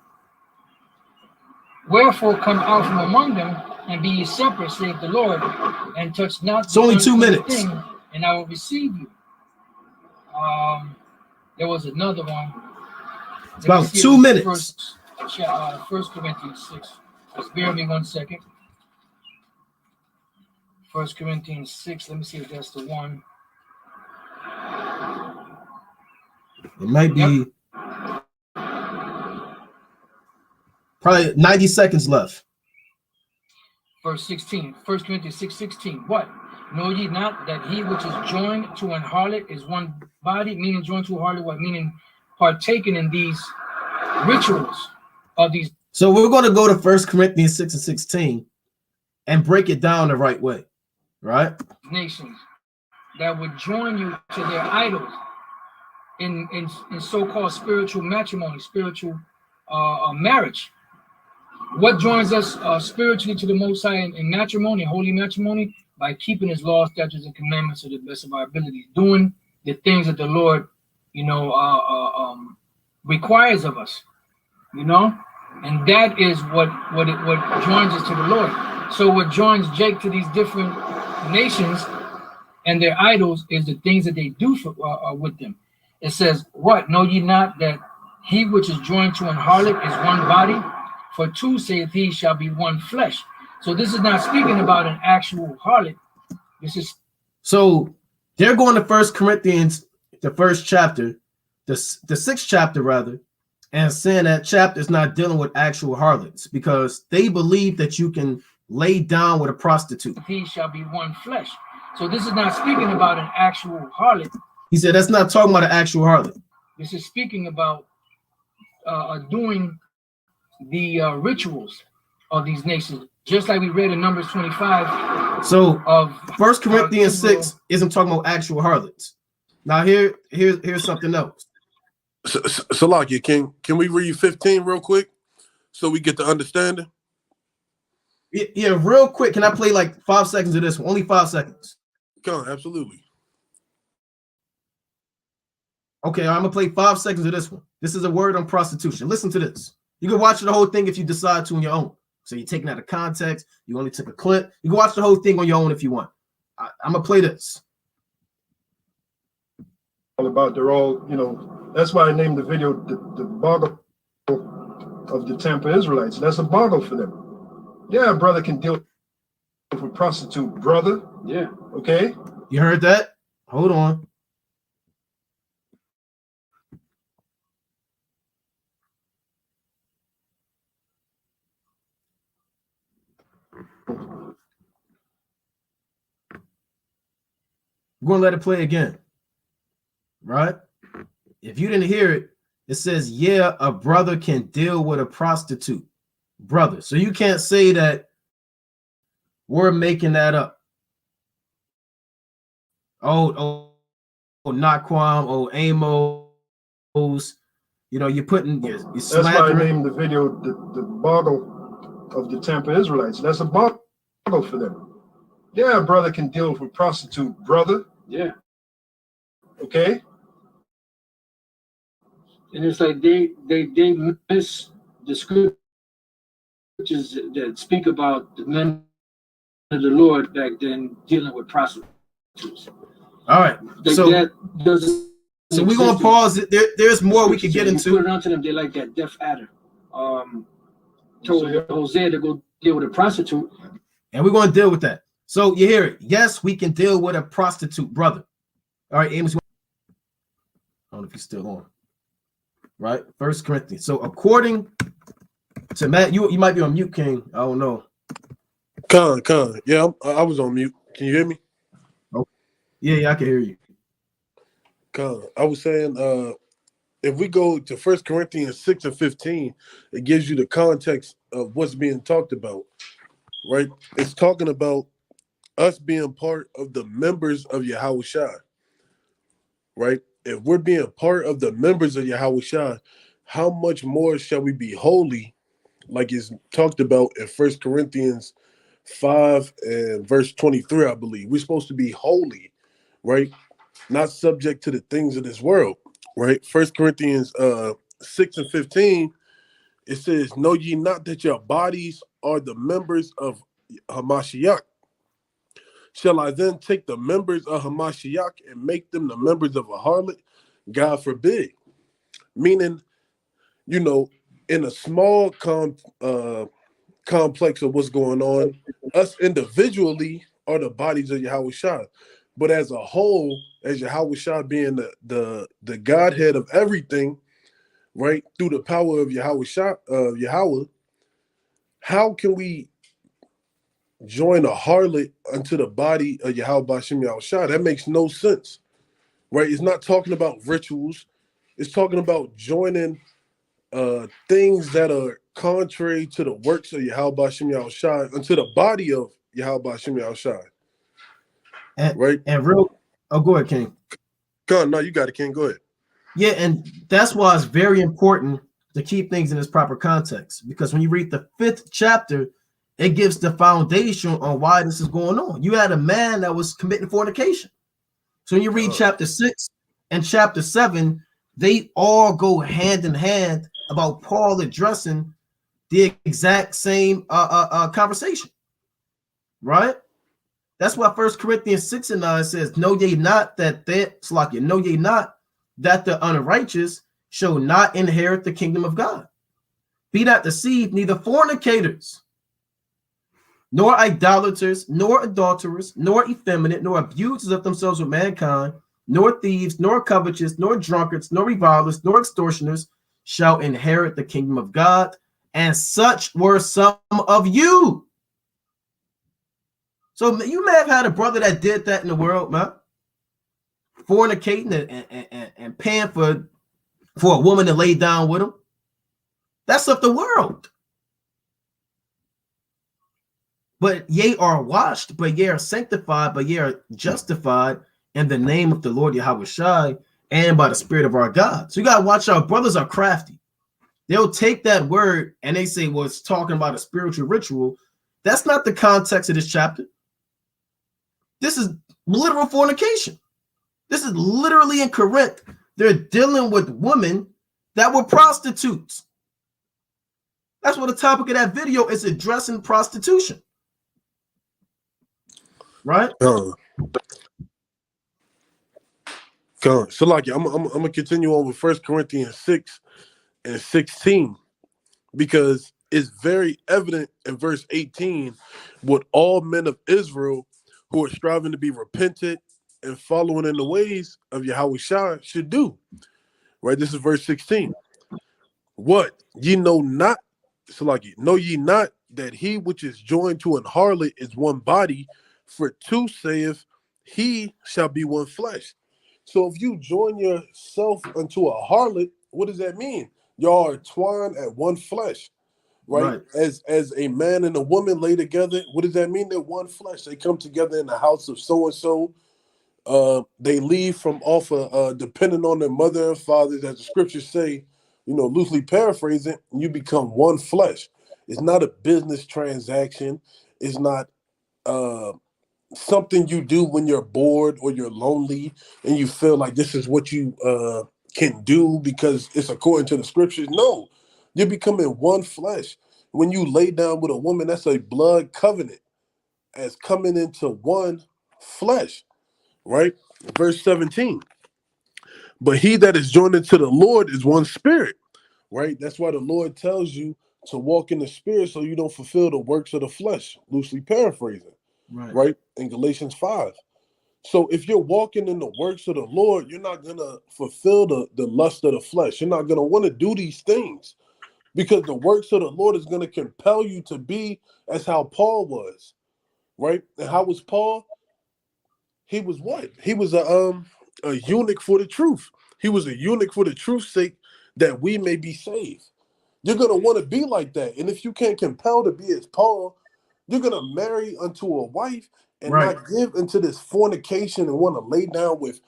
Wherefore come out from among them, and be ye separate, saith the Lord, and touch not. It's only 2 minutes. Thing, and I will receive you. There was another one. It's about 2 minutes. First Corinthians 6. Just bear with me 1 second. 1 Corinthians 6. Let me see if that's the one. It might be probably 90 seconds left. Verse 16. 1 Corinthians 6:16. What? Know ye not that he which is joined to an harlot is one body? Meaning joined to a harlot, what? Meaning partaking in these rituals of these. So we're going to go to 1 Corinthians 6:16 and break it down the right way, right? Nations that would join you to their idols in so-called spiritual matrimony, spiritual marriage. What joins us spiritually to the Most High in matrimony, holy matrimony? By keeping his laws, statutes, and commandments to the best of our abilities, doing the things that the Lord, requires of us, and that is what joins us to the Lord. So what joins Jake to these different nations and their idols is the things that they do with them. It says, what? Know ye not that he which is joined to an harlot is one body? For two, saith he, shall be one flesh. So this is not speaking about an actual harlot. This is so they're going to 1 Corinthians, the first chapter, the 6th chapter rather, and saying that chapter is not dealing with actual harlots because they believe that you can lay down with a prostitute. He shall be one flesh. So this is not speaking about an actual harlot. He said that's not talking about an actual harlot. This is speaking about doing the rituals of these nations, just like we read in Numbers 25. So of 1 Corinthians 6 isn't talking about actual harlots. Now here's something else. Salakia, can we read 15 real quick so we get the understanding? Yeah, real quick. Can I play like 5 seconds of this one? Only 5 seconds. Come on, absolutely. Okay, I'm gonna play 5 seconds of this one. This is a word on prostitution. Listen to this. You can watch the whole thing if you decide to on your own. So you're taking out of context. You only took a clip. You can watch the whole thing on your own if you want. I'm gonna play this. All about they're all, that's why I named the video the boggle of the Tampa Israelites. That's a boggle for them. Yeah, a brother can deal with a prostitute, brother. Yeah. Okay. You heard that? Hold on. We're going to let it play again. Right? If you didn't hear it, it says, yeah, a brother can deal with a prostitute. Brother. So you can't say that we're making that up. Oh, Naquam, Amos. You know, you're putting you're That's why I slandering. named the video the bottle of the Tampa Israelites. That's a bottle for them. Yeah, a brother can deal with a prostitute, brother. Yeah. Okay. And it's like they miss the scriptures that speak about the men of the Lord back then dealing with prostitutes. All right. That doesn't. So we're gonna pause it. There's more we could get into. You put it onto them, they like that deaf adder. Told Hosea to go deal with a prostitute. And we're gonna deal with that. So you hear it. Yes, we can deal with a prostitute, brother. All right, Amos. I don't know if he's still on. Right? 1 Corinthians. So according to Matt, you might be on mute, King. I don't know. Con. Yeah, I was on mute. Can you hear me? Oh, yeah, I can hear you. Con. I was saying, if we go to 1 Corinthians 6 and 15, it gives you the context of what's being talked about, right? It's talking about us being part of the members of Yahushua, right? If we're being part of the members of Yahushua, how much more shall we be holy, like it's talked about in 1 Corinthians 5 and verse 23, I believe. We're supposed to be holy, right? Not subject to the things of this world, right? 1 Corinthians 6 and 15, it says, know ye not that your bodies are the members of Hamashiach? Shall I then take the members of Hamashiach and make them the members of a harlot? God forbid. Meaning, you know, in a small complex of what's going on, us individually are the bodies of Yahushua. But as a whole, as Yahushua being the Godhead of everything, right, through the power of Yahweh, how can we join a harlot unto the body of Yahweh Bashem Yahushua? That makes no sense, right? It's not talking about rituals. It's talking about joining things that are contrary to the works of Yahweh Bashem Yahushua unto the body of Yahweh Bashem Yahushua. Right? And real, oh, go ahead, King. Go on, no, you got it, King. Go ahead. Yeah, and that's why it's very important to keep things in its proper context. Because when you read the 5th chapter, it gives the foundation on why this is going on. You had a man that was committing fornication. So when you read chapter 6 and chapter 7, they all go hand in hand about Paul addressing the exact same conversation, right? That's why 1 Corinthians 6 and 9 says, know ye not that know ye not that the unrighteous shall not inherit the kingdom of God. Be not deceived, neither fornicators, nor idolaters, nor adulterers, nor effeminate, nor abusers of themselves with mankind, nor thieves, nor covetous, nor drunkards, nor revilers, nor extortioners shall inherit the kingdom of God. And such were some of you. So you may have had a brother that did that in the world, man. Fornicating and paying for a woman to lay down with him. That's of the world. But ye are washed, but ye are sanctified, but ye are justified in the name of the Lord Yahushua and by the Spirit of our God. So you got to watch out. Brothers are crafty. They'll take that word and they say, well, it's talking about a spiritual ritual. That's not the context of this chapter. This is literal fornication. This is literally in Corinth. They're dealing with women that were prostitutes. That's what the topic of that video is, addressing prostitution. Right? So like I'm gonna continue on with 1 Corinthians 6 and 16, because is very evident in verse 18 what all men of Israel who are striving to be repentant and following in the ways of Yahweh Shai should do. Right? This is verse 16. What? Ye know not, Salaki, know ye not that he which is joined to an harlot is one body, for two saith, he shall be one flesh. So if you join yourself unto a harlot, what does that mean? Y'all are twined at one flesh. Right? As a man and a woman lay together, what does that mean? They're one flesh. They come together in the house of so and so. They leave from off depending on their mother and fathers, as the scriptures say, loosely paraphrasing, you become one flesh. It's not a business transaction. It's not something you do when you're bored or you're lonely and you feel like this is what you can do because it's according to the scriptures. No, you're becoming one flesh. When you lay down with a woman, that's a blood covenant as coming into one flesh, right? Verse 17. But he that is joined into the Lord is one spirit, right? That's why the Lord tells you to walk in the spirit so you don't fulfill the works of the flesh, loosely paraphrasing, right? In Galatians 5. So if you're walking in the works of the Lord, you're not going to fulfill the lust of the flesh. You're not going to want to do these things because the works of the Lord is going to compel you to be as how Paul was, right? And how was Paul? He was what? He was a eunuch for the truth. He was a eunuch for the truth's sake that we may be saved. You're going to want to be like that. And if you can't compel to be as Paul, you're going to marry unto a wife and not give into this fornication and want to lay down with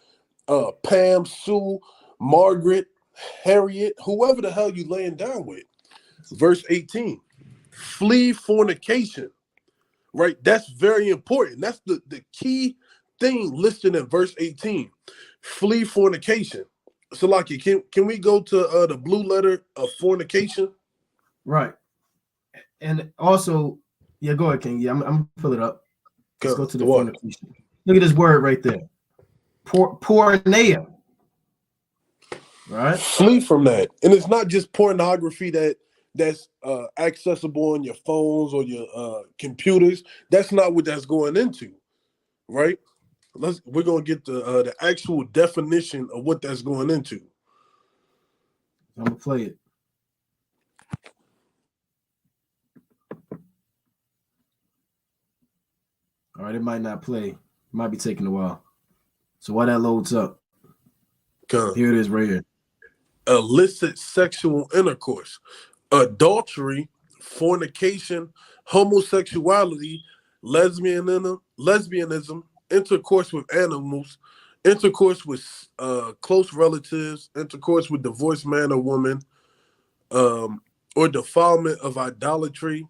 Pam, Sue, Margaret, Harriet, whoever the hell you laying down with. Verse 18, flee fornication, right? That's very important. That's the key thing listed in verse 18. Flee fornication. So, Laki, can we go to the blue letter of fornication? Right. And also, yeah, go ahead, King. Yeah, I'm gonna fill it up. Let's go to the fornication. Look at this word right there. Porneia. Right? Flee from that. And it's not just pornography that's accessible on your phones or your computers. That's not what that's going into, right? We're gonna get the actual definition of what that's going into. I'm gonna play it. All right, it might not play. It might be taking a while. So while that loads up, here it is right here. Illicit sexual intercourse, adultery, fornication, homosexuality, lesbianism, intercourse with animals, intercourse with close relatives, intercourse with divorced man or woman, or defilement of idolatry,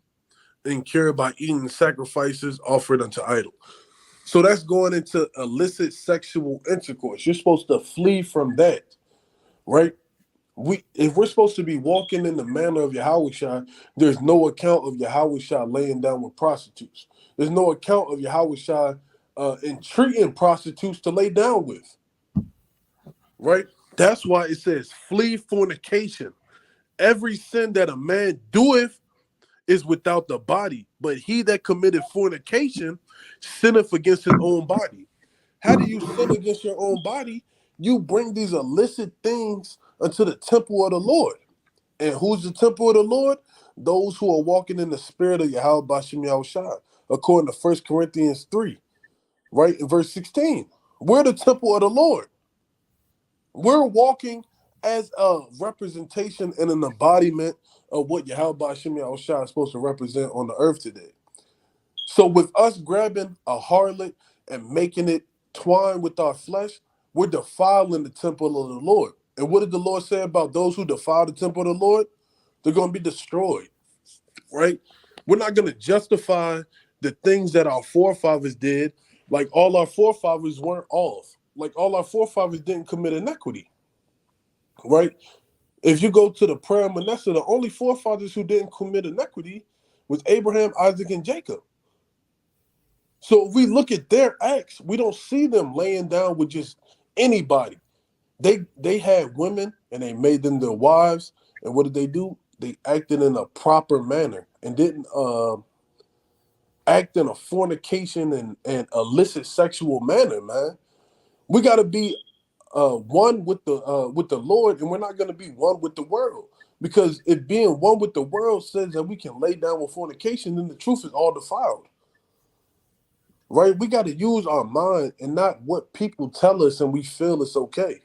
incurred by eating sacrifices offered unto idol. So that's going into illicit sexual intercourse. You're supposed to flee from that, right? If we're supposed to be walking in the manner of Yahweh Shai, there's no account of Yahweh Shai laying down with prostitutes. There's no account of Yahweh Shai entreating prostitutes to lay down with, right? That's why it says flee fornication. Every sin that a man doeth is without the body, but he that committed fornication sinneth against his own body. How do you sin against your own body? You bring these illicit things unto the temple of the Lord. And who's the temple of the Lord? Those who are walking in the spirit of Yahweh Bashem Yahushua, according to 1 Corinthians 3, right? In verse 16. We're the temple of the Lord. We're walking as a representation and an embodiment of what Yahweh Bashem Yahushua is supposed to represent on the earth today. So with us grabbing a harlot and making it twine with our flesh, we're defiling the temple of the Lord. And what did the Lord say about those who defile the temple of the Lord? They're going to be destroyed, right? We're not going to justify the things that our forefathers did. Like all our forefathers weren't off. Like all our forefathers didn't commit iniquity, right? If you go to the prayer of Manasseh, the only forefathers who didn't commit iniquity was Abraham, Isaac, and Jacob. So if we look at their acts, we don't see them laying down with just anybody. They had women and they made them their wives. And what did they do? they acted in a proper manner and didn't act in a fornication and illicit sexual manner, man. We got to be one with the Lord, and we're not going to be one with the world. Because if being one with the world says that we can lay down with fornication, then the truth is all defiled. Right? We got to use our mind and not what people tell us and we feel it's okay.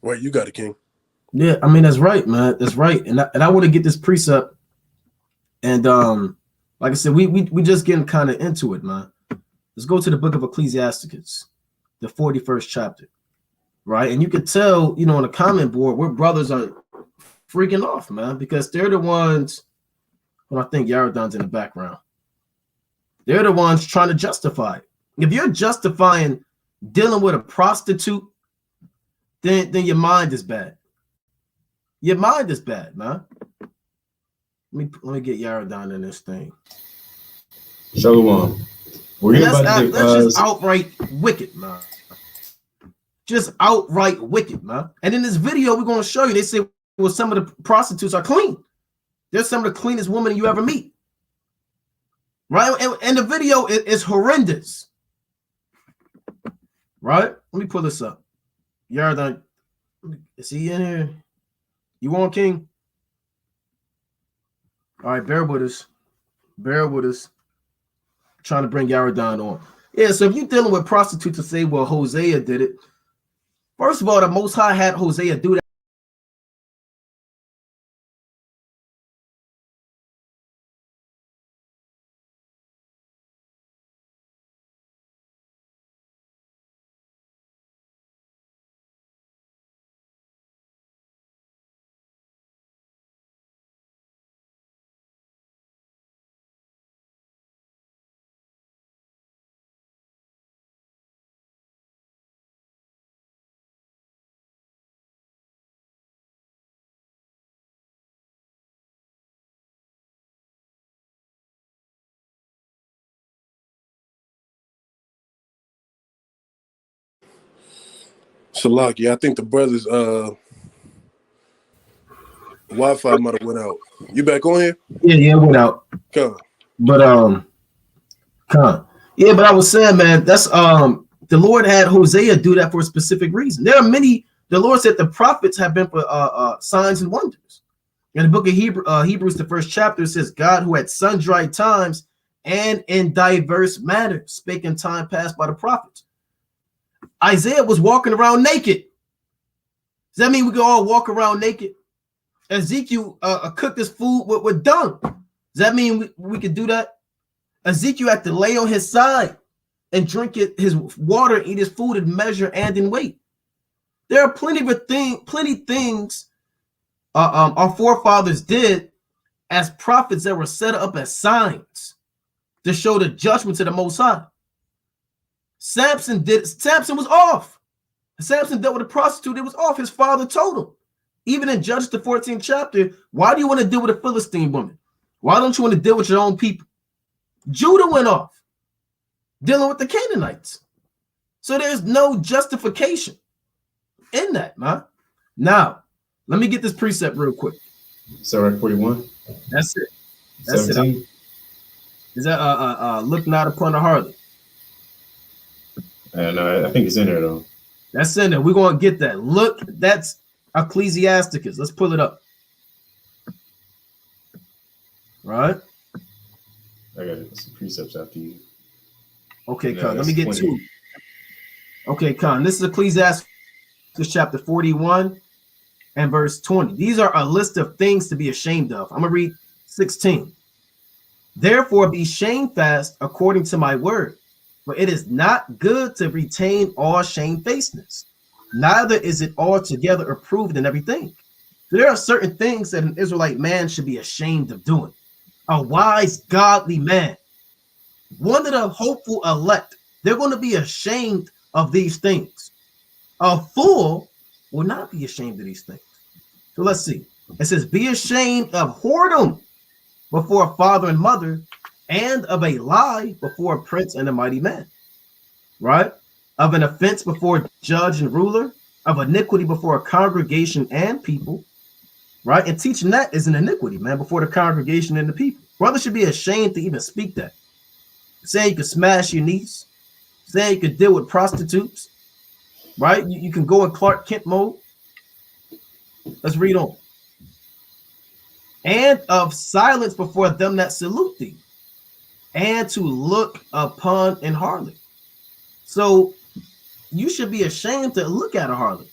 Right? You got it, King. Yeah, I mean, that's right, man. That's right. And I want to get this precept. And like I said, we just getting kind of into it, man. Let's go to the book of Ecclesiasticus, the 41st chapter. Right? And you can tell, on the comment board, where brothers are freaking off, man, because they're the ones, I think Yaradon's in the background. They're the ones trying to justify it. If you're justifying dealing with a prostitute, then your mind is bad. Your mind is bad, man. Let me get Yaradon in this thing. Shalom. That's just outright wicked, man. Just outright wicked, man. And in this video, we're going to show you, they say, well, some of the prostitutes are clean. They're some of the cleanest women you ever meet. Right? And the video is horrendous. Right? Let me pull this up. Yaradon, is he in here? You on, King? All right, bear with us. Bear with us. Trying to bring Yaradon on. Yeah, so if you're dealing with prostitutes to say, well, Hosea did it. First of all, the Most High had Hosea do that. Shalaki, I think the brother's Wi-Fi might have went out. You back on here? Yeah, it went out. Come. But yeah, but I was saying, man, that's the Lord had Hosea do that for a specific reason. There are many. The Lord said the prophets have been for signs and wonders. In the book of Hebrews, the first chapter says, God, who at sundry times and in diverse manners spake in time past by the prophets. Isaiah was walking around naked. Does that mean we can all walk around naked? Ezekiel cooked his food with dung. Does that mean we could do that? Ezekiel had to lay on his side and drink his water, eat his food in measure and in weight. There are plenty things our forefathers did as prophets that were set up as signs to show the judgment to the Most High. Samson was off. Samson dealt with a prostitute. It was off. His father told him. Even in Judges, the 14th chapter, why do you want to deal with a Philistine woman? Why don't you want to deal with your own people? Judah went off, dealing with the Canaanites. So there's no justification in that, man. Now, let me get this precept real quick. Sirach 41. That's it. That's 17. it. Is that look not upon the harlot? No, I think it's in there though. That's in there. We're gonna get that. Look, that's Ecclesiasticus. Let's pull it up. Right. I got some precepts after you. Okay, No, Con. Let me that's get 20. two. Okay, Con. This is Ecclesiasticus chapter 41 and verse 20. These are a list of things to be ashamed of. I'm gonna read 16. Therefore, be shamefast according to my word, for it is not good to retain all shamefacedness. Neither is it altogether approved in everything. So there are certain things that an Israelite man should be ashamed of doing. A wise, godly man, one of the hopeful elect, they're going to be ashamed of these things. A fool will not be ashamed of these things. So let's see. It says, be ashamed of whoredom before a father and mother, and of a lie before a prince and a mighty man. Right? Of an offense before a judge and ruler, of iniquity before a congregation and people, right? And teaching that is an iniquity, man, before the congregation and the people. Brothers should be ashamed to even speak that. Saying you could smash your niece, saying you could deal with prostitutes, right? You can go in Clark Kent mode. Let's read on. And of silence before them that salute thee, and to look upon an harlot. So you should be ashamed to look at a harlot.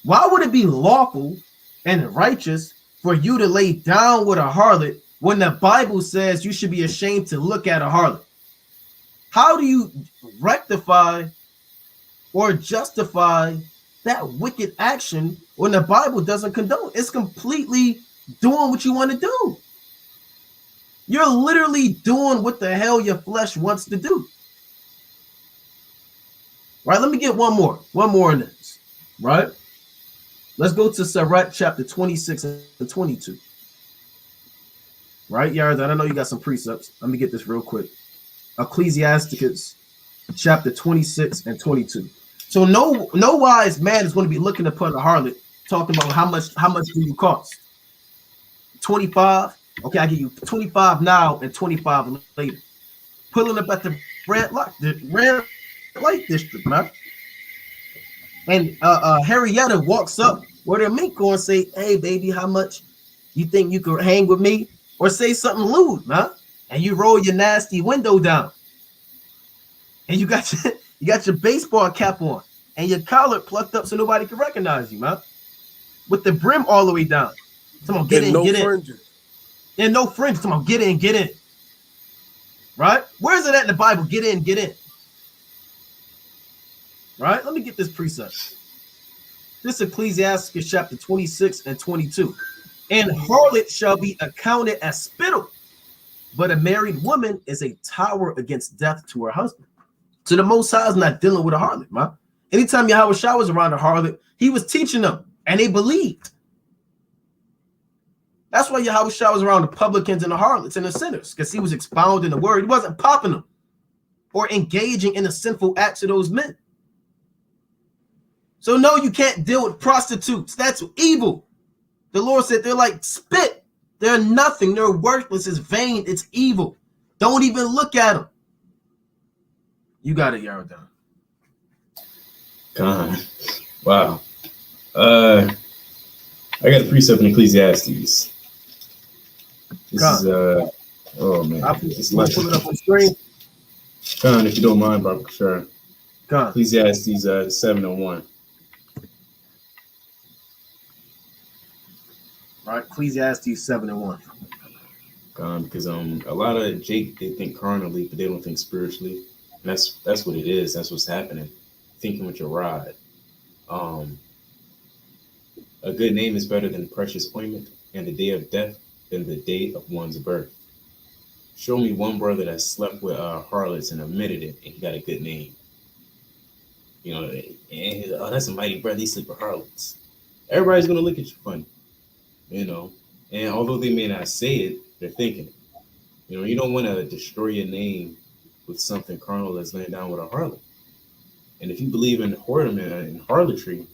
Why would it be lawful and righteous for you to lay down with a harlot when the Bible says you should be ashamed to look at a harlot? How do you rectify or justify that wicked action when the Bible doesn't condone? It's completely doing what you want to do. You're literally doing what the hell your flesh wants to do. Right? Let me get one more in this. Right? Let's go to Sirach chapter 26 and 22. Right, Yards? I know you got some precepts. Let me get this real quick. Ecclesiasticus chapter 26 and 22. So no wise man is going to be looking upon a harlot talking about how much do you cost? 25. Okay, I give you 25 now and 25 later. Pulling up at the red light district, man. And Harrietta walks up where the mink go and say, "Hey, baby, how much you think you could hang with me?" Or say something lewd, man. And you roll your nasty window down. And you got your baseball cap on and your collar plucked up so nobody can recognize you, man. With the brim all the way down. Someone get in, no get fringes. in. And no fringes. Someone get in, get in. Right? Where is it at in the Bible? Get in, get in. Right? Let me get this precept. This Ecclesiasticus chapter 26 and 22. And harlot shall be accounted as spittle, but a married woman is a tower against death to her husband. So the Most High is not dealing with a harlot, man. Anytime Yahweh Shah was around a harlot, he was teaching them, and they believed. That's why Yahweh Shah was around the publicans and the harlots and the sinners, because he was expounding the word. He wasn't popping them or engaging in the sinful acts of those men. So no, you can't deal with prostitutes. That's evil. The Lord said they're like spit. They're nothing. They're worthless. It's vain. It's evil. Don't even look at them. You got it, Yarodan. God. Wow. I got a precept in Ecclesiastes. This is oh man. I'll pull it up on the screen. Con, if you don't mind, bro, sure. Con. Ecclesiastes 7:1. Right, Ecclesiastes 7:1. Because a lot of Jake, they think carnally, but they don't think spiritually. And that's what it is. That's what's happening. Thinking with your rod. A good name is better than precious ointment, and the day of death than the day of one's birth. Show me one brother that slept with harlots and admitted it, and he got a good name. You know, and oh, that's a mighty brother. He sleep with harlots. Everybody's gonna look at you funny. You know, and although they may not say it, they're thinking it. You know, you don't want to destroy your name with something carnal that's laying down with a harlot. And if you believe in whoredom and harlotry,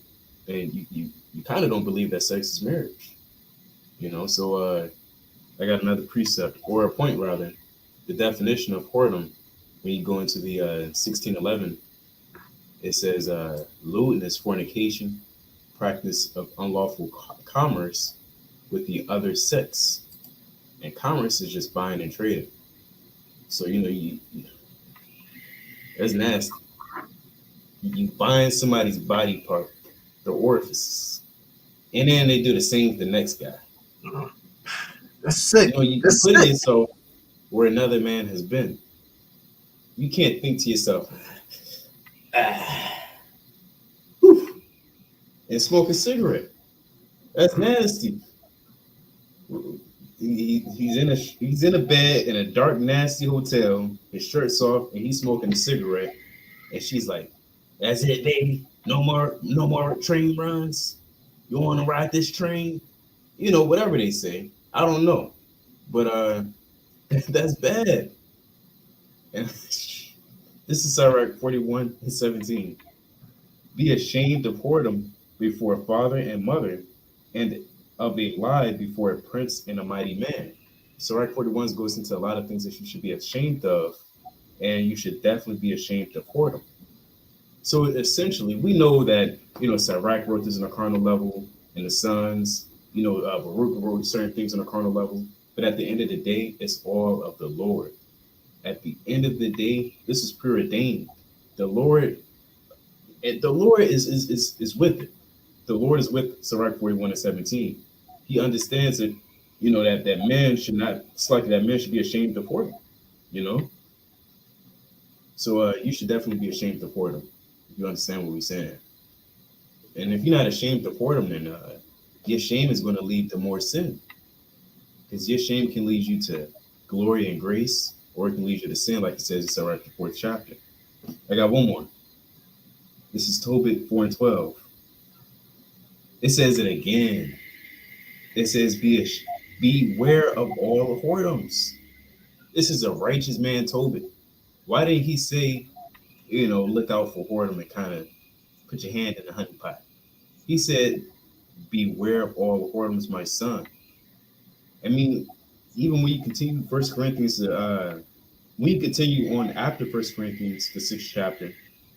then you kind of don't believe that sex is marriage. You know, so I got another precept, or a point rather. The definition of whoredom, when you go into the 1611, it says lewdness, fornication, practice of unlawful commerce with the other sex. And commerce is just buying and trading. So, you know, that's nasty. You buying somebody's body part, the orifices, and then they do the same to the next guy. That's sick. You know, you can put yourself where another man has been. You can't think to yourself, and smoke a cigarette. That's nasty. He's in a bed in a dark, nasty hotel. His shirt's off, and he's smoking a cigarette. And she's like, "That's it, baby. No more train runs. You want to ride this train?" You know, whatever they say. I don't know, but that's bad. And this is Sirach 41:17. Be ashamed of whoredom before father and mother, and of a lie before a prince and a mighty man. Sirach 41 goes into a lot of things that you should be ashamed of, and you should definitely be ashamed of whoredom. So essentially, we know that, Sirach wrote this on a carnal level, and the sons, Baruch wrote certain things on a carnal level. But at the end of the day, it's all of the Lord. At the end of the day, this is preordained. The Lord is with it. The Lord is with Sirach 41:17. He understands that, that man should not, it's like that man should be ashamed of whoredom, So you should definitely be ashamed of whoredom. If you understand what we're saying. And if you're not ashamed of whoredom, then your shame is going to lead to more sin. Because your shame can lead you to glory and grace, or it can lead you to sin, like it says in Sirach, the 4th chapter. I got one more. This is Tobit 4:12. It says it again. It says, beware of all whoredoms. This is a righteous man, Tobit. Why didn't he say, look out for whoredom and kind of put your hand in the honey pot? He said, beware of all whoredoms, my son. I mean, even when you continue 1 Corinthians, when you continue on after 1 Corinthians, the 6th chapter,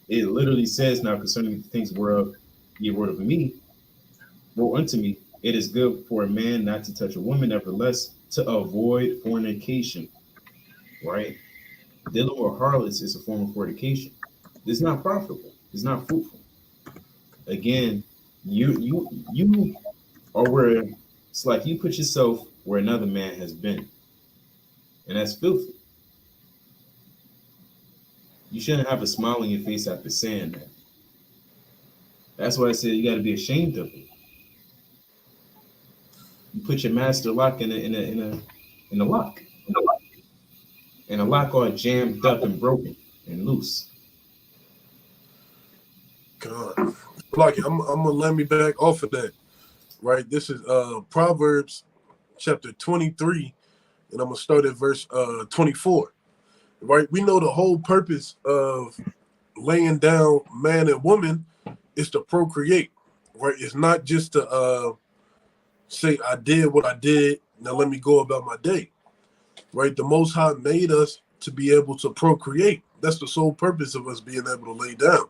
it literally says, now concerning the things whereof ye wrote of me, wrote unto me, it is good for a man not to touch a woman, nevertheless, to avoid fornication. Right? Dealing with harlots is a form of fornication. It's not profitable. It's not fruitful. Again, you are where it's like you put yourself where another man has been, and that's filthy. You shouldn't have a smile on your face after saying that. That's why I said you got to be ashamed of it. You put your master lock in a lock, and a lock all jammed up and broken and loose. God, like I'm gonna let me back off of that. Right, this is Proverbs chapter 23, and I'm gonna start at verse 24. Right, we know the whole purpose of laying down man and woman is to procreate. Right, it's not just to say I did what I did, now let me go about my day. Right, the Most High made us to be able to procreate. That's the sole purpose of us being able to lay down.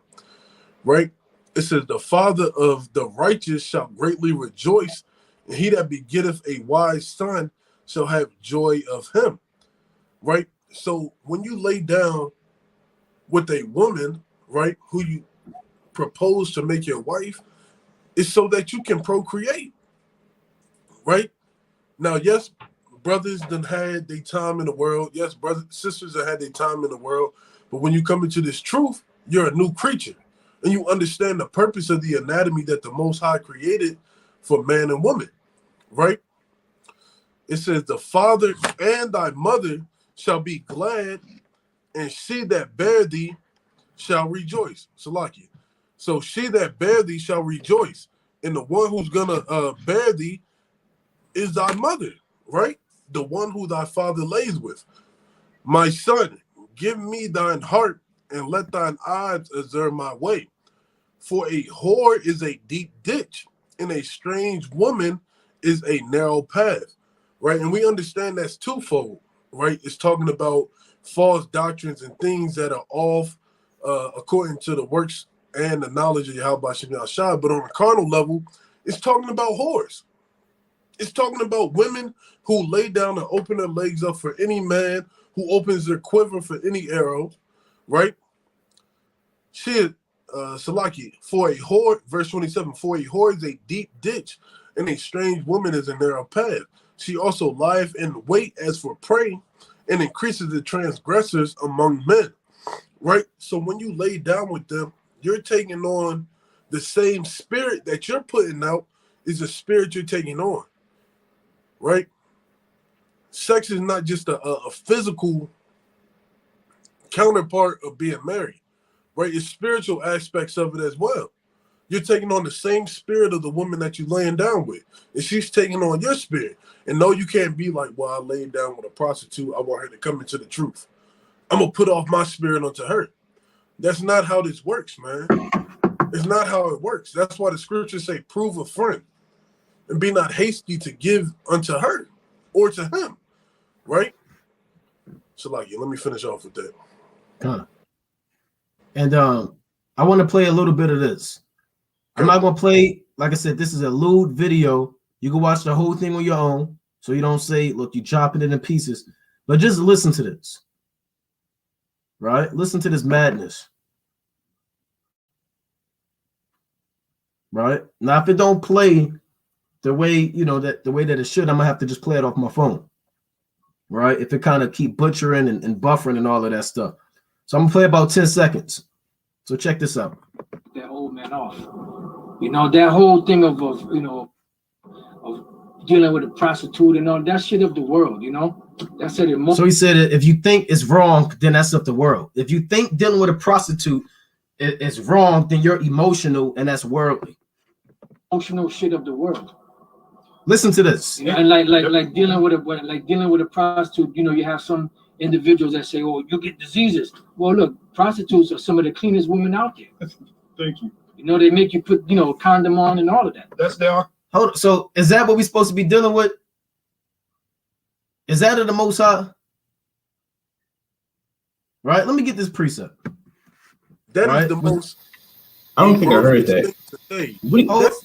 Right, it says the father of the righteous shall greatly rejoice, and he that begetteth a wise son shall have joy of him. Right, so when you lay down with a woman, right, who you propose to make your wife, it's so that you can procreate. Right, now, yes, brothers done had their time in the world. Yes, sisters have had their time in the world. But when you come into this truth, you're a new creature. And you understand the purpose of the anatomy that the Most High created for man and woman, right? It says, the father and thy mother shall be glad, and she that bare thee shall rejoice. Salaki. So she that bare thee shall rejoice. And the one who's going to bear thee is thy mother, right? The one who thy father lays with. My son, give me thine heart, and let thine eyes observe my way. For a whore is a deep ditch, and a strange woman is a narrow path, right? And we understand that's twofold, right? It's talking about false doctrines and things that are off according to the works and the knowledge of Yahweh Shem Yahshua. But on a carnal level, it's talking about whores. It's talking about women who lay down and open their legs up for any man, who opens their quiver for any arrow, right? She, Salaki, for a whore, verse 27, for a whore is a deep ditch, and a strange woman is a narrow path. She also lieth in wait as for prey, and increases the transgressors among men, right? So when you lay down with them, you're taking on the same spirit that you're putting out is the spirit you're taking on, right? Sex is not just a physical counterpart of being married, right? It's spiritual aspects of it as well. You're taking on the same spirit of the woman that you're laying down with, and she's taking on your spirit. And no, you can't be like, well, I laid down with a prostitute, I want her to come into the truth. I'm going to put off my spirit onto her. That's not how this works, man. It's not how it works. That's why the scriptures say, prove a friend. and be not hasty to give unto her or to him, right? So, like, let me finish off with that. And I want to play a little bit of this. I'm not gonna play, like I said, this is a lewd video. You can watch the whole thing on your own, so you don't say, look, you're chopping it in pieces. But just listen to this. Right? Listen to this madness. Right? Now, if it don't play the way, you know, that the way that it should, I'm gonna have to just play it off my phone. Right? If it kind of keep butchering and buffering and all of that stuff. So I'm gonna play about 10 seconds. So check this out. That old man off. You know, that whole thing of you know, of dealing with a prostitute and all that shit of the world, you know? That's it. So he said, if you think it's wrong, then that's of the world. If you think dealing with a prostitute is wrong, then you're emotional and that's worldly. Emotional shit of the world. Listen to this. You know, and like dealing with a prostitute, you know, you have some individuals that say, oh, you get diseases. Well, look, prostitutes are some of the cleanest women out there. Thank you. You know, they make you put, you know, condom on and all of that. That's their. Hold on. So is that what we're supposed to be dealing with? Is that of the Most High? Right? Let me get this precept. That right? is the most. I don't think I heard that.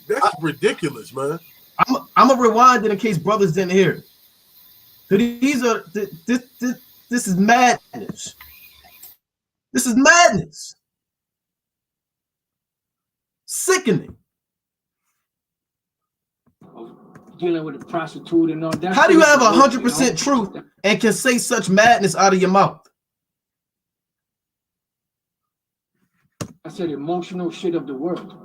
That's ridiculous, man. I'm gonna rewind it in case brothers didn't hear it. So these are this is madness. This is madness. Sickening. Dealing with a prostitute and all that. How do you have 100% truth and can say such madness out of your mouth? I said emotional shit of the world.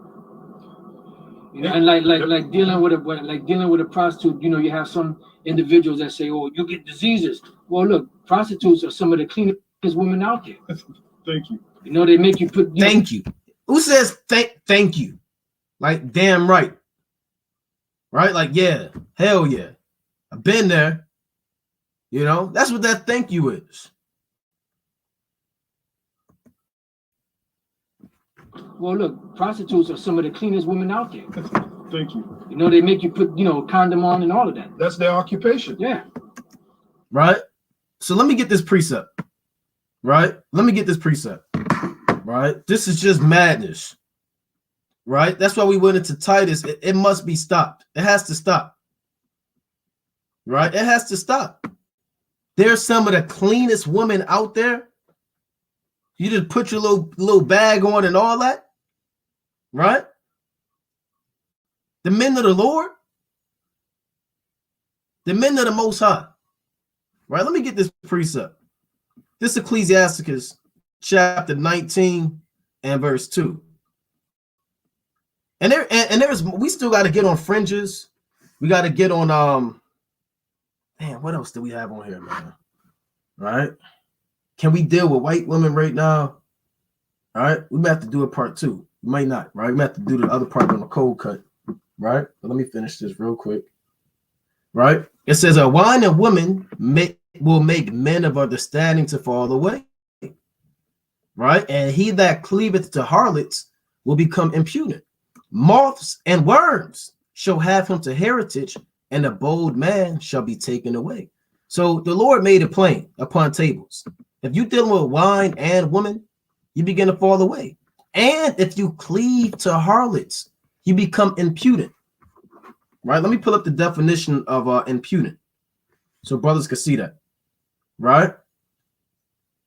You know, and like dealing with a prostitute, you know, you have some individuals that say, oh, you get diseases. Well, look, prostitutes are some of the cleanest women out there. Thank you. You know, they make you put. Thank you. Who says thank you? Like, damn right. Right? Like, yeah, hell yeah. I've been there. You know, that's what that thank you is. Well, look, prostitutes are some of the cleanest women out there. Thank you. You know, they make you put, you know, condom on and all of that. That's their occupation. Yeah. Right? So let me get this precept. Right? Let me get this precept. Right? This is just madness. Right? That's why we went into Titus. It must be stopped. It has to stop. Right? It has to stop. There's some of the cleanest women out there. You just put your little bag on and all that. Right? The men of the Lord. The men of the Most High. Right? Let me get this precept. This is Ecclesiasticus chapter 19 and verse 2. And there's we still got to get on fringes. We got to get on man, what else do we have on here, man? Right? Can we deal with white women right now? All right, we might have to do a part 2. We might not, right? We might have to do the other part on the cold cut, right? But let me finish this real quick. Right? It says a wine and woman will make men of understanding to fall away. Right? And he that cleaveth to harlots will become impudent. Moths and worms shall have him to heritage, and a bold man shall be taken away. So the Lord made it plain upon tables. If you're dealing with wine and woman, you begin to fall away. And if you cleave to harlots, you become impudent. Right? Let me pull up the definition of impudent so brothers can see that. Right?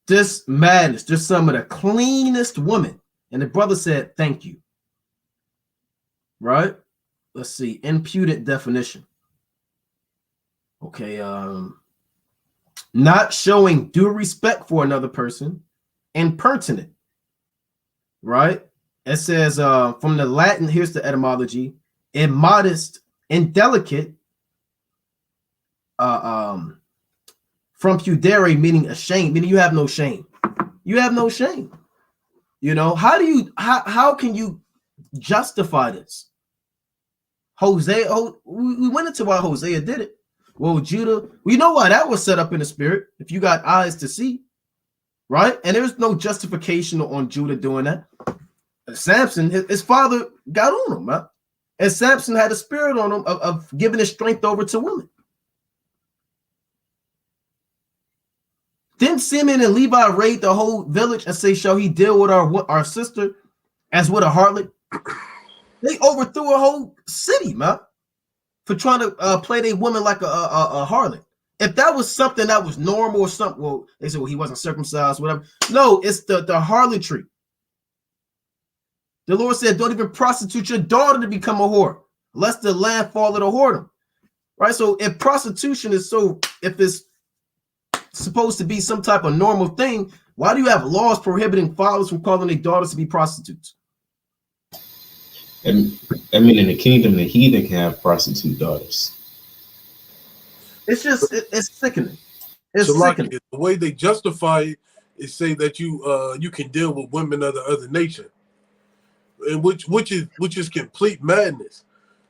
This madness, just some of the cleanest women. And the brother said, thank you. Right? Let's see. Impudent definition. Okay. Not showing due respect for another person. Impertinent. Right? It says from the Latin, here's the etymology. Immodest, indelicate. From pudere, meaning ashamed, meaning you have no shame. You have no shame. You know, how can you justify this? Hosea, we went into why Hosea did it. Well, Judah, we know why that was set up in the spirit, if you got eyes to see, right? And there's no justification on Judah doing that. Samson, his father got on him, right? And Samson had a spirit on him of giving his strength over to women. Didn't Simeon and Levi raid the whole village and say, shall he deal with our sister as with a harlot? They overthrew a whole city, man, for trying to play their woman like a harlot. If that was something that was normal or something, well, they said, well, he wasn't circumcised, whatever. No, it's the harlotry. The Lord said, don't even prostitute your daughter to become a whore, lest the land fall at a whoredom. Right? So if prostitution is if it's supposed to be some type of normal thing, why do you have laws prohibiting fathers from calling their daughters to be prostitutes? And I mean, in the kingdom, the heathen can have prostitute daughters. It's just, it's sickening. It's So like sickening. the way they justify it is say that you can deal with women of the other nation, and which is complete madness,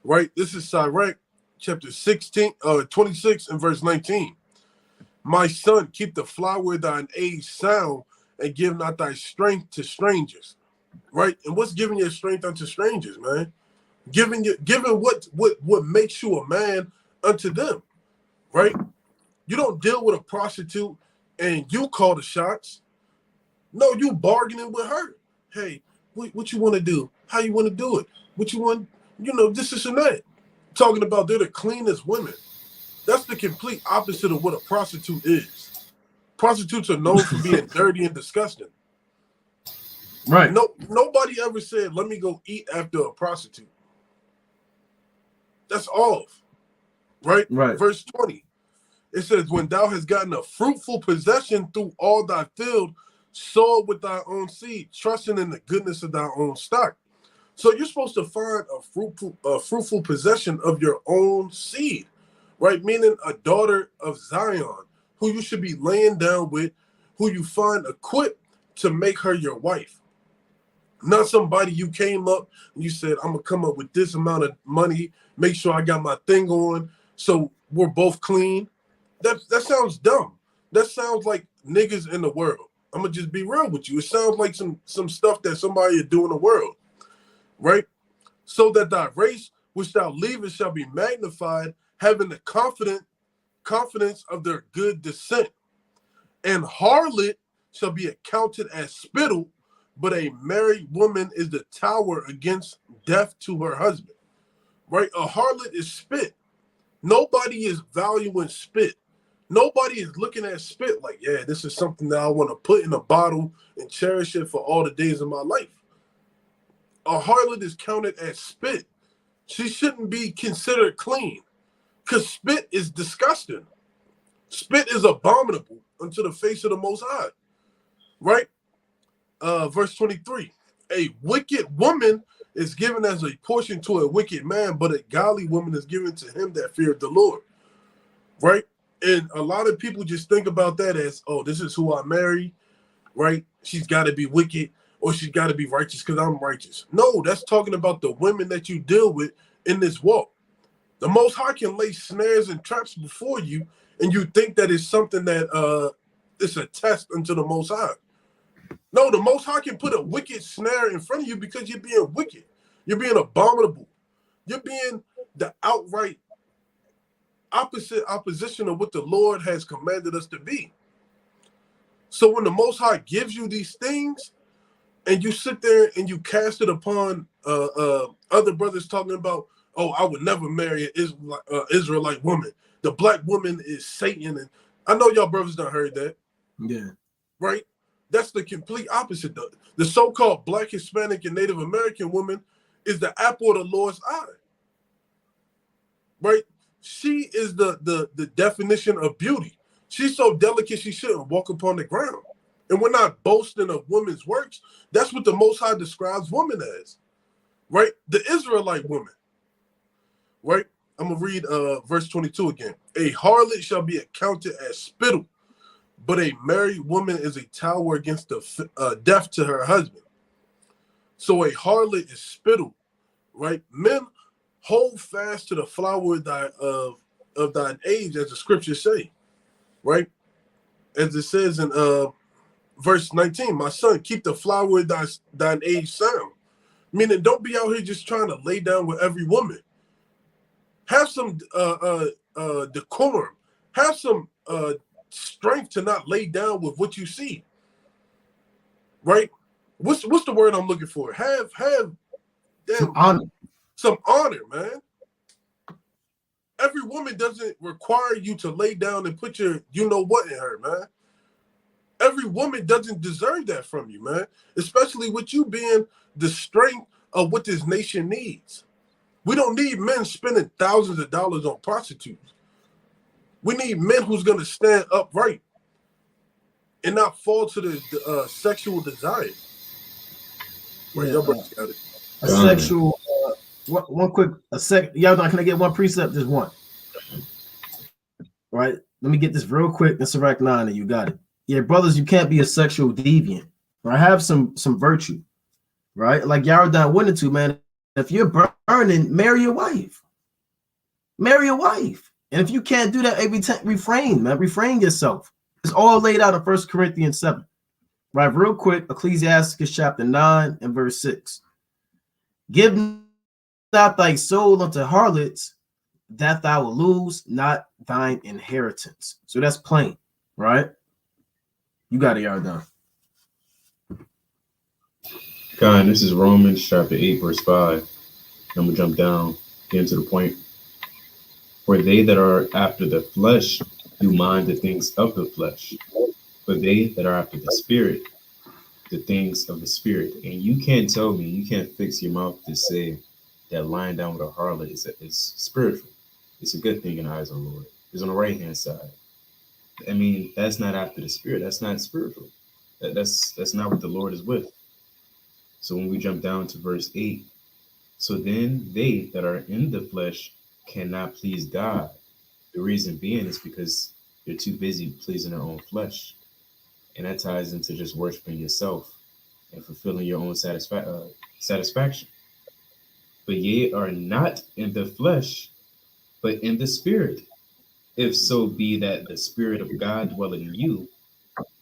right? This is Sirach chapter 26 and verse 19. My son, keep the flower of thine age sound, and give not thy strength to strangers. Right? And what's giving your strength unto strangers, man? Giving what makes you a man unto them, right? You don't deal with a prostitute and you call the shots. No, you bargaining with her. Hey, what you want to do? How you want to do it? What you want? This and that. Talking about they're the cleanest women. That's the complete opposite of what a prostitute is. Prostitutes are known for being dirty and disgusting. Right. Nobody ever said, let me go eat after a prostitute. That's off. Right? Verse 20. It says, when thou hast gotten a fruitful possession through all thy field, sow with thy own seed, trusting in the goodness of thy own stock. So you're supposed to find a fruitful possession of your own seed, right? Meaning a daughter of Zion, who you should be laying down with, who you find equipped to make her your wife. Not somebody you came up and you said, I'm going to come up with this amount of money, make sure I got my thing on, so we're both clean. That sounds dumb. That sounds like niggas in the world. I'm going to just be real with you. It sounds like some stuff that somebody is doing in the world, right? So that thy race which thou leavest shall be magnified, having the confidence of their good descent. And harlot shall be accounted as spittle, but a married woman is the tower against death to her husband, right? A harlot is spit. Nobody is valuing spit. Nobody is looking at spit like, yeah, this is something that I want to put in a bottle and cherish it for all the days of my life. A harlot is counted as spit. She shouldn't be considered clean because spit is disgusting. Spit is abominable unto the face of the Most High, right? Verse 23, a wicked woman is given as a portion to a wicked man, but a godly woman is given to him that feared the Lord, right? And a lot of people just think about that as, oh, this is who I marry, right? She's got to be wicked or she's got to be righteous because I'm righteous. No, that's talking about the women that you deal with in this walk. The Most High can lay snares and traps before you, and you think that it's something that it's a test unto the Most High. No, the Most High can put a wicked snare in front of you because you're being wicked. You're being abominable. You're being the outright opposition of what the Lord has commanded us to be. So when the Most High gives you these things and you sit there and you cast it upon other brothers talking about, oh, I would never marry an Israelite woman. The black woman is Satan. And I know y'all brothers done heard that. Yeah. Right? That's the complete opposite. The so-called black, Hispanic, and Native American woman is the apple of the Lord's eye. Right? She is the definition of beauty. She's so delicate she shouldn't walk upon the ground. And we're not boasting of women's works. That's what the Most High describes women as. Right? The Israelite woman. Right? I'm going to read verse 22 again. A harlot shall be accounted as spittle, but a married woman is a tower against the death to her husband. So a harlot is spittle, right? Men, hold fast to the flower of thine age, as the scriptures say, right? As it says in verse 19, my son, keep the flower of thine age sound, Meaning, don't be out here just trying to lay down with every woman. Have some decorum. Have some strength to not lay down with what you see. Right? What's the word I'm looking for? Have Some honor. Some honor, man. Every woman doesn't require you to lay down and put your you know what in her, man. Every woman doesn't deserve that from you, man. Especially with you being the strength of what this nation needs. We don't need men spending thousands of dollars on prostitutes. We need men who's going to stand upright and not fall to the sexual desire. Right, Yeah, your brothers got it. a sexual. One quick y'all can I get one precept? Just one. Right. Let me get this real quick. It's Sirach 9, and you got it. Yeah, brothers, you can't be a sexual deviant. Right. Have some virtue. Right. Like Yaradon went into, man. If you're burning, marry your wife. Marry your wife. And if you can't do that, refrain, man. Refrain yourself. It's all laid out in 1 Corinthians 7. Right, real quick, Ecclesiastes chapter 9 and verse 6. Give not thy soul unto harlots, that thou will lose not thine inheritance. So that's plain, right? You got it, Yardan. God, this is Romans chapter 8, verse 5. I'm going to jump down, get into the point. For they that are after the flesh do mind the things of the flesh, but they that are after the spirit, the things of the spirit. And you can't tell me, you can't fix your mouth to say that lying down with a harlot is spiritual. It's a good thing in the eyes of the Lord. It's on the right-hand side. I mean, that's not after the spirit. That's not spiritual. That's not what the Lord is with. So when we jump down to verse 8, so then they that are in the flesh cannot please God. The reason being is because they're too busy pleasing their own flesh. And that ties into just worshiping yourself and fulfilling your own satisfaction. But ye are not in the flesh, but in the spirit, if so be that the spirit of God dwelleth in you.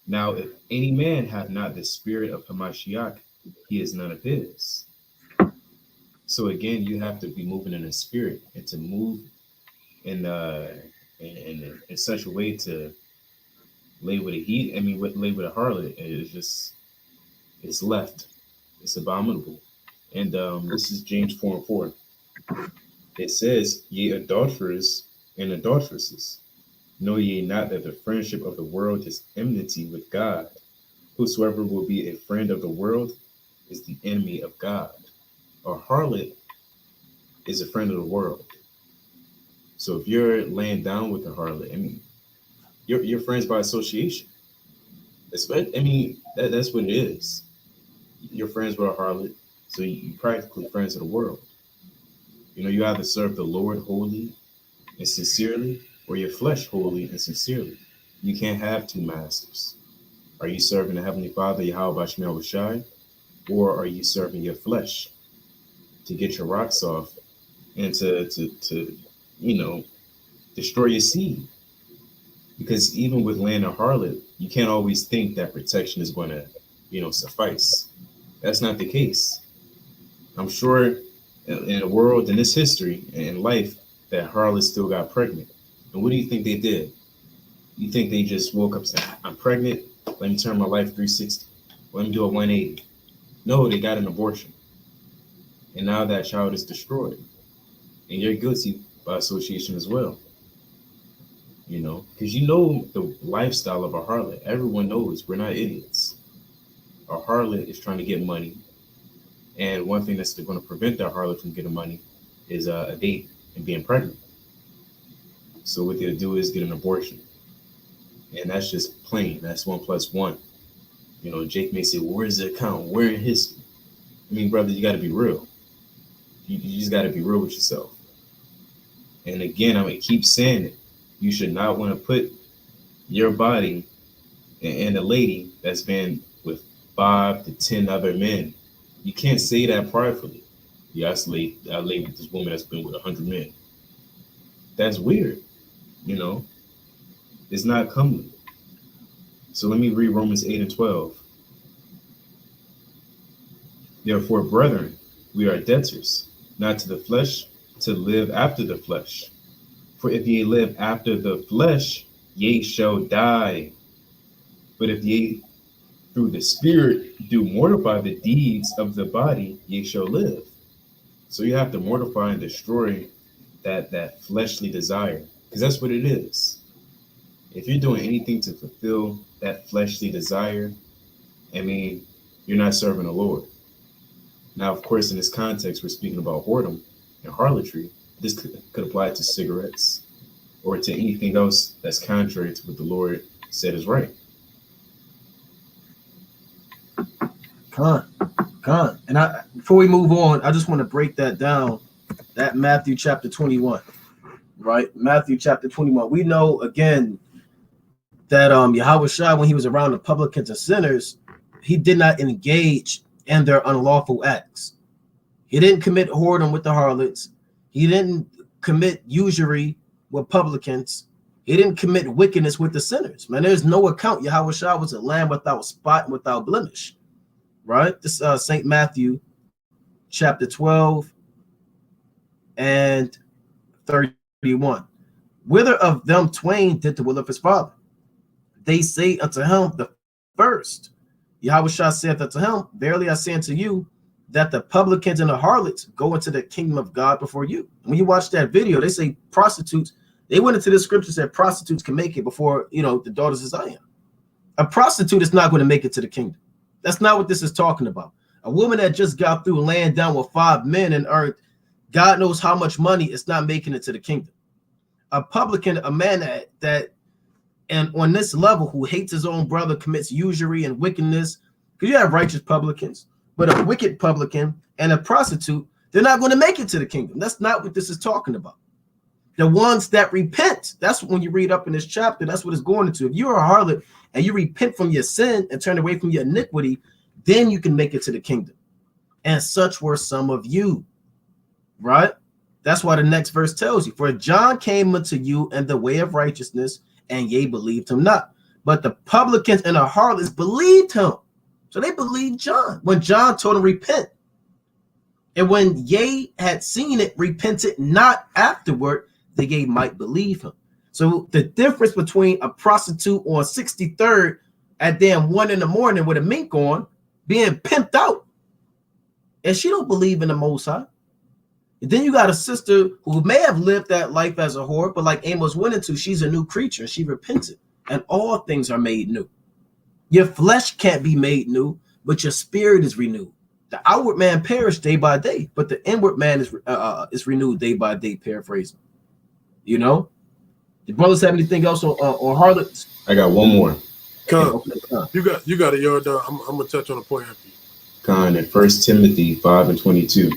Now, if any man have not the spirit of Hamashiach, he is none of his. So again, you have to be moving in the spirit, and to move in such a way to lay with a harlot it's left. It's abominable. And this is James 4:4. It says, ye adulterers and adulteresses, know ye not that the friendship of the world is enmity with God? Whosoever will be a friend of the world is the enemy of God. A harlot is a friend of the world. So if you're laying down with a harlot, I mean, you're friends by association. That's what it is. You're friends with a harlot, so you're practically friends of the world. You know, you either serve the Lord wholly and sincerely, or your flesh wholly and sincerely. You can't have two masters. Are you serving the Heavenly Father, Yahweh Shemel Shai, or are you serving your flesh to get your rocks off and to destroy your seed? Because even with laying a harlot, you can't always think that protection is going to, suffice. That's not the case. I'm sure in the world, in this history, in life, that harlot still got pregnant. And what do you think they did? You think they just woke up and said, I'm pregnant, let me turn my life 360. Let me do a 180. No, they got an abortion. And now that child is destroyed. And you're guilty by association as well. Because the lifestyle of a harlot. Everyone knows we're not idiots. A harlot is trying to get money. And one thing that's going to prevent that harlot from getting money is a date and being pregnant. So what they'll do is get an abortion. And that's just plain. That's 1 + 1. Jake may say, well, where's the account? Where in history? I mean, brother, you got to be real. You just got to be real with yourself. And again, I'm going to keep saying it. You should not want to put your body and a lady that's been with 5 to 10 other men. You can't say that pridefully. Yeah, I lay with this woman that's been with 100 men. That's weird. It's not comely. So let me read Romans 8 and 12. Therefore, brethren, we are debtors, not to the flesh, to live after the flesh. For if ye live after the flesh, ye shall die. But if ye through the Spirit do mortify the deeds of the body, ye shall live. So you have to mortify and destroy that fleshly desire, because that's what it is. If you're doing anything to fulfill that fleshly desire, I mean, you're not serving the Lord. Now, of course, in this context, we're speaking about whoredom and harlotry. This could apply to cigarettes or to anything else that's contrary to what the Lord said is right. Con. And before we move on, I just want to break that down. That Matthew chapter 21, right? Matthew chapter 21. We know again that Yahweh Shai, when he was around the publicans and sinners, he did not engage in their unlawful acts. He didn't commit whoredom with the harlots. He didn't commit usury with publicans. He didn't commit wickedness with the sinners. Man, there's no account. Yahweh Shai was a lamb without spot and without blemish. Right? This St. Matthew chapter 12 and 31. Whither of them twain did the will of his father? They say unto him the first. Yahweh Shah saith unto him, verily I say unto you, that the publicans and the harlots go into the kingdom of God before you. When you watch that video, they say prostitutes, they went into the scripture, said prostitutes can make it before, the daughters of Zion. A prostitute is not going to make it to the kingdom. That's not what this is talking about. A woman that just got through laying down with 5 men and earned God knows how much money is not making it to the kingdom. A publican, a man that and on this level who hates his own brother, commits usury and wickedness, because you have righteous publicans, but a wicked publican and a prostitute, they're not going to make it to the kingdom. That's not what this is talking about. The ones that repent, that's when you read up in this chapter, that's what it's going into. If you're a harlot and you repent from your sin and turn away from your iniquity, then you can make it to the kingdom. And such were some of you, right? That's why the next verse tells you, for John came unto you in the way of righteousness, and ye believed him not. But the publicans and the harlots believed him. So they believed John when John told them repent. And when ye had seen it, repented not afterward, that ye might believe him. So the difference between a prostitute on 63rd at damn 1 in the morning with a mink on, being pimped out, and she don't believe in the Most High. And then you got a sister who may have lived that life as a whore, but like Amos went into, she's a new creature and she repented, and all things are made new. Your flesh can't be made new, but your spirit is renewed. The outward man perished day by day, but the inward man is renewed day by day. Paraphrasing, Do brothers have anything else on harlots? I got one more. Con, you got it, y'all done. I'm gonna touch on a point after you. Con, in 1 Timothy 5 and 22.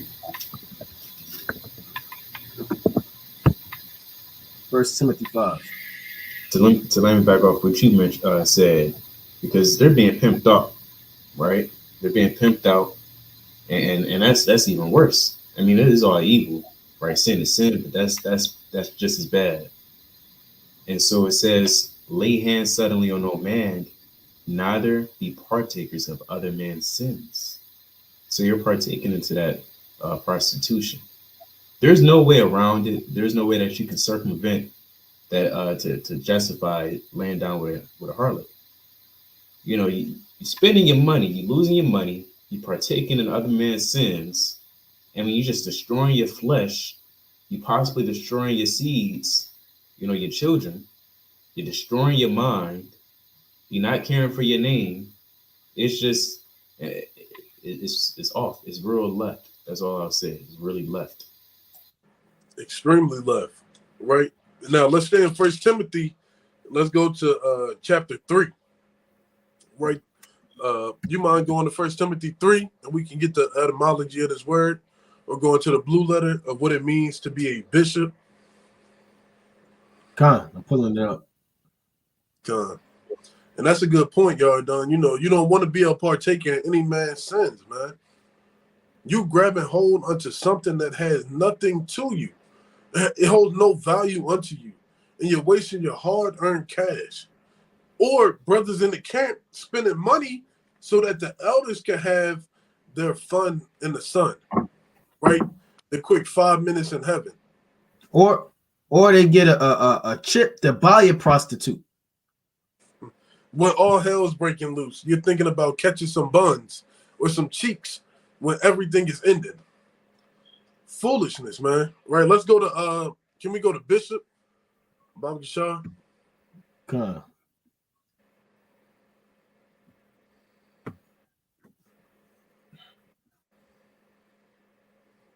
1 Timothy 5. To let me back off what you said, because they're being pimped out, right? They're being pimped out, and that's even worse. I mean, it is all evil, right? Sin is sin, but that's just as bad. And so it says, lay hands suddenly on no man, neither be partakers of other men's sins. So you're partaking into that prostitution. There's no way around it. There's no way that you can circumvent that to justify laying down with a harlot. You're spending your money, you're losing your money, you're partaking in other men's sins, and when you're just destroying your flesh, you're possibly destroying your seeds, your children, you're destroying your mind, you're not caring for your name. It's just, it's off. It's real left. That's all I'll say. It's really left. Extremely left, right? Now let's stay in 1 Timothy. Let's go to chapter 3, right? You mind going to 1 Timothy 3, and we can get the etymology of this word, or going to the blue letter of what it means to be a bishop. Con, I'm pulling it up. Con. And that's a good point, y'all done. You don't want to be a partaker in any man's sins, man. You grabbing hold onto something that has nothing to you. It holds no value unto you. And you're wasting your hard-earned cash. Or brothers in the camp spending money so that the elders can have their fun in the sun. right? The quick 5 minutes in heaven. Or they get a chip to buy a prostitute. When all hell's breaking loose, you're thinking about catching some buns or some cheeks when everything is ended. Foolishness, man. Right? Let's go to can we go to Bishop Baba Shah? Come.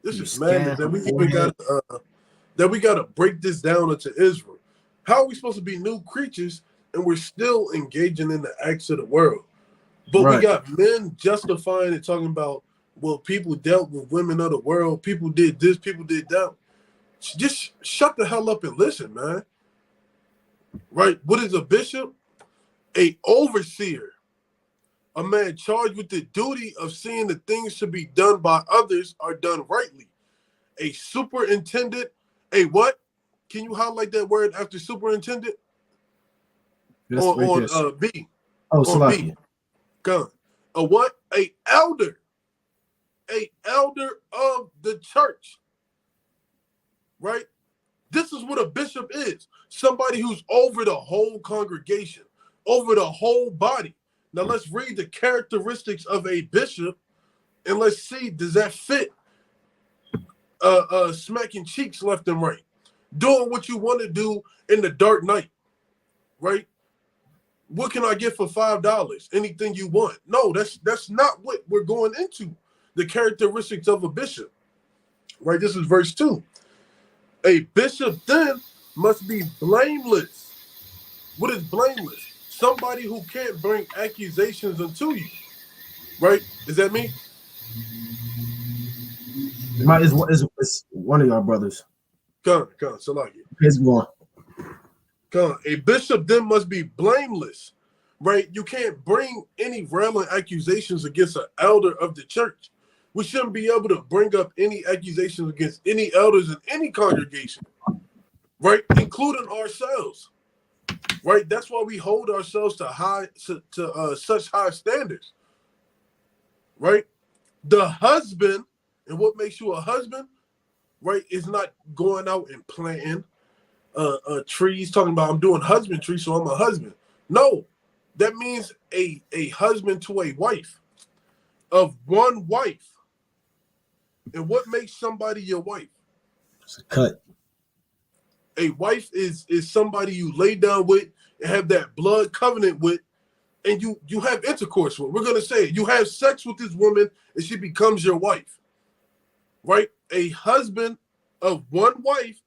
This You is madness scam. that we gotta break this down into Israel. How are we supposed to be new creatures and we're still engaging in the acts of the world? But we Right. got men justifying it, talking about, well, people dealt with women of the world, people did this, people did that. Just shut the hell up and listen, man. Right? What is a bishop? A overseer. A man charged with the duty of seeing the things to be done by others are done rightly. A superintendent, a what? Can you highlight that word after superintendent? That's on right there. B. Oh, On B. Salakia. Gun. A what? A elder. A elder of the church. Right? This is what a bishop is. Somebody who's over the whole congregation, over the whole body. Now let's read the characteristics of a bishop and let's see, does that fit smacking cheeks left and right? Doing what you want to do in the dark night, right? What can I get for $5? Anything you want. No, that's not what we're going into. The characteristics of a bishop, right? This is verse 2. A bishop then must be blameless. What is blameless? Somebody who can't bring accusations unto you, right? Is that me? It's one of y'all brothers. Come, Salaki. It's going. Come. A bishop then must be blameless, right? You can't bring any railing accusations against an elder of the church. We shouldn't be able to bring up any accusations against any elders in any congregation, right? Including ourselves, right? That's why we hold ourselves to such high standards, right? The husband, and what makes you a husband, right, is not going out and planting trees, talking about I'm doing husbandry, so I'm a husband. No, that means a husband to a wife, of one wife. And what makes somebody your wife? It's a cut. A wife is somebody you lay down with and have that blood covenant with, and you have intercourse with. We're gonna say it. You have sex with this woman, and she becomes your wife, right? A husband of one wife,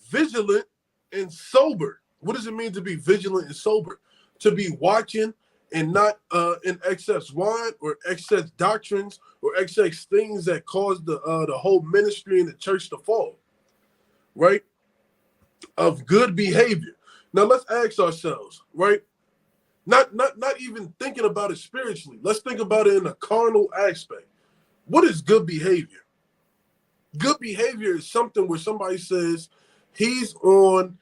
vigilant and sober. What does it mean to be vigilant and sober? To be watching and not in excess wine or excess doctrines or excess things that cause the whole ministry and the church to fall, right? Of good behavior. Now let's ask ourselves, right? Not even thinking about it spiritually. Let's think about it in a carnal aspect. What is good behavior? Good behavior is something where somebody says he's on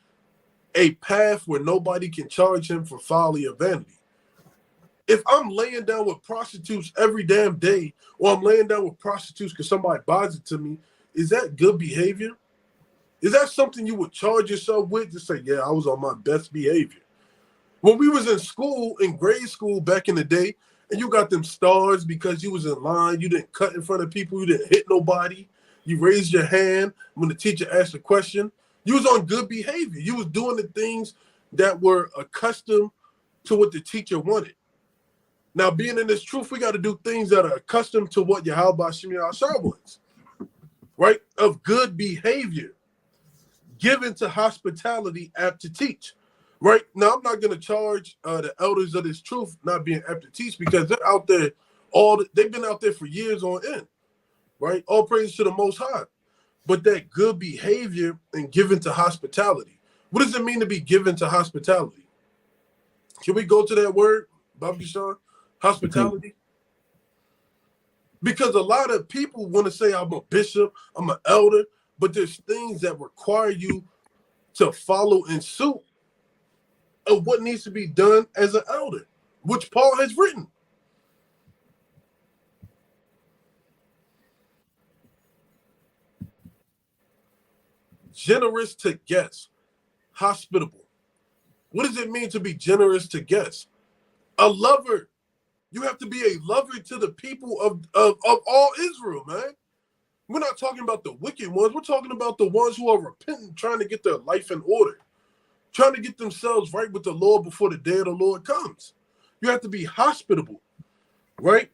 a path where nobody can charge him for folly or vanity. If I'm laying down with prostitutes every damn day, or I'm laying down with prostitutes because somebody buys it to me, is that good behavior? Is that something you would charge yourself with to say, yeah, I was on my best behavior? When we was in school, in grade school back in the day, and you got them stars because you was in line, you didn't cut in front of people, you didn't hit nobody, you raised your hand when the teacher asked a question, you was on good behavior. You was doing the things that were accustomed to what the teacher wanted. Now, being in this truth, we got to do things that are accustomed to what Yahweh Shem Yahshua wants, right? Of good behavior, given to hospitality, apt to teach, right? Now, I'm not going to charge the elders of this truth not being apt to teach because they're out there they've been out there for years on end, right? All praise to the Most High. But that good behavior and given to hospitality. What does it mean to be given to hospitality? Can we go to that word, Bobby Sean? Hospitality? Because a lot of people want to say I'm a bishop, I'm an elder, but there's things that require you to follow in suit of what needs to be done as an elder, which Paul has written. generous to guests, hospitable. What does it mean to be generous to guests? A lover. You have to be a lover to the people of all Israel, man. We're not talking about the wicked ones. We're talking about the ones who are repentant, trying to get their life in order, trying to get themselves right with the Lord before the day of the Lord comes. You have to be hospitable, right?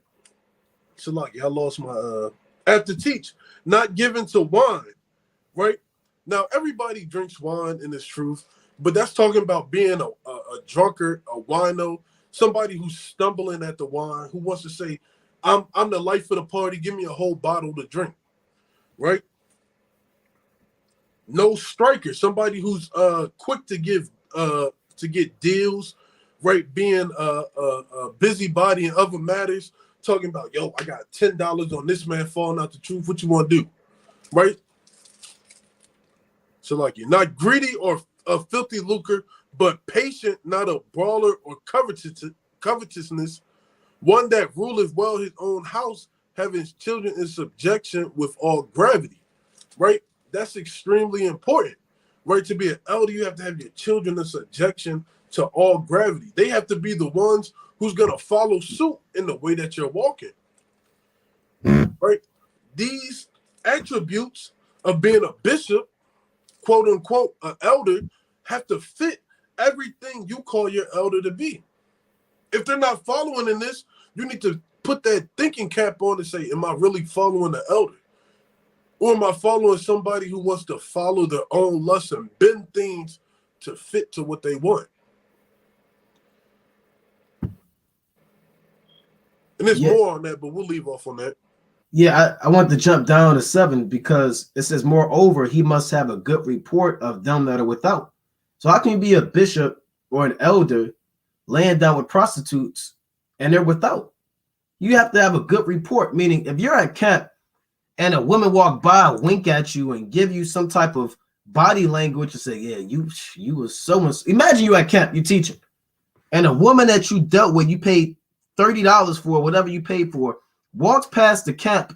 So, like, I lost my have to teach, not given to wine, right? Now, everybody drinks wine in this truth, but that's talking about being a drunkard, a wino, somebody who's stumbling at the wine, who wants to say, I'm the life of the party, give me a whole bottle to drink, right? No striker, somebody who's quick to get deals, right? Being a busybody in other matters, talking about, yo, I got $10 on this man falling out the truth. What you want to do, right? So, like, you're not greedy or a filthy lucre, but patient, not a brawler or covetousness, one that ruleth well his own house, having his children in subjection with all gravity, right? That's extremely important, right? To be an elder, you have to have your children in subjection to all gravity. They have to be the ones who's going to follow suit in the way that you're walking, right? These attributes of being a bishop, quote unquote, an elder, have to fit everything you call your elder to be. If they're not following in this, you need to put that thinking cap on and say, am I really following the elder? Or am I following somebody who wants to follow their own lusts and bend things to fit to what they want? And there's more on that, but we'll leave off on that. Yeah, I want to jump down to 7 because it says, moreover, he must have a good report of them that are without. So how can you be a bishop or an elder laying down with prostitutes and they're without? You have to have a good report, meaning if you're at camp and a woman walk by, wink at you and give you some type of body language and say, yeah, you was so much. Imagine you at camp, you teaching, and a woman that you dealt with, you paid $30 for, whatever you paid for, walks past the camp,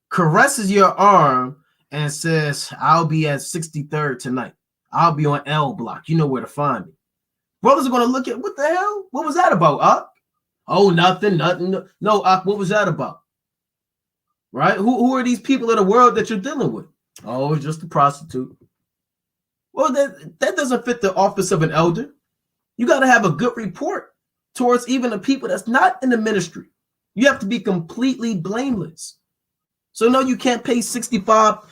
caresses your arm, and says, I'll be at 63rd tonight. I'll be on L block. You know where to find me. Brothers are going to look at, what the hell? What was that about, Ak? Oh, nothing. No, Ak, what was that about? Right? Who are these people of the world that you're dealing with? Oh, it's just a prostitute. Well, that doesn't fit the office of an elder. You got to have a good report towards even the people that's not in the ministry. You have to be completely blameless. So no, you can't pay $65,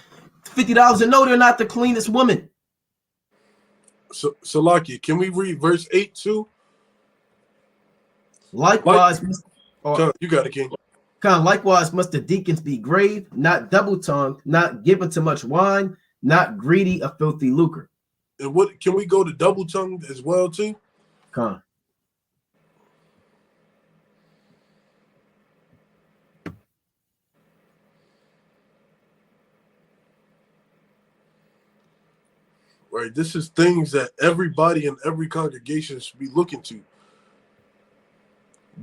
$50 and no, they're not the cleanest woman. So Laki, can we read verse 8 too? Likewise, you got it, King. Likewise must the deacons be grave, not double-tongued, not given to much wine, not greedy of filthy lucre. And what can we go to double-tongued as well too? Come. Right, this is things that everybody in every congregation should be looking to.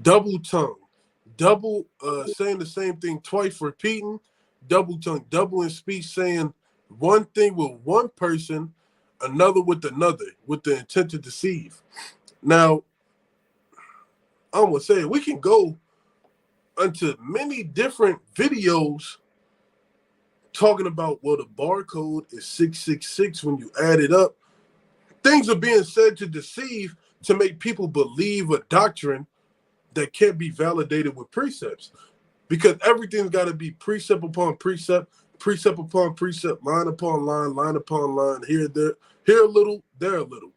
Double tongue, double saying the same thing twice, repeating, double tongue, double in speech, saying one thing with one person, another with another, with the intent to deceive. Now, I'm gonna say we can go into many different videos talking about, well, the barcode is 666 when you add it up. Things are being said to deceive, to make people believe a doctrine that can't be validated with precepts, because everything's got to be precept upon precept, precept upon precept, line upon line, line upon line, here a little, there a little,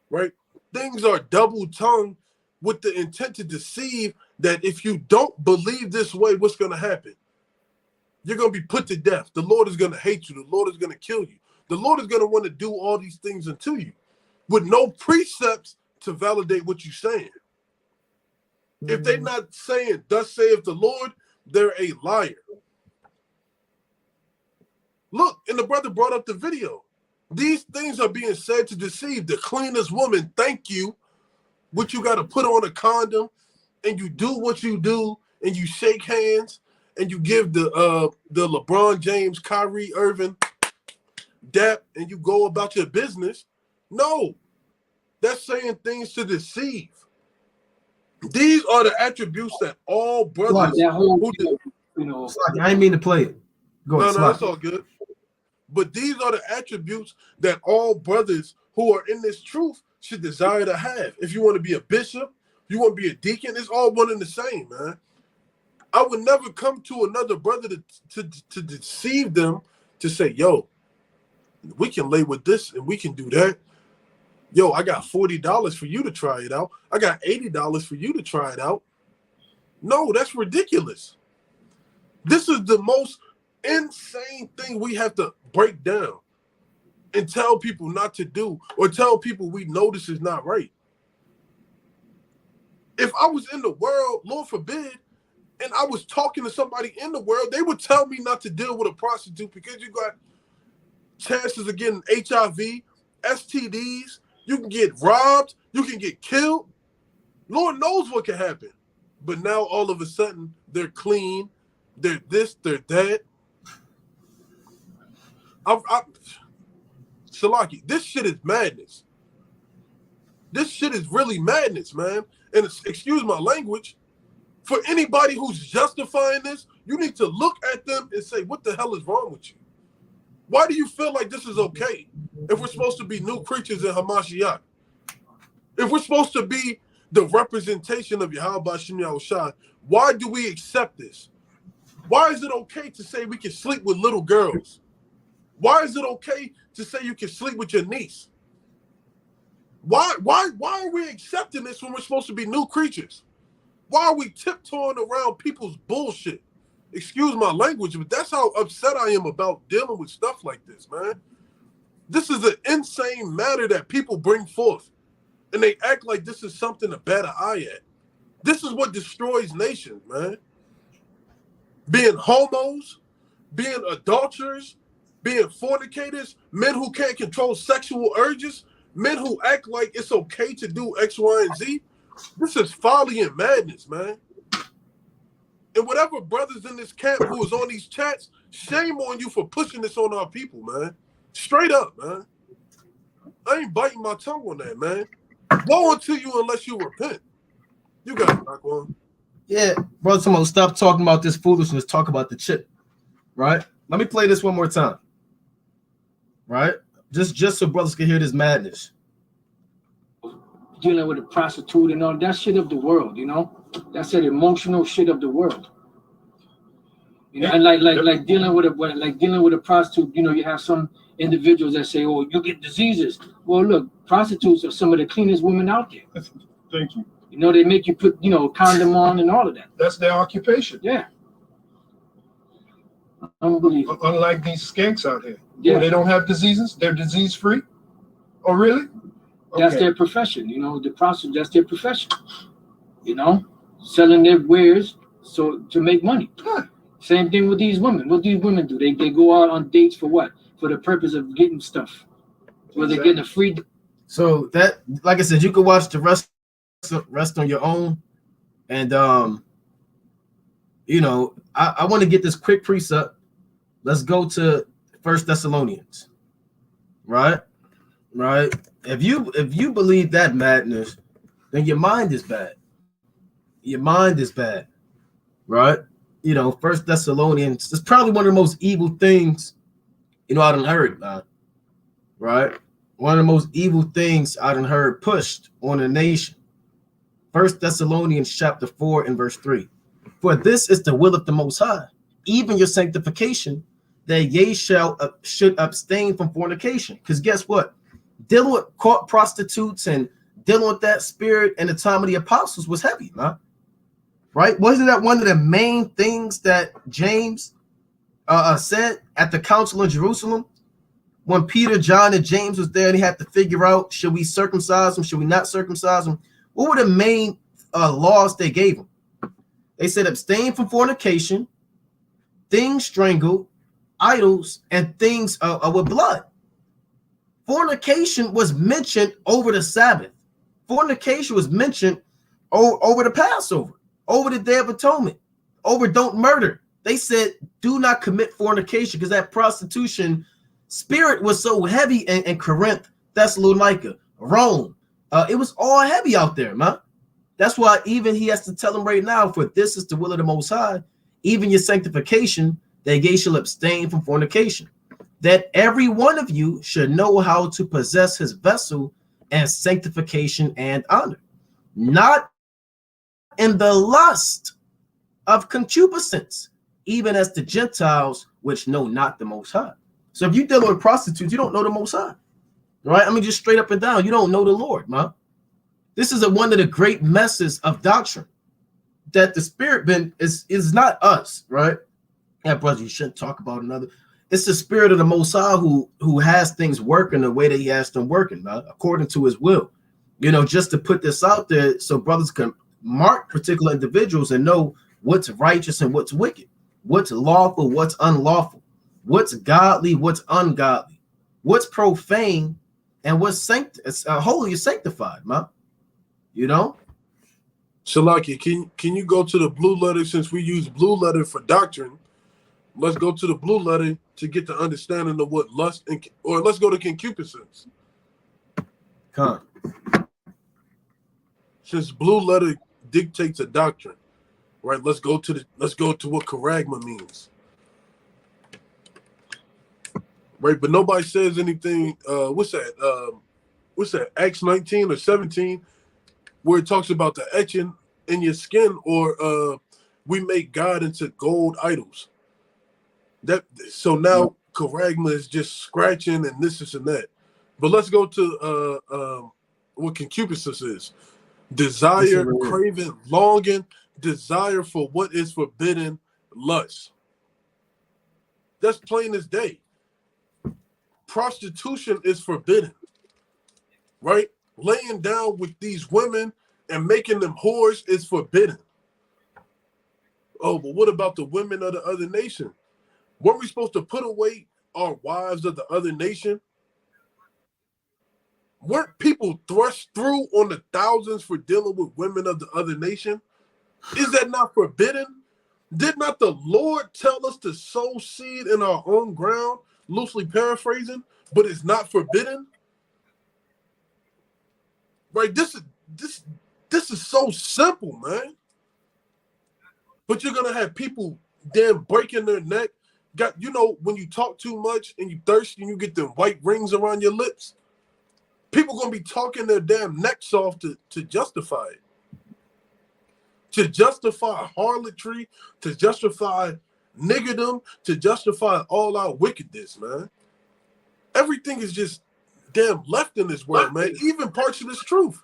right? Things are double-tongued with the intent to deceive, that if you don't believe this way, what's going to happen? You're going to be put to death. The Lord is going to hate you. The Lord is going to kill you. The Lord is going to want to do all these things unto you with no precepts to validate what you're saying. Mm-hmm. If they're not saying, thus saith the Lord, they're a liar. Look, and the brother brought up the video. These things are being said to deceive. The cleanest woman, thank you, what you got to put on a condom, and you do what you do, and you shake hands, and you give the LeBron James, Kyrie Irving dap, and you go about your business. No, that's saying things to deceive. These are the attributes that all brothers That whole, who did, you know, Slocky, I didn't mean to play it. Go ahead, no, that's Slocky. all good. But these are the attributes that all brothers who are in this truth should desire to have. If you want to be a bishop, you want to be a deacon, it's all one and the same, man. I would never come to another brother to deceive them, to say, yo, we can lay with this and we can do that. Yo, I got $40 for you to try it out. I got $80 for you to try it out. No, that's ridiculous. This is the most insane thing we have to break down and tell people not to do, or tell people we know this is not right. If I was in the world, Lord forbid, and I was talking to somebody in the world, they would tell me not to deal with a prostitute because you got chances of getting HIV, STDs, you can get robbed, you can get killed. Lord knows what can happen. But now all of a sudden, they're clean, they're this, they're that. Shalaki, this shit is madness. This shit is really madness, man. And excuse my language, for anybody who's justifying this, you need to look at them and say, what the hell is wrong with you? Why do you feel like this is okay if we're supposed to be new creatures in Hamashiach? If we're supposed to be the representation of Yahweh Shem Yahushua, why do we accept this? Why is it okay to say we can sleep with little girls? Why is it okay to say you can sleep with your niece? Why are we accepting this when we're supposed to be new creatures? Why are we tiptoeing around people's bullshit? Excuse my language, but that's how upset I am about dealing with stuff like this, man. This is an insane matter that people bring forth, and they act like this is something to bat an eye at. This is what destroys nations, man. Being homos, being adulterers, being fornicators, men who can't control sexual urges, men who act like it's okay to do X, Y, and Z. This is folly and madness, man. And whatever brothers in this camp who is on these chats, shame on you for pushing this on our people, man. Straight up, man. I ain't biting my tongue on that, man. Woe unto you unless you repent. You got it, Raquan. Yeah, brother, someone stop talking about this foolishness. Talk about the chip, right? Let me play this one more time, right? Just so brothers can hear this madness. Dealing with a prostitute and all that shit of the world, you know, that's an emotional shit of the world. You know, and like dealing with a prostitute, you know, you have some individuals that say, "Oh, you get diseases." Well, look, prostitutes are some of the cleanest women out there. Thank you. You know, they make you put, you know, condom on and all of that. That's their occupation. Yeah. Unbelievable. Unlike these skanks out here. Yeah. They don't have diseases. They're disease free. Oh, really? That's their profession, you know, the prostitute, that's their profession. You know, selling their wares so to make money. Huh. Same thing with these women. What do these women do? They go out on dates for what? For the purpose of getting stuff. Where they're getting a free. So that, like I said, you can watch the rest on your own. And you know, I want to get this quick precept. Let's go to 1 Thessalonians. Right? If you believe that madness, then your mind is bad. Your mind is bad, right? You know, 1 Thessalonians is probably one of the most evil things, you know, I done heard, man. Right? One of the most evil things I done heard pushed on a nation. 1 Thessalonians chapter 4 and verse 3. For this is the will of the Most High, even your sanctification, that ye should abstain from fornication. Because guess what? Dealing with caught prostitutes and dealing with that spirit in the time of the apostles was heavy, man. Right? Wasn't that one of the main things that James said at the council in Jerusalem? When Peter, John, and James was there, and he had to figure out, should we circumcise them? Should we not circumcise them? What were the main laws they gave them? They said abstain from fornication, things strangled, idols, and things with blood. Fornication was mentioned over the Sabbath. Fornication was mentioned over the Passover, over the Day of Atonement, over don't murder. They said do not commit fornication because that prostitution Spirit was so heavy in Corinth, Thessalonica, Rome. It was all heavy out there, man. That's why even he has to tell them right now, for this is the will of the Most High, even your sanctification, that ye shall abstain from fornication, that every one of you should know how to possess his vessel and sanctification and honor, not in the lust of concupiscence, even as the Gentiles which know not the Most High. So if you deal with prostitutes, you don't know the Most High, right? I mean, just straight up and down, you don't know the Lord, man. This is one of the great messes of doctrine, that the Spirit is not us, right? Yeah, brother, you shouldn't talk about another. It's the Spirit of the Most High who has things working the way that he has them working, man, according to his will. You know, just to put this out there so brothers can mark particular individuals and know what's righteous and what's wicked, what's lawful, what's unlawful, what's godly, what's ungodly, what's profane, and what's holy is sanctified, man. You know? Shalaki, can you go to the blue letter, since we use blue letter for doctrine? Let's go to the blue letter to get the understanding of what lust or let's go to concupiscence. Come. Since blue letter dictates a doctrine, right? Let's go to what charagma means. Right, but nobody says anything. What's that? Acts 19 or 17, where it talks about the etching in your skin, or we make God into gold idols. So now charagma is just scratching and this and that. But let's go to what concupiscence is: desire, craving, longing, desire for what is forbidden, lust. That's plain as day. Prostitution is forbidden, right? Laying down with these women and making them whores is forbidden. Oh, but what about the women of the other nation? Weren't we supposed to put away our wives of the other nation? Weren't people thrust through on the thousands for dealing with women of the other nation? Is that not forbidden? Did not the Lord tell us to sow seed in our own ground? Loosely paraphrasing, but it's not forbidden. Right? This is so simple, man. But you're gonna have people damn breaking their neck. When you talk too much and you thirsty and you get them white rings around your lips, people gonna be talking their damn necks off to justify it. To justify harlotry, to justify niggerdom, to justify all our wickedness, man. Everything is just damn left in this world, man. Even parts of this truth.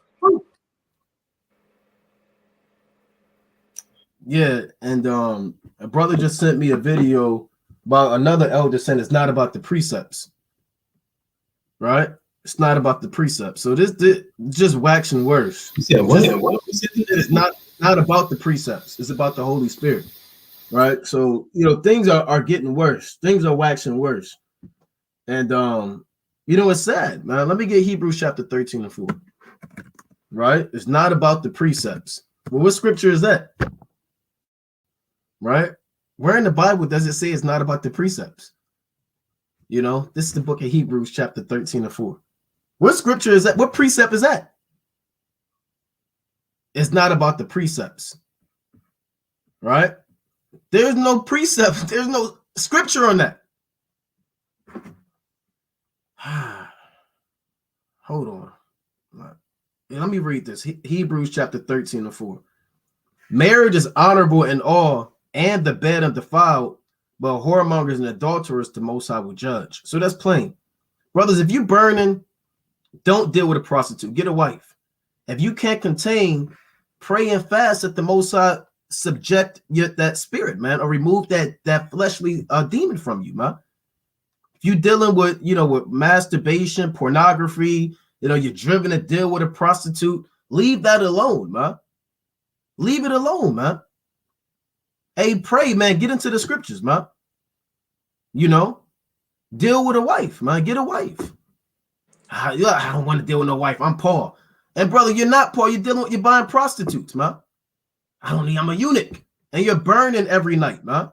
Yeah, and a brother just sent me a video about another elder saying it's not about the precepts, right? It's not about the precepts. So this just waxing worse. Yeah, it's not about the precepts. It's about the Holy Spirit, right? So things are getting worse. Things are waxing worse, and it's sad, man. Let me get Hebrews chapter 13 and 4. Right? It's not about the precepts. Well, what scripture is that? Right? Where in the Bible does it say it's not about the precepts? This is the book of Hebrews chapter 13 and 4. What scripture is that? What precept is that? It's not about the precepts. Right? There's no precept. There's no scripture on that. Hold on. Let me read this. Hebrews chapter 13 and 4. Marriage is honorable in all, and the bed undefiled, but whoremongers and adulterers the Most High will judge. So that's plain. Brothers, if you burning, don't deal with a prostitute. Get a wife. If you can't contain, pray and fast that the Most High subject that spirit, man, or remove that fleshly demon from you, man. If you dealing with, with masturbation, pornography, you're driven to deal with a prostitute, leave that alone, man. Leave it alone, man. Hey, pray, man. Get into the scriptures, man. Deal with a wife, man. Get a wife. I don't want to deal with no wife. I'm Paul. And brother, you're not Paul. You're buying prostitutes, man. I'm a eunuch. And you're burning every night, man.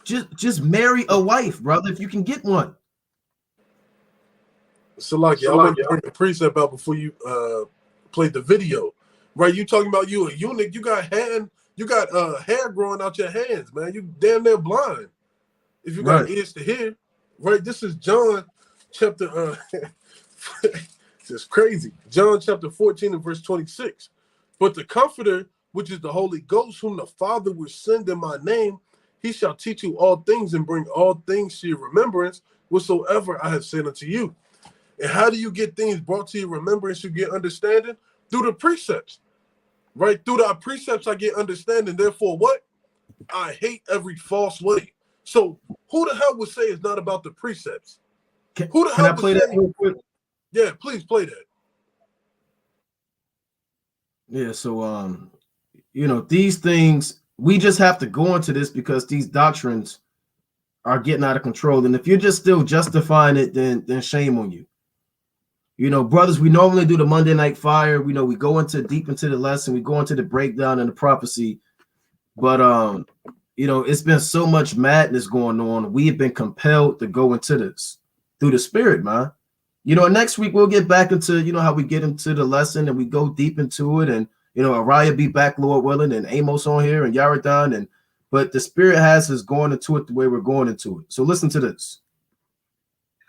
Just marry a wife, brother, if you can get one. So like, I want to bring a precept out before you played the video, right? You talking about you a eunuch? You got hair growing out your hands, man. You damn near blind if you got ears to hear, right? This is John chapter. It's crazy. John chapter 14 and verse 26. But the Comforter, which is the Holy Ghost, whom the Father will send in my name, he shall teach you all things and bring all things to your remembrance, whatsoever I have said unto you. And how do you get things brought to your remembrance? You get understanding through the precepts, right? Through the precepts, I get understanding. Therefore, what? I hate every false way. So who the hell would say it's not about the precepts? Who the hell would play say? that real quick? Yeah, please play that. Yeah, so these things, we just have to go into this because these doctrines are getting out of control. And if you're just still justifying it, then shame on you. Brothers, we normally do the Monday Night Fire. We go deep into the lesson, we go into the breakdown and the prophecy. But it's been so much madness going on. We have been compelled to go into this through the Spirit, man. Next week we'll get back into how we get into the lesson and we go deep into it, and Araya be back, Lord willing, and Amos on here and Yaradon, but the Spirit has us going into it the way we're going into it. So listen to this.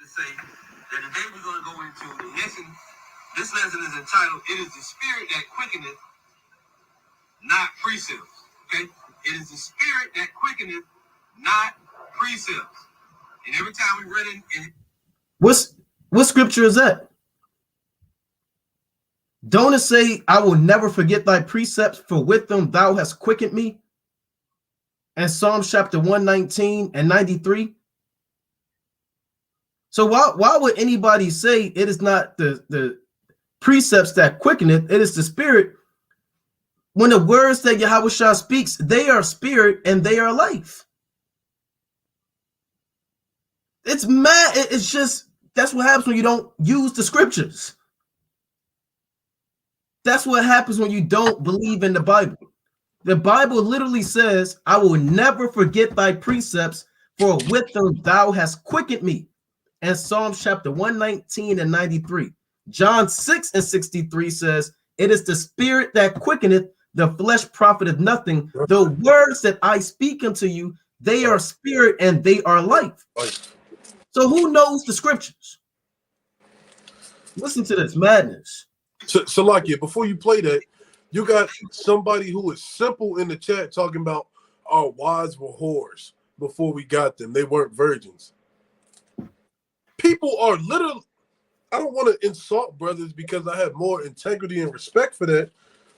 To say that today we're going to go into the lesson. This lesson is entitled, "It is the Spirit that quickeneth, not precepts." Okay, it is the Spirit that quickeneth, not precepts. And every time we read in what scripture is that? Don't it say, "I will never forget thy precepts, for with them thou hast quickened me"? And Psalms chapter 119 and 93. So why would anybody say it is not the precepts that quicken it? It is the Spirit. When the words that Yahweh speaks, they are spirit and they are life. It's mad. It's just, that's what happens when you don't use the scriptures. That's what happens when you don't believe in the Bible. The Bible literally says, "I will never forget thy precepts, for with them thou hast quickened me." And Psalms chapter 119 and 93. John 6 and 63 says, "It is the Spirit that quickeneth, the flesh profiteth nothing. The words that I speak unto you, they are spirit and they are life." So who knows the scriptures? Listen to this madness. So like it, before you play that, you got somebody who is simple in the chat talking about our wives were whores before we got them. They weren't virgins. People are literally, I don't want to insult brothers because I have more integrity and respect for that,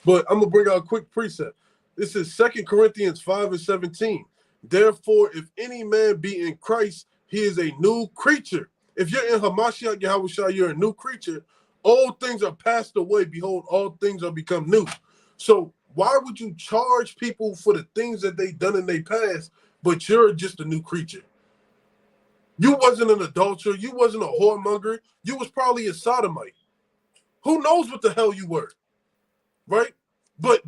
but I'm going to bring out a quick precept. This is 2 Corinthians 5 and 17. "Therefore, if any man be in Christ, he is a new creature." If you're in Hamashiach Yahushua, you're a new creature. Old things are passed away. Behold, all things are become new. So why would you charge people for the things that they done in their past, but you're just a new creature? You wasn't an adulterer. You wasn't a whoremonger. You was probably a sodomite. Who knows what the hell you were, right? But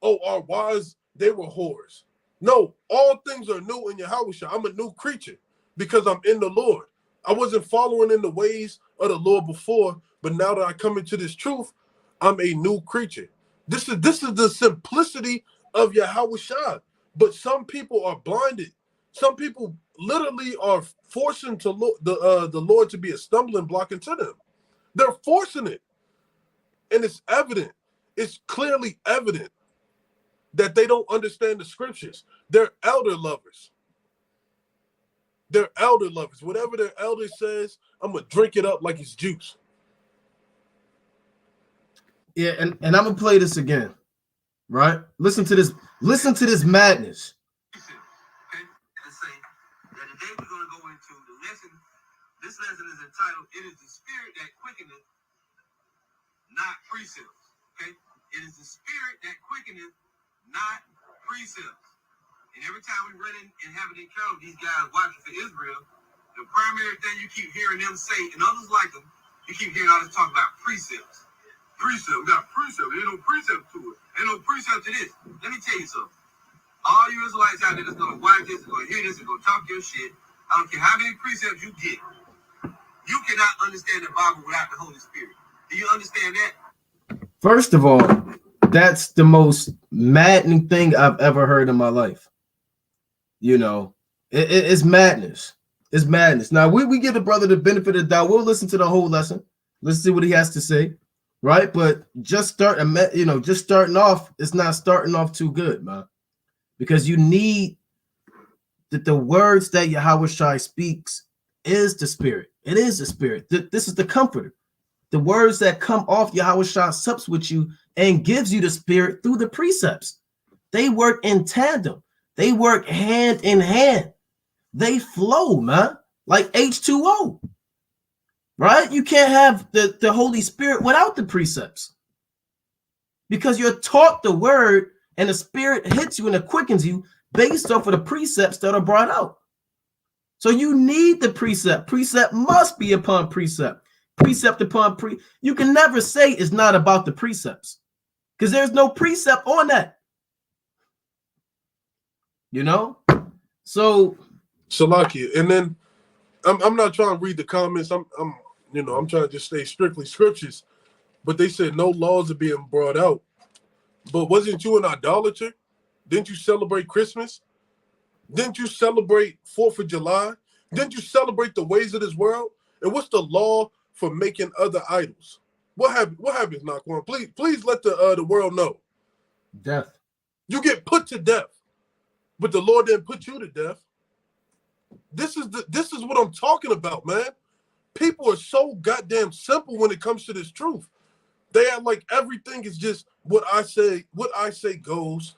our wives, they were whores. No, all things are new in Yahushua. I'm a new creature because I'm in the Lord. I wasn't following in the ways of the Lord before, but now that I come into this truth, I'm a new creature. This is the simplicity of Yahushua. But some people are blinded. Some people literally are forcing the Lord to be a stumbling block into them. They're forcing it. And it's evident. It's clearly evident that they don't understand the scriptures. They're elder lovers. They're elder lovers. Whatever their elder says, I'm going to drink it up like it's juice. Yeah, and I'm going to play this again, right? Listen to this. Listen to this madness. Today we're going to go into the lesson. This lesson is entitled, "It is the Spirit that quickeneth, not precepts." Okay? It is the Spirit that quickeneth, not precepts. And every time we run in and have an encounter with these guys watching for Israel, the primary thing you keep hearing them say, and others like them, you keep hearing all this talk about precepts. Precept, we got precept. There ain't no precept to it. Ain't no precept to this. Let me tell you something. All you Israelites out there that's gonna watch this, gonna hear this, and gonna talk your shit. I don't care how many precepts you get. You cannot understand the Bible without the Holy Spirit. Do you understand that? First of all, that's the most maddening thing I've ever heard in my life. You know, it's madness. It's madness. Now we give the brother the benefit of the doubt. We'll listen to the whole lesson. Let's see what he has to say, right? But just starting off, it's not starting off too good, man, because you need that the words that Yahweh Shai speaks is the Spirit. It is the Spirit. This is the Comforter. The words that come off Yahweh Shai sups with you and gives you the Spirit through the precepts. They work in tandem. They work hand in hand. They flow, man, like H2O, right? You can't have the Holy Spirit without the precepts, because you're taught the word and the Spirit hits you and it quickens you based off of the precepts that are brought out. So you need the precept. Precept must be upon precept. Precept upon precept. You can never say it's not about the precepts, because there's no precept on that. You know? So Salakia. And then I'm not trying to read the comments. I'm trying to just stay strictly scriptures. But they said no laws are being brought out. But wasn't you an idolater? Didn't you celebrate Christmas? Didn't you celebrate 4th of July? Didn't you celebrate the ways of this world? And what's the law for making other idols? What happens, Naquan? Please let the world know. death. You get put to death, but the Lord didn't put you to death. This is what I'm talking about, man. People are so goddamn simple when it comes to this truth. They act like everything is just what I say goes.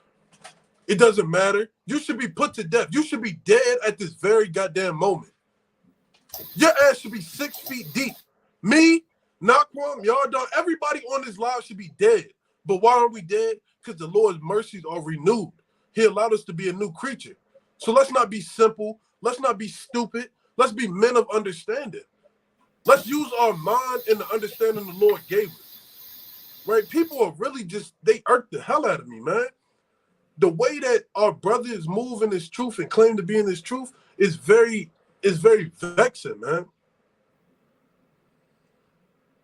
It doesn't matter. You should be put to death. You should be dead at this very goddamn moment. Your ass should be 6 feet deep. Me, Naquam, Yardan, everybody on this live should be dead. But why aren't we dead? Because the Lord's mercies are renewed. He allowed us to be a new creature. So let's not be simple. Let's not be stupid. Let's be men of understanding. Let's use our mind and the understanding the Lord gave us. Right? People are really they irk the hell out of me, man. The way that our brothers move in this truth and claim to be in this truth is very vexing, man.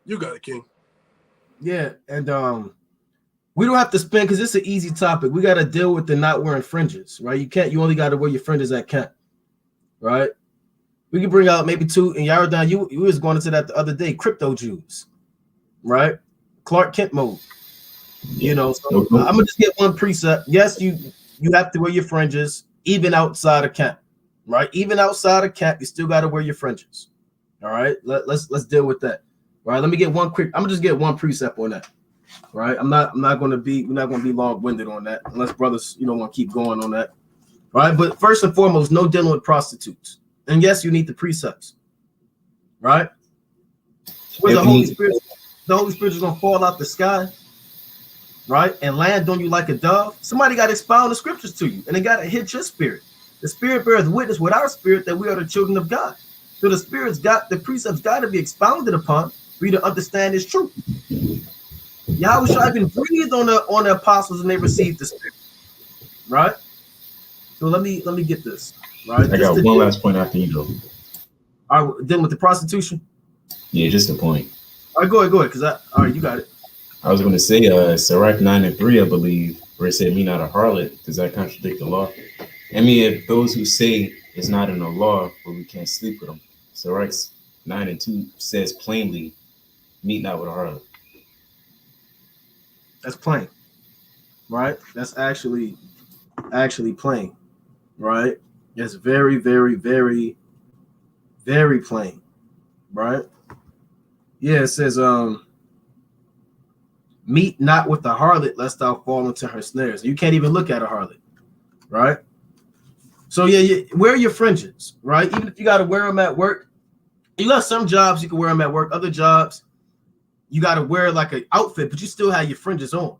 You got it, King. Yeah, and we don't have to spend, because it's an easy topic. We got to deal with the not wearing fringes, right? You only got to wear your fringes at camp, right? We can bring out maybe two. And Yardan, you was going into that the other day, Crypto-Jews, right? Clark Kent mode. You know, so I'm gonna just get one precept. Yes, you have to wear your fringes even outside of camp, right? Even outside of camp, you still got to wear your fringes. All right, let's deal with that. All right, let me get one quick. I'm gonna just get one precept on that. Right, we're not gonna be long-winded on that, unless brothers want to keep going on that. All right, but first and foremost, no dealing with prostitutes. And yes, you need the precepts, right? Where the Holy Spirit is gonna fall out the sky, right, and land on you like a dove. Somebody got to expound the scriptures to you, and it got to hit your spirit. The Spirit bears witness with our spirit that we are the children of God. So the precepts got to be expounded upon for you to understand this truth. Yahweh Shai even breathed on the apostles and they received the Spirit, right? So let me get this, right? I got one last point after you go. All right, dealing with the prostitution. Yeah, just a point. All right, go ahead, because all right, you got it. I was going to say, Sirach 9:3, I believe, where it said, "Me not a harlot." Does that contradict the law? I mean, if those who say it's not in the law, but we can't sleep with them. Sirach 9:2 says plainly, "Meet not with a harlot." That's plain, right? That's actually plain, right? It's very, very, very, very plain, right? Yeah, it says, meet not with the harlot, lest thou fall into her snares. You can't even look at a harlot, right? So yeah, wear your fringes, right? Even if you got to wear them at work. You got some jobs you can wear them at work. Other jobs, you got to wear like an outfit, but you still have your fringes on,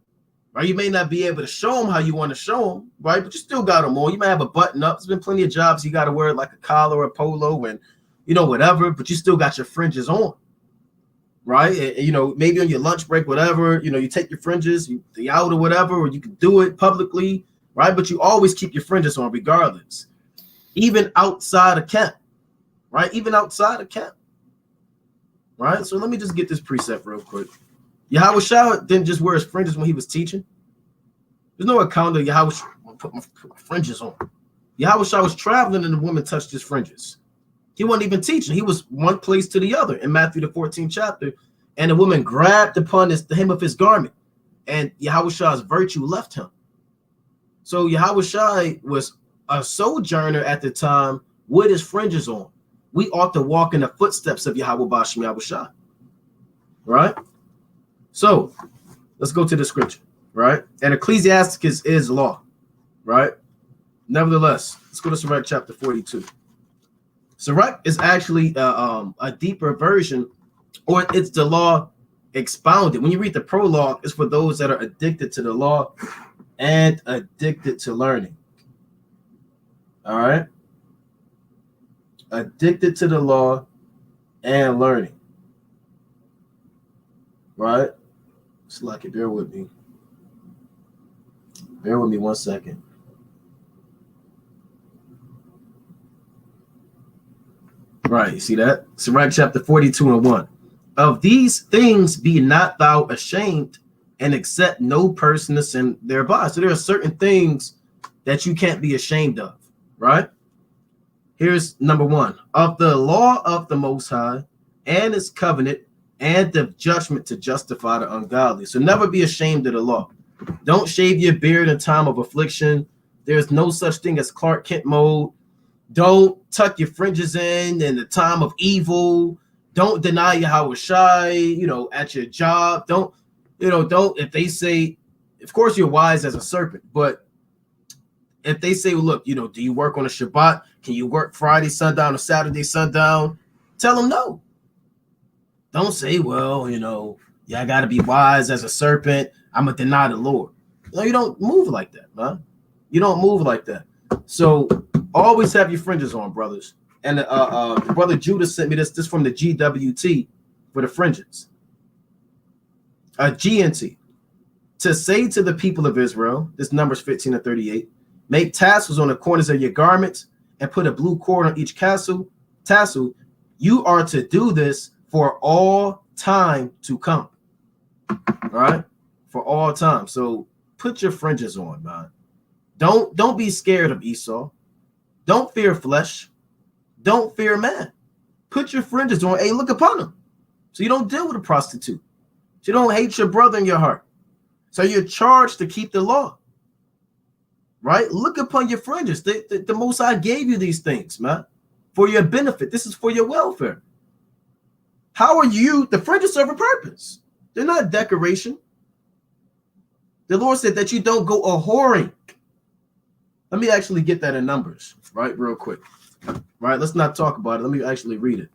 right? You may not be able to show them how you want to show them, right? But you still got them on. You might have a button up. There's been plenty of jobs you got to wear like a collar or a polo and, whatever, but you still got your fringes on, right? And, maybe on your lunch break, whatever, you take your fringes, you out or whatever, or you can do it publicly, right? But you always keep your fringes on regardless, even outside of camp, right? Even outside of camp, right? So let me just get this precept real quick. Yahweh Shah didn't just wear his fringes when he was teaching. There's no account of Yahweh put my fringes on. Yahweh Shah was traveling and the woman touched his fringes. He wasn't even teaching. He was one place to the other in Matthew the 14th chapter. And the woman grabbed upon the hem of his garment, and Yahweh Shah's virtue left him. So Yahweh Shah was a sojourner at the time with his fringes on. We ought to walk in the footsteps of Yahweh Bashem Yahweh Shah. Right? So let's go to the scripture. Right? And Ecclesiasticus is law. Right? Nevertheless, let's go to Sirach chapter 42. Sirach is actually a deeper version, or it's the law expounded. When you read the prologue, it's for those that are addicted to the law and addicted to learning. All right? Addicted to the law and learning. Right? It's like it. Bear with me. Bear with me 1 second. Right, you see that? Sirach chapter 42:1. Of these things be not thou ashamed, and accept no person to sin thereby. So there are certain things that you can't be ashamed of, right? Here's number 1. Of the law of the Most High and his covenant and the judgment to justify the ungodly. So never be ashamed of the law. Don't shave your beard in time of affliction. There's no such thing as Clark Kent mode. Don't tuck your fringes in the time of evil. Don't deny Yahweh Shai, at your job. Don't, if they say, of course you're wise as a serpent, but if they say, well, look, do you work on a Shabbat? Can you work Friday sundown or Saturday sundown? Tell them no. Don't say, well, I got to be wise as a serpent. I'm going to deny the Lord. No, you don't move like that, man. You don't move like that. So always have your fringes on, brothers. And brother Judah sent me this from the GWT for the fringes. GNT. To say to the people of Israel, this Numbers 15:38, make tassels on the corners of your garments and put a blue cord on each tassel. You are to do this for all time to come. All right? For all time. So put your fringes on, man. Don't be scared of Esau. Don't fear flesh. Don't fear man. Put your fringes on. Hey, look upon them. So you don't deal with a prostitute. So you don't hate your brother in your heart. So you're charged to keep the law. Right? Look upon your fringes. The Most High gave you these things, man, for your benefit. This is for your welfare. How are you? The fringes serve a purpose. They're not decoration. The Lord said that you don't go a-whoring. Let me actually get that in Numbers, right, real quick. Right, let's not talk about it. Let me actually read it.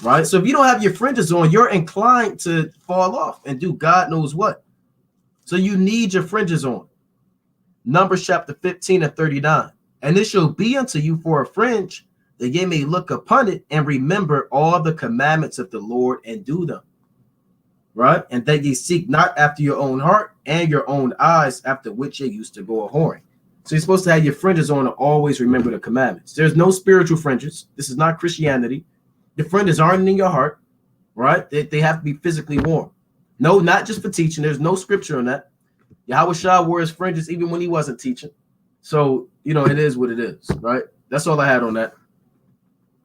Right, so if you don't have your fringes on, you're inclined to fall off and do God knows what. So you need your fringes on. Numbers chapter 15:39. And it shall be unto you for a fringe, that ye may look upon it and remember all the commandments of the Lord and do them. Right, and that ye seek not after your own heart and your own eyes, after which ye used to go a-whoring. So you're supposed to have your fringes on and always remember the commandments. There's no spiritual fringes. This is not Christianity. The fringes aren't in your heart, right? They have to be physically worn. No, not just for teaching. There's no scripture on that. Yahweh Shah wore his fringes even when he wasn't teaching. So, it is what it is, right? That's all I had on that.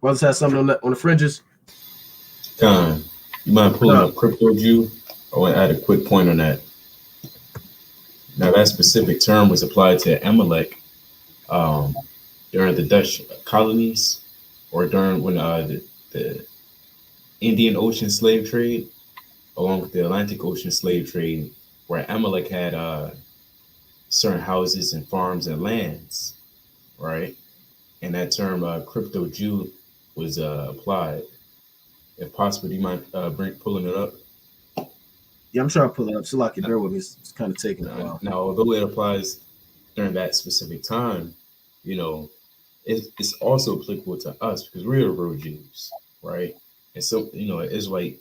Brothers have something on the fringes? Con, you mind pulling up Crypto-Jew? I want to add a quick point on that. Now, that specific term was applied to Amalek during the Dutch colonies, or during when the Indian Ocean slave trade, along with the Atlantic Ocean slave trade, where Amalek had certain houses and farms and lands, right? And that term Crypto-Jew was applied. If possible, do you mind pulling it up? Yeah, I'm trying to pull it up. So like, bear with me. It's kind of taking a while. Now, although it applies during that specific time, it's also applicable to us because we're the real Jews, right? And so, it's like,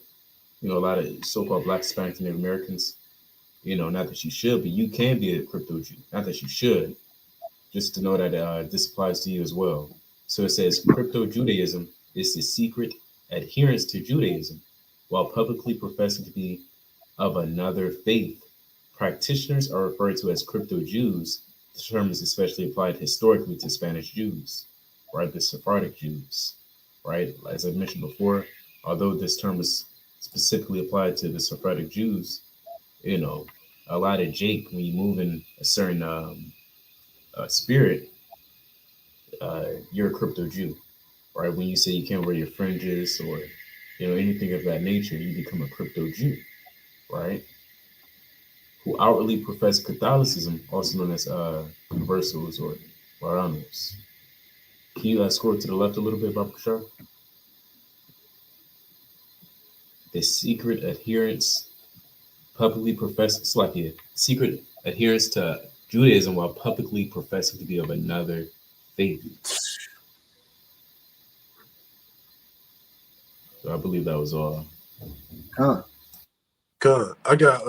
a lot of so-called Black, Hispanic, Native Americans, not that you should, but you can be a Crypto-Jew. Not that you should, just to know that this applies to you as well. So it says Crypto-Judaism is the secret adherence to Judaism while publicly professing to be of another faith. Practitioners are referred to as crypto-Jews. The term is especially applied historically to Spanish Jews, right? The Sephardic Jews, right? As I mentioned before, although this term was specifically applied to the Sephardic Jews, you know, a lot of Jake, when you move in a certain spirit, you're a crypto Jew, right? When you say you can't wear your fringes or, you know, anything of that nature, you become a crypto Jew, right? Who outwardly profess Catholicism, also known as conversos or varanos. Can you scroll to the left a little bit, Bob Kashar? The secret adherence, publicly profess, it's like a secret adherence to Judaism while publicly professing to be of another faith. So I believe that was all. Huh. God, I got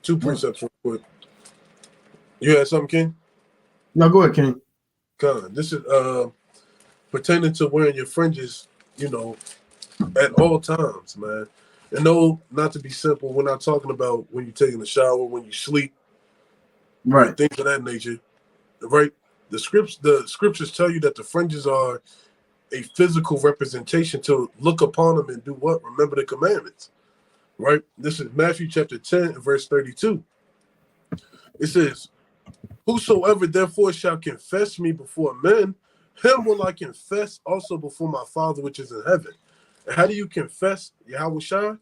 two precepts real quick. You had something, King? No, go ahead, King. God, this is pertaining to wearing your fringes, you know, at all times, man. And no, not to be simple, we're not talking about when you're taking a shower, when you sleep, Right. things of that nature, right? The scriptures tell you that the fringes are a physical representation to look upon them and do what? Remember the commandments, right? This is Matthew chapter 10 and verse 32. It says, whosoever therefore shall confess me before men, him will I confess also before my Father which is in heaven. And how do you confess Yahweh Shai?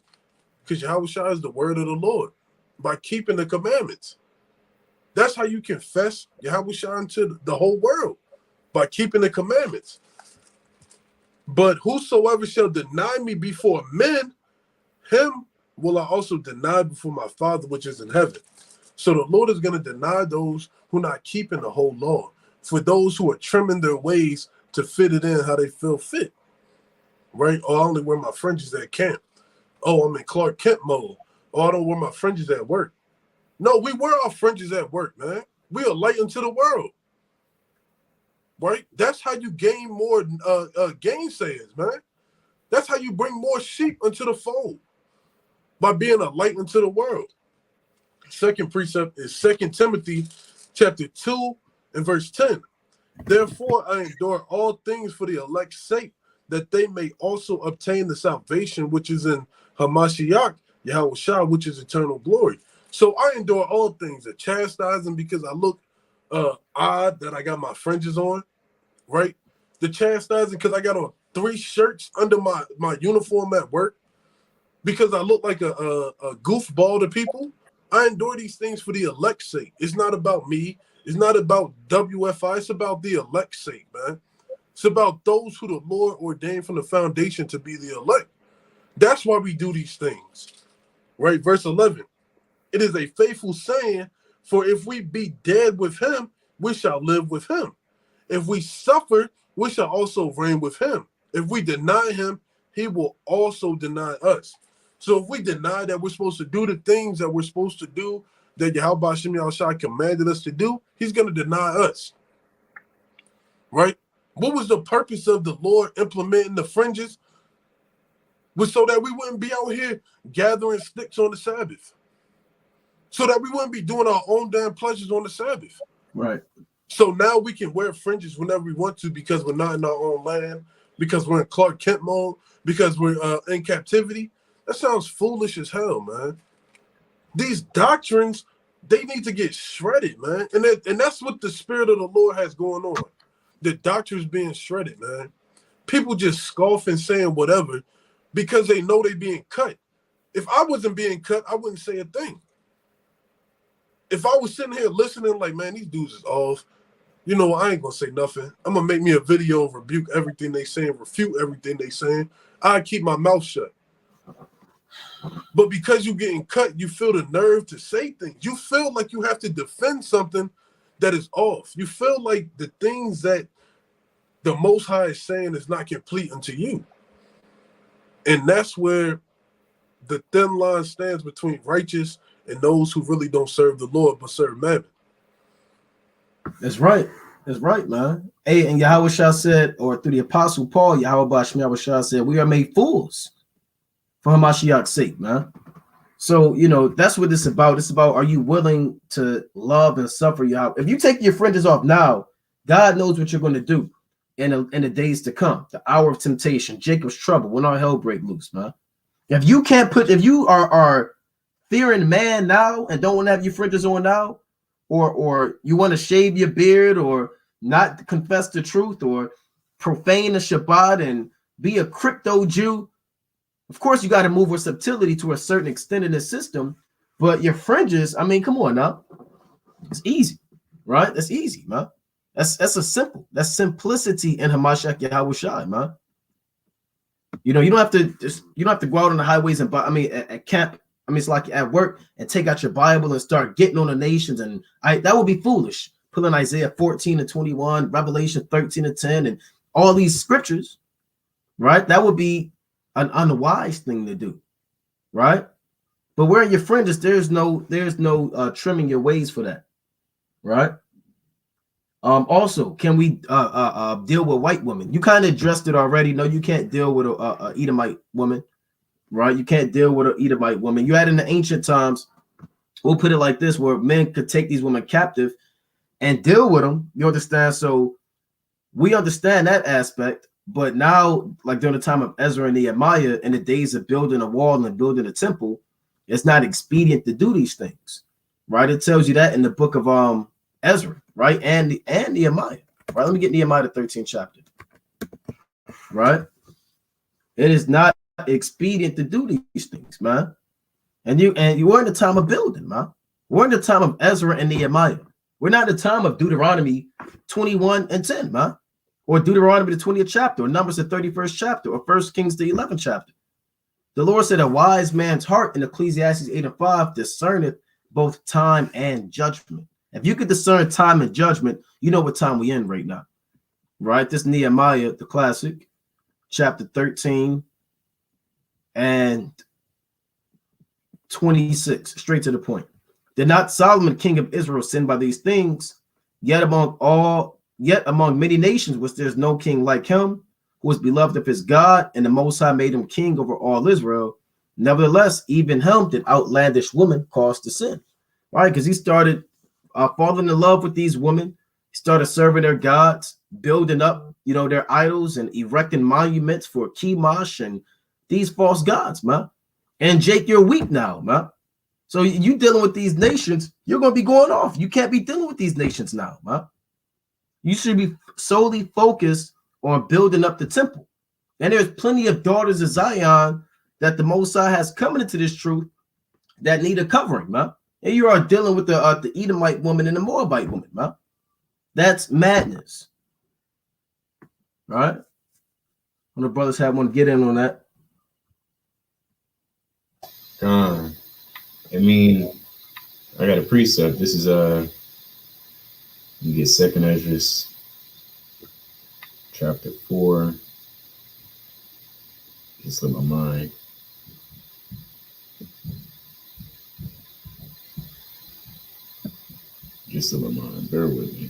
Because Yahweh Shai is the word of the Lord, by keeping the commandments. That's how you confess Yahweh Shai to the whole world, by keeping the commandments. But whosoever shall deny me before men, him will I also deny before my Father which is in heaven. So the Lord is going to deny those who are not keeping the whole law, for those who are trimming their ways to fit it in how they feel fit, right? Oh, I only wear my fringes at camp. Oh, I'm in Clark Kent mode. Oh, I don't wear my fringes at work. No, we wear our fringes at work, man. We are light unto the world, right? That's how you gain more gainsayers, man. That's how you bring more sheep into the fold, by being a light unto the world. Second precept is 2 Timothy chapter 2 and verse 10. Therefore I endure all things for the elect's sake, that they may also obtain the salvation which is in Hamashiach, Yahweh Shai, which is eternal glory. So I endure all things, the chastising because I look odd that I got my fringes on, right? The chastising because I got on 3 shirts under my uniform at work, because I look like a goofball to people. I endure these things for the elect's sake. It's not about me. It's not about WFI. It's about the elect's sake, man. It's about those who the Lord ordained from the foundation to be the elect. That's why we do these things, right? Verse 11, it is a faithful saying, for if we be dead with him, we shall live with him. If we suffer, we shall also reign with him. If we deny him, he will also deny us. So if we deny that we're supposed to do the things that we're supposed to do, that Yahweh Shem Yahushua commanded us to do, he's going to deny us, right? What was the purpose of the Lord implementing the fringes? Was so that we wouldn't be out here gathering sticks on the Sabbath, so that we wouldn't be doing our own damn pleasures on the Sabbath. Right. So now we can wear fringes whenever we want to, because we're not in our own land, because we're in Clark Kent mode, because we're in captivity. That sounds foolish as hell, man. These doctrines, they need to get shredded, man. And that's what the Spirit of the Lord has going on. The doctrines being shredded, man. People just scoffing, saying whatever, because they know they're being cut. If I wasn't being cut, I wouldn't say a thing. If I was sitting here listening like, man, these dudes is off, you know, I ain't going to say nothing. I'm going to make me a video and rebuke everything they saying, refute everything they saying. I keep my mouth shut. But because you're getting cut, you feel the nerve to say things. You feel like you have to defend something that is off. You feel like the things that the Most High is saying is not complete unto you. And that's where the thin line stands between righteous and those who really don't serve the Lord but serve mammon. That's right. That's right, man. Hey, and Yahweh Shah said, or through the apostle Paul, Yahweh Bashmi Shah said, we are made fools for Hamashiach's sake, man. So, you know, that's what it's about. It's about, are you willing to love and suffer Yahweh? If you take your fringes off now, God knows what you're going to do in the days to come. The hour of temptation, Jacob's trouble, when all hell break loose, man. If you can't put, if you are fearing man now and don't want to have your fringes on now, or you want to shave your beard or not confess the truth or profane the Shabbat and be a crypto Jew, of course you got to move with subtlety to a certain extent in the system. But your fringes, I mean, come on now, it's easy, right? That's easy, man. That's a simple. That's simplicity in Hamashiach Yahweh Shai, man. You know, you don't have to go out on the highways and at camp. I mean, it's like at work and take out your Bible and start getting on the nations. And that would be foolish. Pulling Isaiah 14:21, Revelation 13:10, and all these scriptures, right? That would be an unwise thing to do, right? But wearing your fringes, there's no trimming your ways for that, right? Also, can we deal with white women? You kind of addressed it already. No, you can't deal with a Edomite woman. Right, you can't deal with an Edomite woman. You had in the ancient times, we'll put it like this, where men could take these women captive and deal with them. You understand? So we understand that aspect. But now, like during the time of Ezra and Nehemiah, in the days of building a wall and building a temple, it's not expedient to do these things. Right? It tells you that in the book of Ezra, right? And Nehemiah. Right? Let me get Nehemiah the 13th chapter. Right? It is not expedient to do these things, man. And you were in the time of building, man. We're in the time of Ezra and Nehemiah. We're not in the time of Deuteronomy 21:10, man, or Deuteronomy the 20th chapter, or Numbers the 31st chapter, or 1 Kings the 11th chapter. The Lord said, a wise man's heart in Ecclesiastes 8:5 discerneth both time and judgment. If you could discern time and judgment, you know what time we in right now, right? This Nehemiah, the classic, chapter 13 and 26, straight to the point. Did not Solomon, king of Israel, sin by these things? Yet among many nations was there's no king like him, who was beloved of his God, and the Most High made him king over all Israel. Nevertheless, even him did outlandish woman cause to sin, right? Because he started falling in love with these women. He started serving their gods, building up, their idols and erecting monuments for Chemosh and these false gods, man. And Jake, you're weak now, man. So you dealing with these nations, you're going to be going off. You can't be dealing with these nations now, man. You should be solely focused on building up the temple. And there's plenty of daughters of Zion that the Most High has coming into this truth that need a covering, man. And you are dealing with the Edomite woman and the Moabite woman, man. That's madness, right? One of the brothers have one to get in on that. I mean, I got a precept. This is you get 2nd Ezra chapter 4. Just slipped my mind. Just slipped my mind. Bear with me.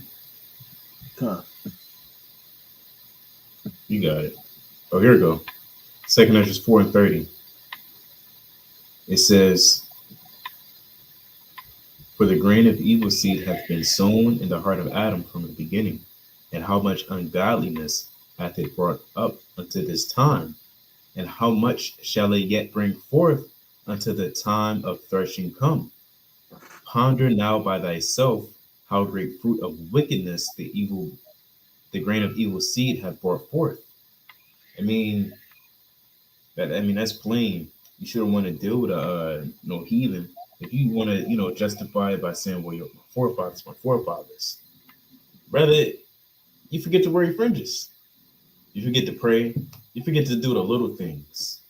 You got it. Oh, here we go. 2nd Ezra 4:30. It says, for the grain of evil seed hath been sown in the heart of Adam from the beginning, and how much ungodliness hath it brought up unto this time, and how much shall it yet bring forth unto the time of threshing come? Ponder now by thyself how great fruit of wickedness the grain of evil seed hath brought forth. I mean, that's plain. You shouldn't want to deal with no heathen. If you want to, justify it by saying, well, my forefathers. Brother, you forget to wear your fringes. You forget to pray. You forget to do the little things.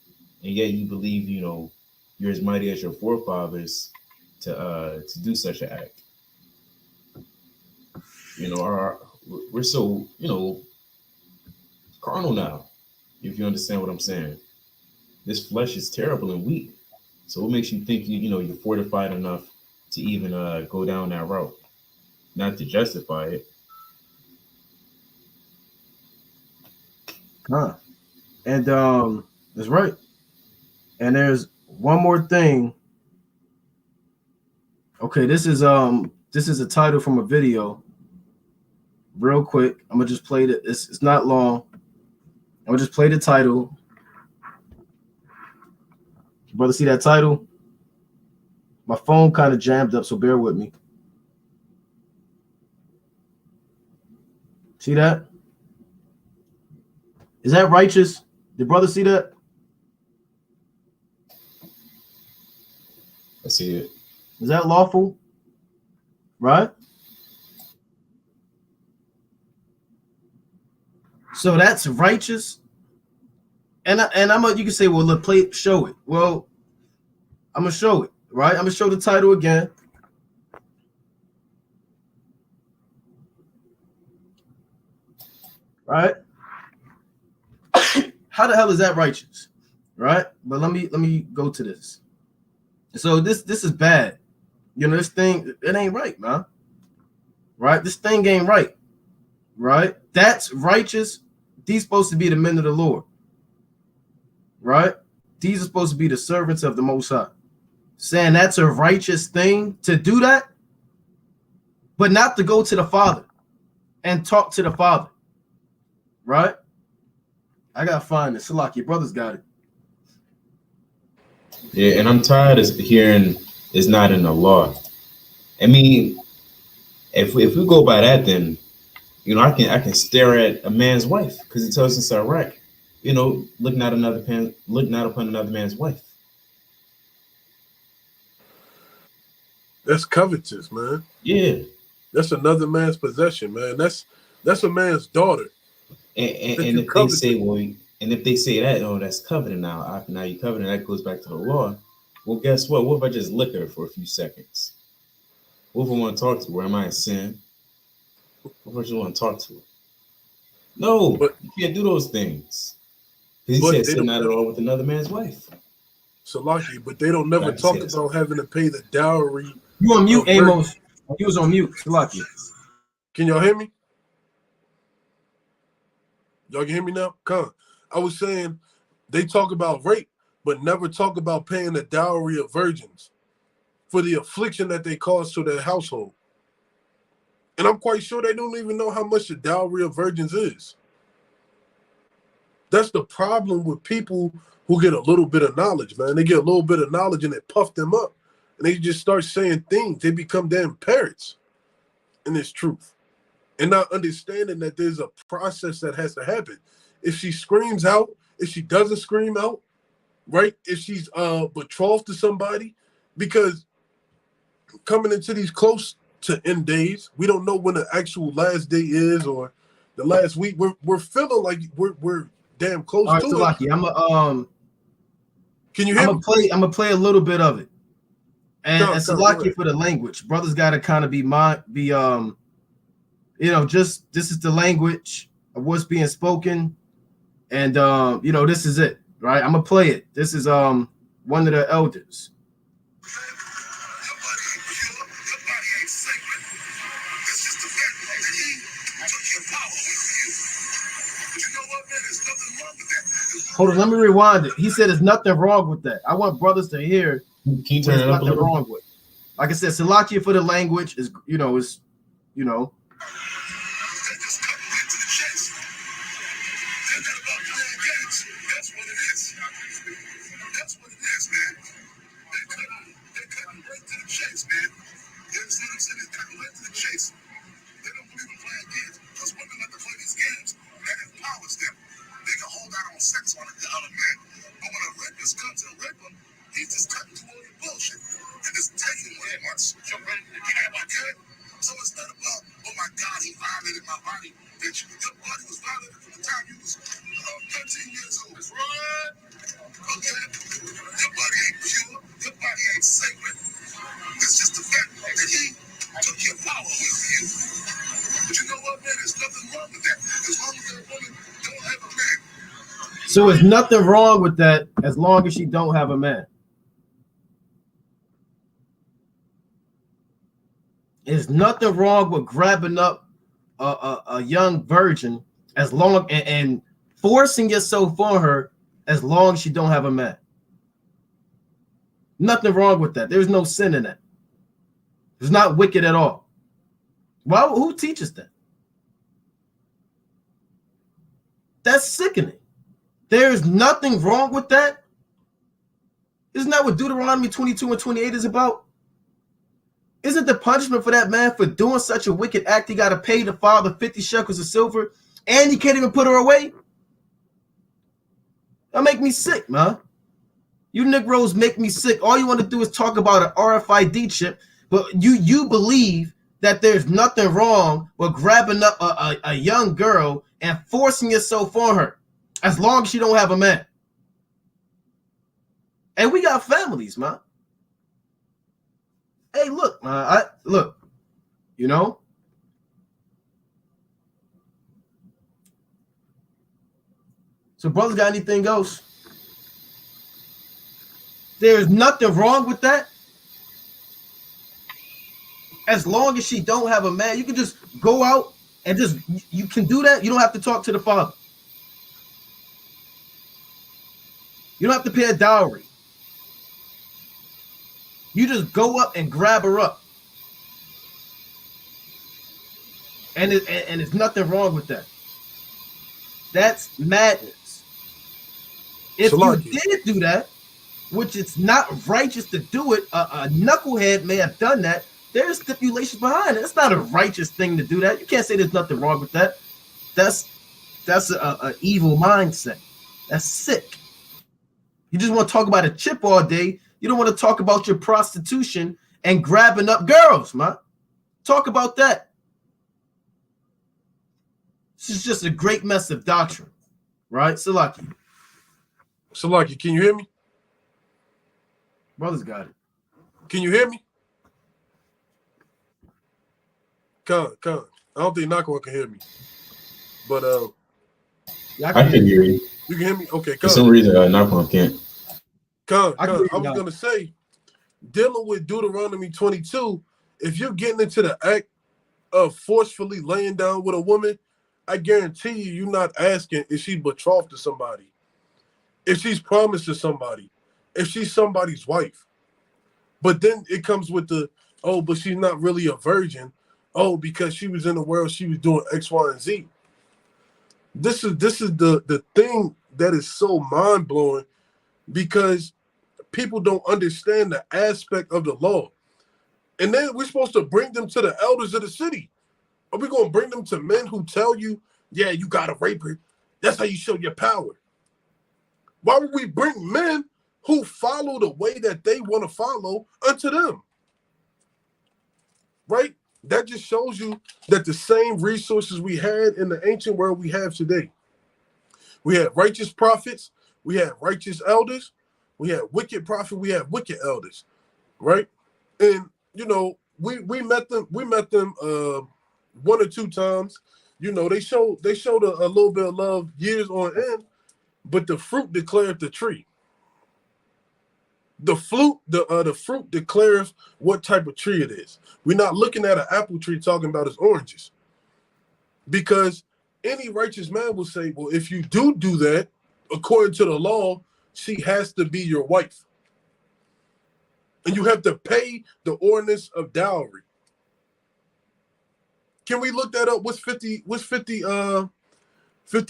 And yet you believe, you're as mighty as your forefathers to do such an act. We're so, carnal now, if you understand what I'm saying. This flesh is terrible and weak. So what makes you think you're fortified enough to even go down that route? Not to justify it, Huh. And that's right. And there's one more thing. Okay, this is a title from a video. Real quick, I'm gonna just play it. It's not long. I'm gonna just play the title. Brother, see that title? My phone kind of jammed up, so bear with me. See that? Is that righteous? Did brother see that? I see it. Is that lawful? Right? So that's righteous. And you can say, well, look, show it. Well, I'm gonna show it, right? I'm gonna show the title again. Right? How the hell is that righteous? Right? But let me go to this. So this is bad. You know, this thing, it ain't right, man. Right? This thing ain't right. Right? That's righteous. These supposed to be the men of the Lord. Right? These are supposed to be the servants of the Most High. Saying that's a righteous thing to do that, but not to go to the Father and talk to the Father. Right? I gotta find it. Salak, your brother's got it. Yeah, and I'm tired of hearing it's not in the law. I mean, if we go by that, then you know I can stare at a man's wife because it tells us it's all right. You know, looking out upon another man's wife. That's covetous, man. Yeah. That's another man's possession, man. That's a man's daughter. And if they say, well, and if they say that, oh, that's coveting now. Now you coveting, that goes back to the law. Well, guess what? What if I just look at her for a few seconds? What if I want to talk to her? Am I in sin? What if I just want to talk to her? No, but you can't do those things. Because he said sin not at all with another man's wife. Salaki, but they don't never talk about having to pay the dowry. You on mute, Amos. He was on mute. Salaki. Can y'all hear me? Y'all can hear me now? Come on. I was saying they talk about rape, but never talk about paying the dowry of virgins for the affliction that they cause to their household. And I'm quite sure they don't even know how much the dowry of virgins is. That's the problem with people who get a little bit of knowledge, man. They get a little bit of knowledge and it puff them up. And they just start saying things. They become damn parrots in this truth. And not understanding that there's a process that has to happen. If she screams out, if she doesn't scream out, right? If she's betrothed to somebody, because coming into these close to end days, we don't know when the actual last day is or the last week. We're feeling like we're damn close to Salaki, it. Can you hear me? I'm gonna play a little bit of it. And Salaki for the language. Brothers gotta kind of you know, just this is the language of what's being spoken, and you know, this is it, right? I'm gonna play it. This is one of the elders. Hold on, let me rewind it. He said there's nothing wrong with that. I want brothers to hear. Can you turn it up a little? Wrong with. Like I said, Salakia for the language is, you know, So it's not about, oh my God, he violated my body. Bitch, your body was violated from the time you was 13 years old. That's right. Okay? Your body ain't pure. Your body ain't sacred. It's just the fact that he took your power with you. But you know what, man? There's nothing wrong with that. As long as that woman don't have a man. So there's nothing wrong with that as long as she don't have a man. There's nothing wrong with grabbing up a young virgin as long and forcing yourself on her as long as she don't have a man. Nothing wrong with that. There's no sin in that. It's not wicked at all. Why? Who teaches that? That's sickening. There's nothing wrong with that. Isn't that what Deuteronomy 22 and 28 is about? Isn't the punishment for that man for doing such a wicked act, he got to pay the father 50 shekels of silver, and he can't even put her away? That make me sick, man. You Negroes make me sick. All you want to do is talk about an RFID chip, but you believe that there's nothing wrong with grabbing up a young girl and forcing yourself on her as long as she don't have a man. And we got families, man. Hey, look, man. Look, you know. So brothers got anything else? There's nothing wrong with that. As long as she don't have a man, you can just go out and you can do that. You don't have to talk to the father. You don't have to pay a dowry. You just go up and grab her up. And there's nothing wrong with that. That's madness. If you did do that, which it's not righteous to do it, a knucklehead may have done that. There's stipulations behind it. It's not a righteous thing to do that. You can't say there's nothing wrong with that. That's an evil mindset. That's sick. You just want to talk about a chip all day. You don't want to talk about your prostitution and grabbing up girls, man. Talk about that. This is just a great mess of doctrine, right? Salaki, can you hear me? Brothers got it. Can you hear me? Con. I don't think Nakwa can hear me. But yeah, I can hear you. You can hear me? Okay, For some reason, Nakwa can't. I was gonna say, dealing with Deuteronomy 22, if you're getting into the act of forcefully laying down with a woman, I guarantee you're not asking if she's betrothed to somebody, if she's promised to somebody, if she's somebody's wife. But then it comes with the, oh, but she's not really a virgin. Oh, because she was in the world, she was doing X, Y, and Z. This is the thing that is so mind-blowing, because people don't understand the aspect of the law. And then we're supposed to bring them to the elders of the city. Are we going to bring them to men who tell you, yeah, you got to rape her? That's how you show your power. Why would we bring men who follow the way that they want to follow unto them? Right? That just shows you that the same resources we had in the ancient world we have today. We had righteous prophets. We had righteous elders. We had wicked prophets. We had wicked elders. Right? And, you know, we met them. We met them one or two times. You know, they showed a little bit of love years on end, but the fruit declared the tree. The fruit declares what type of tree it is. We're not looking at an apple tree talking about its oranges. Because any righteous man will say, well, if you do that, according to the law, she has to be your wife. And you have to pay the ordinance of dowry. Can we look that up? What's 50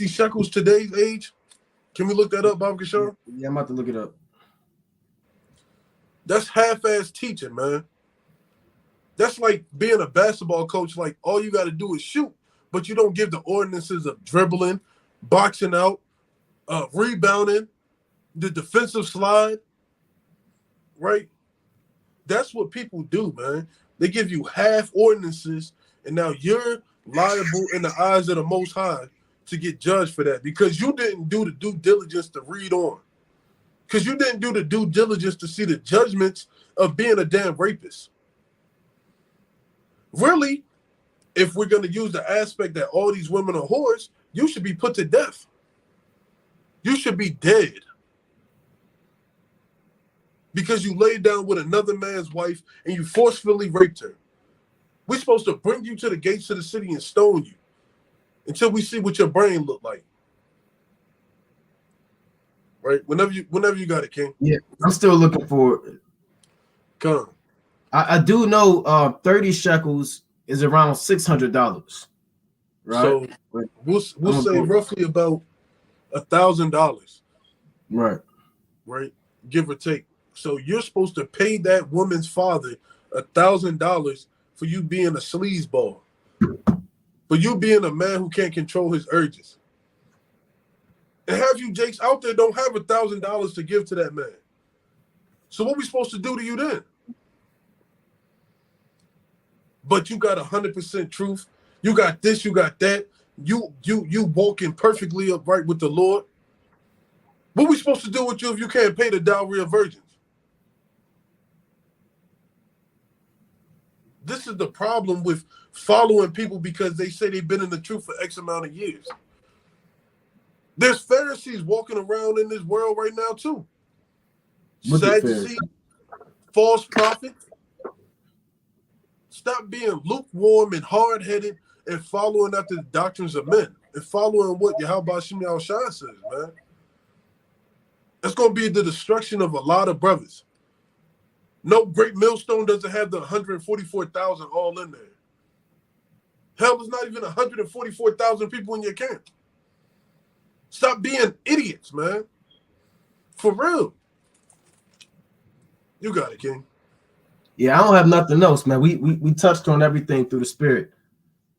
shekels today's age? Can we look that up, Bob Kishore? Yeah, I'm about to look it up. That's half-ass teaching, man. That's like being a basketball coach. Like, all you got to do is shoot, but you don't give the ordinances of dribbling, boxing out, rebounding, the defensive slide, right? That's what people do, man. They give you half ordinances, and now you're liable in the eyes of the Most High to get judged for that, because you didn't do the due diligence to read on. Because you didn't do the due diligence to see the judgments of being a damn rapist. Really, if we're going to use the aspect that all these women are whores, you should be put to death. You should be dead. Because you laid down with another man's wife and you forcefully raped her. We're supposed to bring you to the gates of the city and stone you until we see what your brain look like. right? Whenever you got it, King. Yeah, I'm still looking for it. Come. I do know 30 shekels is around $600, right? So we'll say roughly about $1,000, right, right? Give or take. So you're supposed to pay that woman's father $1,000 for you being a sleazeball, for you being a man who can't control his urges. And have you Jakes out there don't have $1,000 to give to that man. So what we supposed to do to you then? But you got 100% truth. You got this, you got that. You walking perfectly upright with the Lord. What we supposed to do with you if you can't pay the dowry of virgins? This is the problem with following people because they say they've been in the truth for X amount of years. There's Pharisees walking around in this world right now too. Sadducees, false prophets. Stop being lukewarm and hard-headed and following after the doctrines of men and following what Yahweh Shem Yahushua says, man. That's going to be the destruction of a lot of brothers. No Great Millstone doesn't have the 144,000 all in there. Hell, there's not even 144,000 people in your camp. Stop being idiots, man. For real. You got it, King. Yeah, I don't have nothing else, man. We touched on everything through the spirit.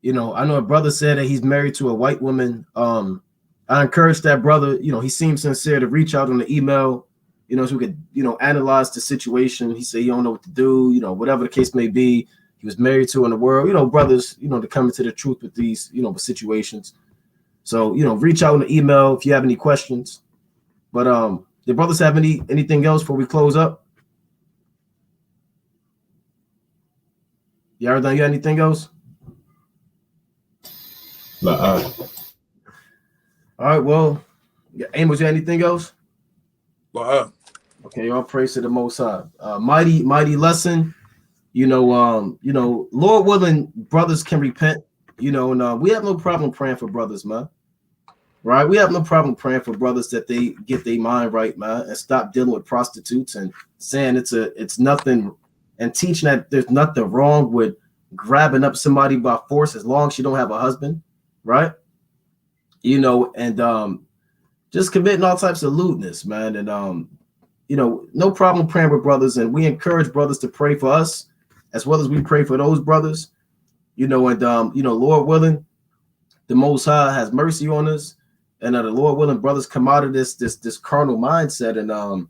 You know, I know a brother said that he's married to a white woman. I encourage that brother, you know, he seems sincere to reach out on the email, you know, so we could, you know, analyze the situation. He said he don't know what to do, you know, whatever the case may be. He was married to in the world, you know, brothers, you know, to come into the truth with these, you know, situations. So, you know, reach out on the email if you have any questions. But the brothers have anything else before we close up? You got anything else? All right, well, Amos, you got anything else? Okay, all praise to the Most High. Mighty lesson. You know, Lord willing, brothers can repent. You know, and we have no problem praying for brothers, man. Right? We have no problem praying for brothers that they get their mind right, man, and stop dealing with prostitutes and saying it's nothing, and teaching that there's nothing wrong with grabbing up somebody by force as long as you don't have a husband, right? You know, and just committing all types of lewdness, man. And you know, no problem praying with brothers, and we encourage brothers to pray for us as well as we pray for those brothers. You know, and you know, Lord willing, the Most High has mercy on us, and the Lord willing, brothers come out of this carnal mindset, and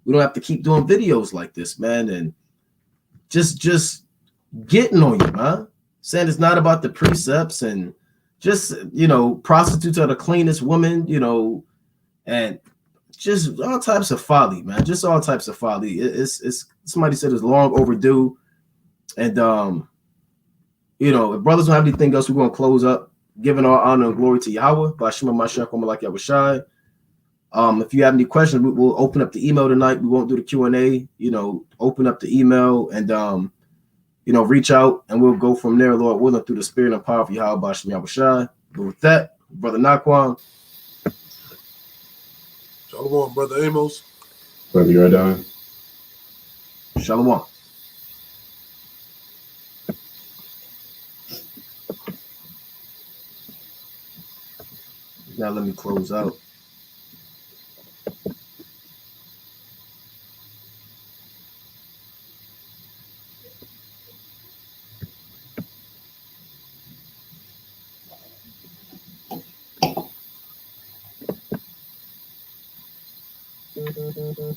we don't have to keep doing videos like this, man, and just getting on you, man, saying it's not about the precepts, and just, you know, prostitutes are the cleanest women, you know, and just all types of folly, man, just all types of folly. It's somebody said it's long overdue, and you know, if brothers don't have anything else, we're going to close up, giving all honor and glory to Yahweh. If you have any questions, we'll open up the email tonight. We won't do the Q&A, you know, open up the email, and you know, reach out, and we'll go from there, Lord willing, through the spirit and power of Yahweh. But with that, Brother Naquan. Shalom, Brother Amos. Brother Yardan. Shalom. Now let me close out.